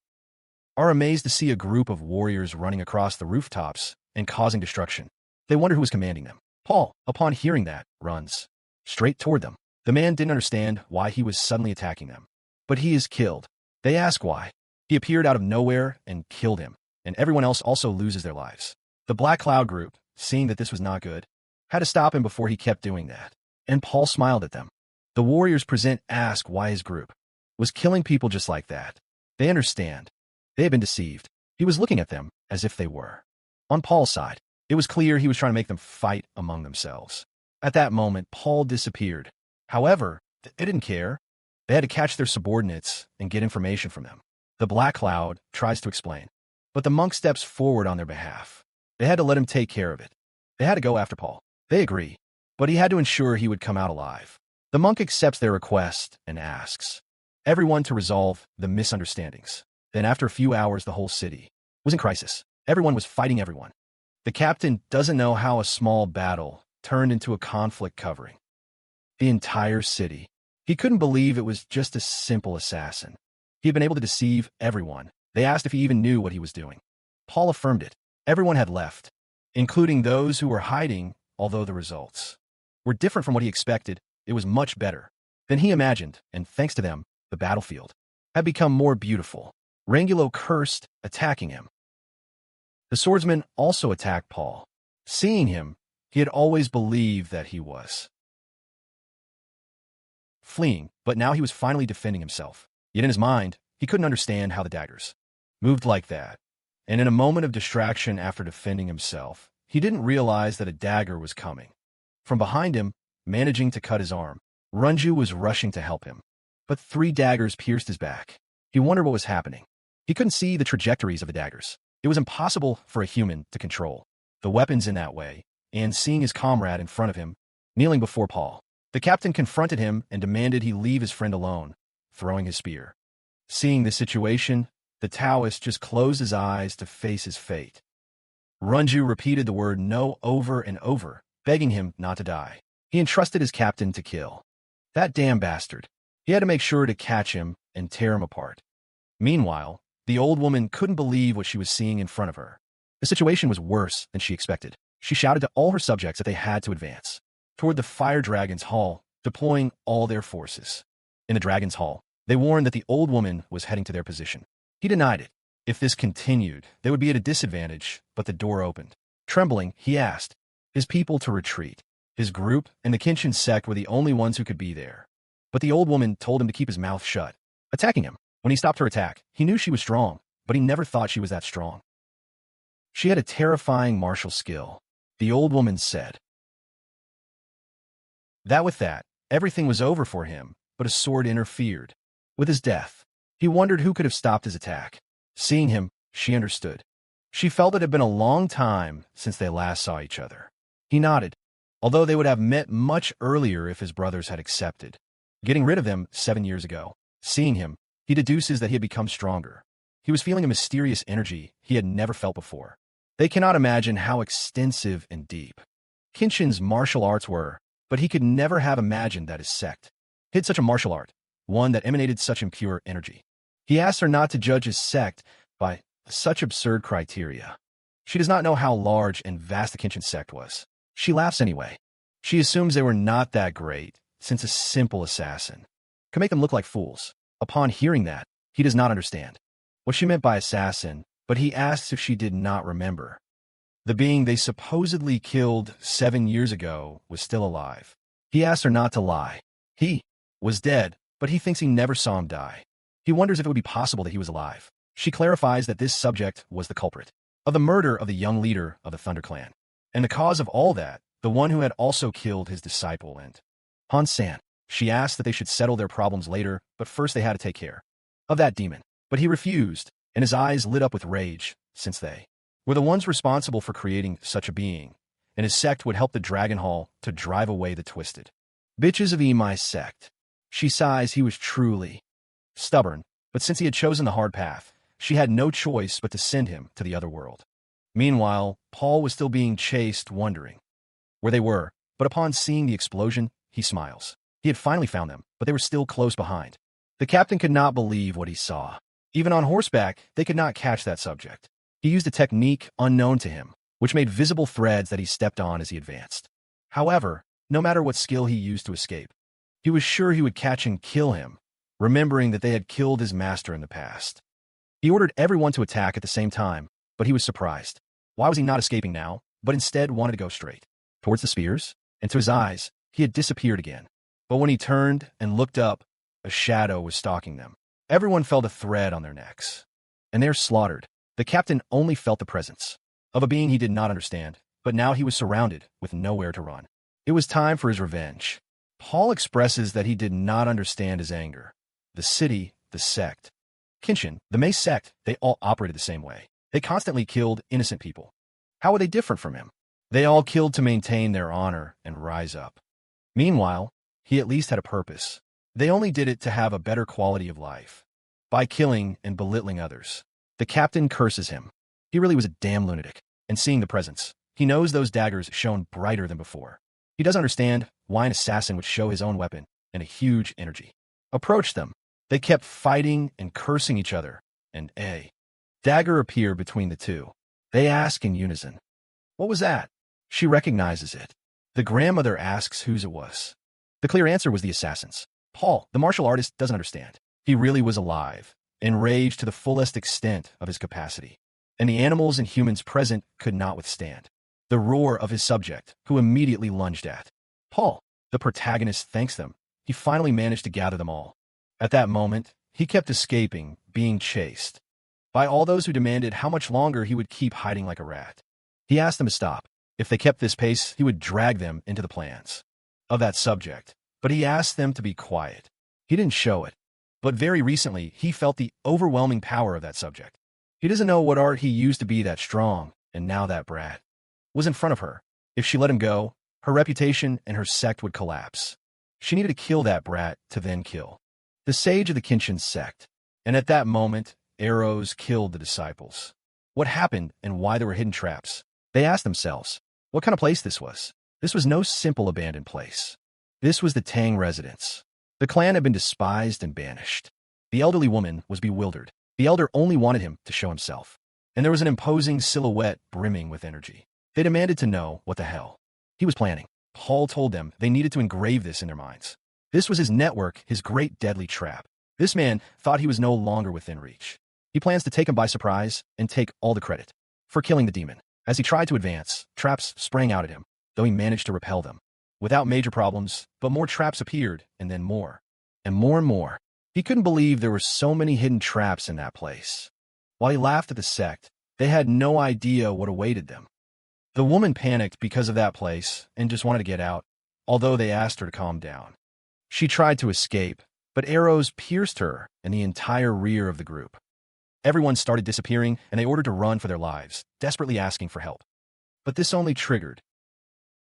are amazed to see a group of warriors running across the rooftops and causing destruction. They wonder who was commanding them. Paul, upon hearing that, runs straight toward them. The man didn't understand why he was suddenly attacking them. But he is killed. They ask why. He appeared out of nowhere and killed him, and everyone else also loses their lives. The Black Cloud group, seeing that this was not good, had to stop him before he kept doing that. And Paul smiled at them. The warriors present ask why his group was killing people just like that. They understand. They had been deceived. He was looking at them as if they were on Paul's side. It was clear he was trying to make them fight among themselves. At that moment, Paul disappeared. However, they didn't care. They had to catch their subordinates and get information from them. The Black Cloud tries to explain, but the monk steps forward on their behalf. They had to let him take care of it. They had to go after Paul. They agree, but he had to ensure he would come out alive. The monk accepts their request and asks everyone to resolve the misunderstandings. Then after a few hours, the whole city was in crisis. Everyone was fighting everyone. The captain doesn't know how a small battle turned into a conflict covering the entire city. He couldn't believe it was just a simple assassin. He had been able to deceive everyone. They asked if he even knew what he was doing. Paul affirmed it. Everyone had left, including those who were hiding, although the results were different from what he expected. It was much better than he imagined, and thanks to them, the battlefield had become more beautiful. Rangulo cursed, attacking him. The swordsman also attacked Paul. Seeing him, he had always believed that he was fleeing, but now he was finally defending himself. Yet in his mind, he couldn't understand how the daggers moved like that. And in a moment of distraction after defending himself, he didn't realize that a dagger was coming. From behind him, managing to cut his arm, Ranju was rushing to help him. But 3 daggers pierced his back. He wondered what was happening. He couldn't see the trajectories of the daggers. It was impossible for a human to control the weapons in that way, and seeing his comrade in front of him, kneeling before Paul, the captain confronted him and demanded he leave his friend alone, throwing his spear. Seeing the situation, the Taoist just closed his eyes to face his fate. Ranju repeated the word no over and over, begging him not to die. He entrusted his captain to kill that damn bastard. He had to make sure to catch him and tear him apart. Meanwhile, the old woman couldn't believe what she was seeing in front of her. The situation was worse than she expected. She shouted to all her subjects that they had to advance toward the Fire Dragon's Hall, deploying all their forces. In the Dragon's Hall, they warned that the old woman was heading to their position. He denied it. If this continued, they would be at a disadvantage, but the door opened. Trembling, he asked his people to retreat. His group and the Kenshin sect were the only ones who could be there. But the old woman told him to keep his mouth shut, attacking him. When he stopped her attack, he knew she was strong, but he never thought she was that strong. She had a terrifying martial skill, the old woman said. With that, everything was over for him, but a sword interfered with his death. He wondered who could have stopped his attack. Seeing him, she understood. She felt it had been a long time since they last saw each other. He nodded, although they would have met much earlier if his brothers had accepted getting rid of them 7 years ago. Seeing him, he deduces that he had become stronger. He was feeling a mysterious energy he had never felt before. They cannot imagine how extensive and deep Kenshin's martial arts were, but he could never have imagined that his sect hid such a martial art, one that emanated such impure energy. He asks her not to judge his sect by such absurd criteria. She does not know how large and vast the Kenshin sect was. She laughs anyway. She assumes they were not that great, since a simple assassin could make them look like fools. Upon hearing that, he does not understand what she meant by assassin, but he asks if she did not remember. The being they supposedly killed 7 years ago was still alive. He asks her not to lie. He was dead, but he thinks he never saw him die. He wonders if it would be possible that he was alive. She clarifies that this subject was the culprit of the murder of the young leader of the Thunder Clan, and the cause of all that, the one who had also killed his disciple and Han-san. She asked that they should settle their problems later, but first they had to take care of that demon. But he refused, and his eyes lit up with rage, since they were the ones responsible for creating such a being, and his sect would help the Dragon Hall to drive away the twisted bitches of Imai's sect. She sighs. He was truly stubborn, but since he had chosen the hard path, she had no choice but to send him to the other world. Meanwhile, Paul was still being chased, wondering where they were, but upon seeing the explosion, he smiles. He had finally found them, but they were still close behind. The captain could not believe what he saw. Even on horseback, they could not catch that subject. He used a technique unknown to him, which made visible threads that he stepped on as he advanced. However, no matter what skill he used to escape, he was sure he would catch and kill him, remembering that they had killed his master in the past. He ordered everyone to attack at the same time, but he was surprised. Why was he not escaping now, but instead wanted to go straight towards the spears? And to his eyes, he had disappeared again. But when he turned and looked up, a shadow was stalking them. Everyone felt a thread on their necks, and they are slaughtered. The captain only felt the presence of a being he did not understand, but now he was surrounded with nowhere to run. It was time for his revenge. Paul expresses that he did not understand his anger. The city, the sect, Kinshin, the Mei sect, they all operated the same way. They constantly killed innocent people. How were they different from him? They all killed to maintain their honor and rise up. Meanwhile, he at least had a purpose. They only did it to have a better quality of life. By killing and belittling others. The captain curses him. He really was a damn lunatic. And seeing the presence, he knows those daggers shone brighter than before. He doesn't understand why an assassin would show his own weapon and a huge energy. Approach them. They kept fighting and cursing each other, and a dagger appeared between the two. They ask in unison, "What was that?" She recognizes it. The grandmother asks whose it was. The clear answer was the assassin's. Paul, the martial artist, doesn't understand. He really was alive, enraged to the fullest extent of his capacity. And the animals and humans present could not withstand the roar of his subject, who immediately lunged at Paul. The protagonist thanks them. He finally managed to gather them all. At that moment, he kept escaping, being chased by all those who demanded how much longer he would keep hiding like a rat. He asked them to stop. If they kept this pace, he would drag them into the plans of that subject. But he asked them to be quiet. He didn't show it. But very recently, he felt the overwhelming power of that subject. He doesn't know what art he used to be that strong, and now that brat was in front of her. If she let him go, her reputation and her sect would collapse. She needed to kill that brat to then kill the sage of the Kinshin sect. And at that moment, arrows killed the disciples. What happened and why there were hidden traps? They asked themselves what kind of place this was. This was no simple abandoned place. This was the Tang residence. The clan had been despised and banished. The elderly woman was bewildered. The elder only wanted him to show himself. And there was an imposing silhouette brimming with energy. They demanded to know what the hell he was planning. Paul told them they needed to engrave this in their minds. This was his network, his great deadly trap. This man thought he was no longer within reach. He plans to take him by surprise and take all the credit for killing the demon. As he tried to advance, traps sprang out at him, though he managed to repel them. Without major problems, but more traps appeared, and then more. And more and more. He couldn't believe there were so many hidden traps in that place. While he laughed at the sect, they had no idea what awaited them. The woman panicked because of that place and just wanted to get out, although they asked her to calm down. She tried to escape, but arrows pierced her and the entire rear of the group. Everyone started disappearing, and they ordered to run for their lives, desperately asking for help. But this only triggered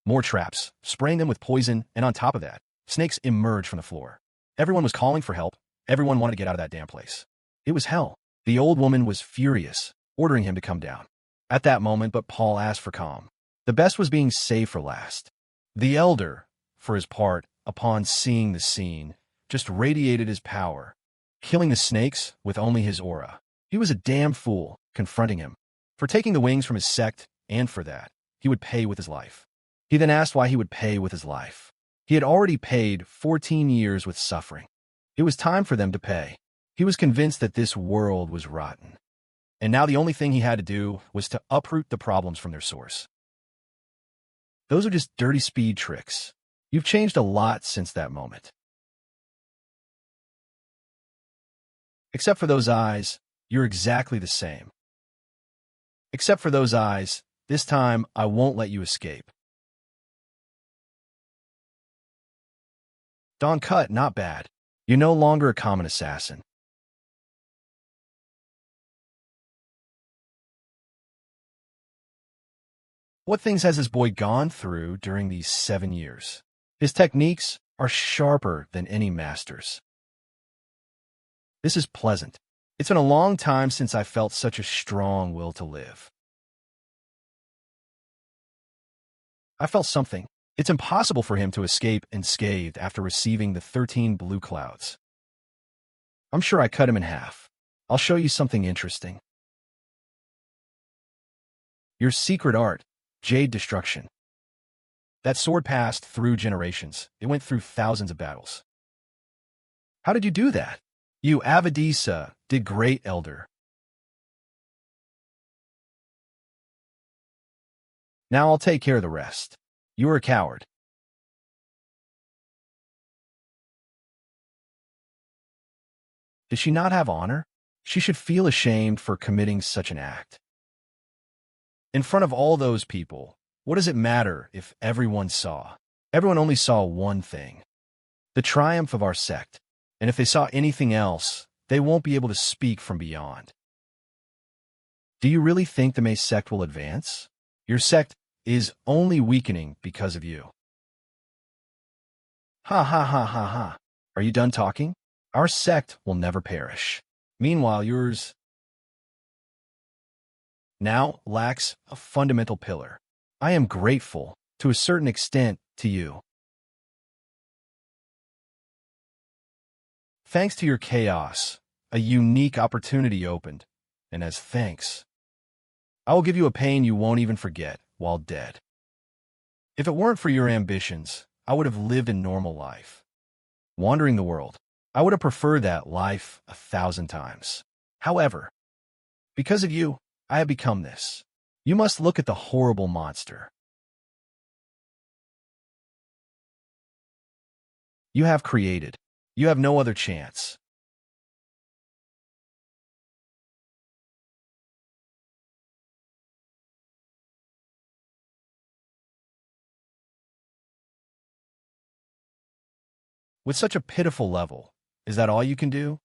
more traps, spraying them with poison, and on top of that, snakes emerged from the floor. Everyone was calling for help. Everyone wanted to get out of that damn place. It was hell. The old woman was furious, ordering him to come down. At that moment, but Paul asked for calm. The best was being saved for last. The elder, for his part, upon seeing the scene, just radiated his power, killing the snakes with only his aura. He was a damn fool, confronting him. For taking the wings from his sect, and for that, he would pay with his life. He then asked why he would pay with his life. He had already paid 14 years with suffering. It was time for them to pay. He was convinced that this world was rotten. And now the only thing he had to do was to uproot the problems from their source. Those are just dirty speed tricks. You've changed a lot since that moment. Except for those eyes, you're exactly the same. Except for those eyes, this time I won't let you escape. Don cut, not bad. You're no longer a common assassin. What things has this boy gone through during these 7 years? His techniques are sharper than any master's. This is pleasant. It's been a long time since I felt such a strong will to live. I felt something. It's impossible for him to escape unscathed after receiving the 13 blue clouds. I'm sure I cut him in half. I'll show you something interesting. Your secret art, Jade Destruction. That sword passed through generations. It went through thousands of battles. How did you do that? You Avadisa did great, Elder. Now I'll take care of the rest. You're a coward. Does she not have honor? She should feel ashamed for committing such an act. In front of all those people, What does it matter if everyone saw? Everyone only saw one thing: the triumph of our sect. And if they saw anything else, they won't be able to speak from beyond. Do you really think the May sect will advance? Your sect is only weakening because of you. Ha ha ha ha ha. Are you done talking? Our sect will never perish. Meanwhile, yours now lacks a fundamental pillar. I am grateful, to a certain extent, to you. Thanks to your chaos, a unique opportunity opened, and as thanks, I will give you a pain you won't even forget while dead. If it weren't for your ambitions, I would have lived a normal life, wandering the world. I would have preferred that life 1,000 times. However, because of you, I have become this. You must look at the horrible monster you have created. You have no other chance. With such a pitiful level, is that all you can do?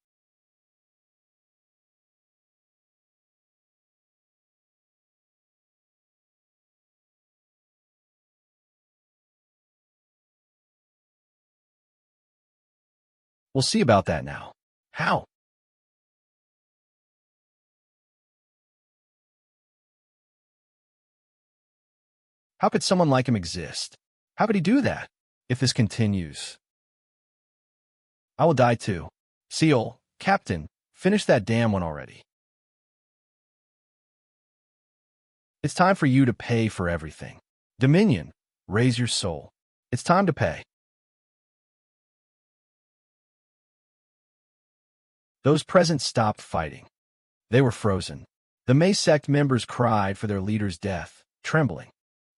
We'll see about that now. How? How could someone like him exist? How could he do that? If this continues, I will die too. Seal, Captain, finish that damn one already. It's time for you to pay for everything. Dominion, raise your soul. It's time to pay. Those present stopped fighting. They were frozen. The May sect members cried for their leader's death, trembling.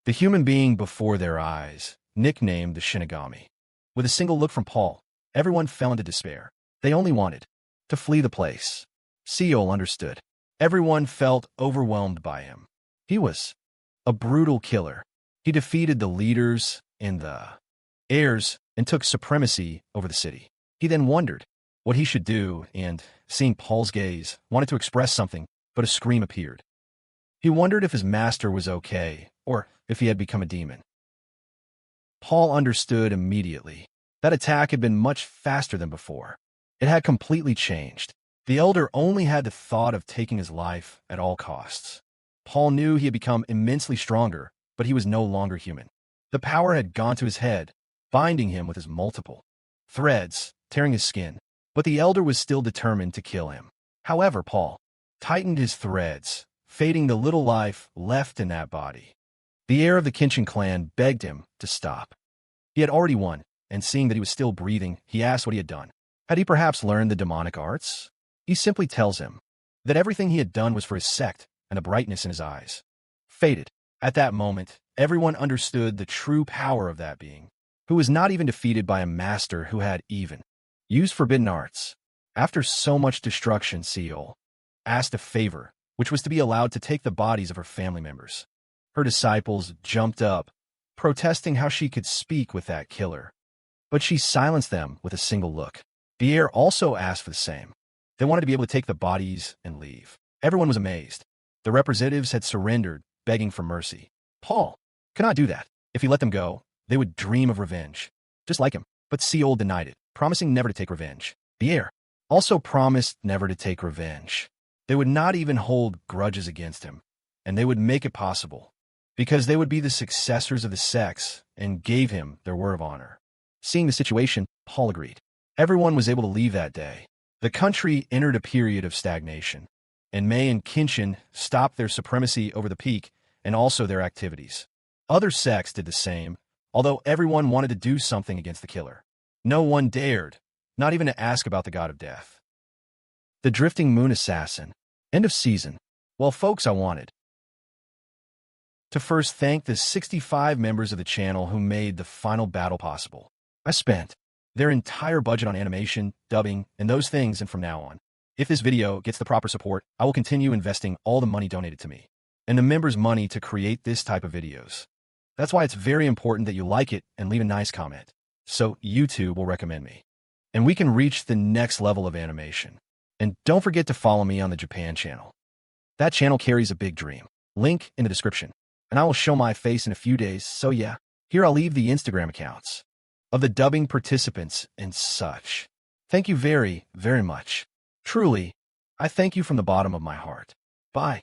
The human being before their eyes, nicknamed the Shinigami. With a single look from Paul, everyone fell into despair. They only wanted to flee the place. Seal understood. Everyone felt overwhelmed by him. He was a brutal killer. He defeated the leaders and the heirs and took supremacy over the city. He then wondered what he should do and, seeing Paul's gaze, wanted to express something, but a scream appeared. He wondered if his master was okay or if he had become a demon. Paul understood immediately. That attack had been much faster than before. It had completely changed. The elder only had the thought of taking his life at all costs. Paul knew he had become immensely stronger, but he was no longer human. The power had gone to his head, binding him with his multiple threads, tearing his skin. But the elder was still determined to kill him. However, Paul tightened his threads, fading the little life left in that body. The heir of the Kenshin clan begged him to stop. He had already won, and seeing that he was still breathing, he asked what he had done. Had he perhaps learned the demonic arts? He simply tells him that everything he had done was for his sect, and a brightness in his eyes faded. At that moment, everyone understood the true power of that being, who was not even defeated by a master who had even used forbidden arts. After so much destruction, Seal asked a favor, which was to be allowed to take the bodies of her family members. Her disciples jumped up, protesting how she could speak with that killer. But she silenced them with a single look. The heir also asked for the same. They wanted to be able to take the bodies and leave. Everyone was amazed. The representatives had surrendered, begging for mercy. Paul could not do that. If he let them go, they would dream of revenge, just like him. But Seal denied it, promising never to take revenge. The heir also promised never to take revenge. They would not even hold grudges against him, and they would make it possible, because they would be the successors of the sects and gave him their word of honor. Seeing the situation, Paul agreed. Everyone was able to leave that day. The country entered a period of stagnation, and May and Kenshin stopped their supremacy over the peak and also their activities. Other sects did the same, although everyone wanted to do something against the killer. No one dared, not even to ask about the god of death. The Drifting Moon Assassin. End of season. Well, folks, I wanted to first thank the 65 members of the channel who made the final battle possible. I spent their entire budget on animation, dubbing, and those things, and from now on, if this video gets the proper support, I will continue investing all the money donated to me and the members' money to create this type of videos. That's why it's very important that you like it and leave a nice comment, so YouTube will recommend me, and we can reach the next level of animation. And don't forget to follow me on the Japan channel. That channel carries a big dream. Link in the description. And I will show my face in a few days, so yeah. Here I'll leave the Instagram accounts of the dubbing participants and such. Thank you very, very much. Truly, I thank you from the bottom of my heart. Bye.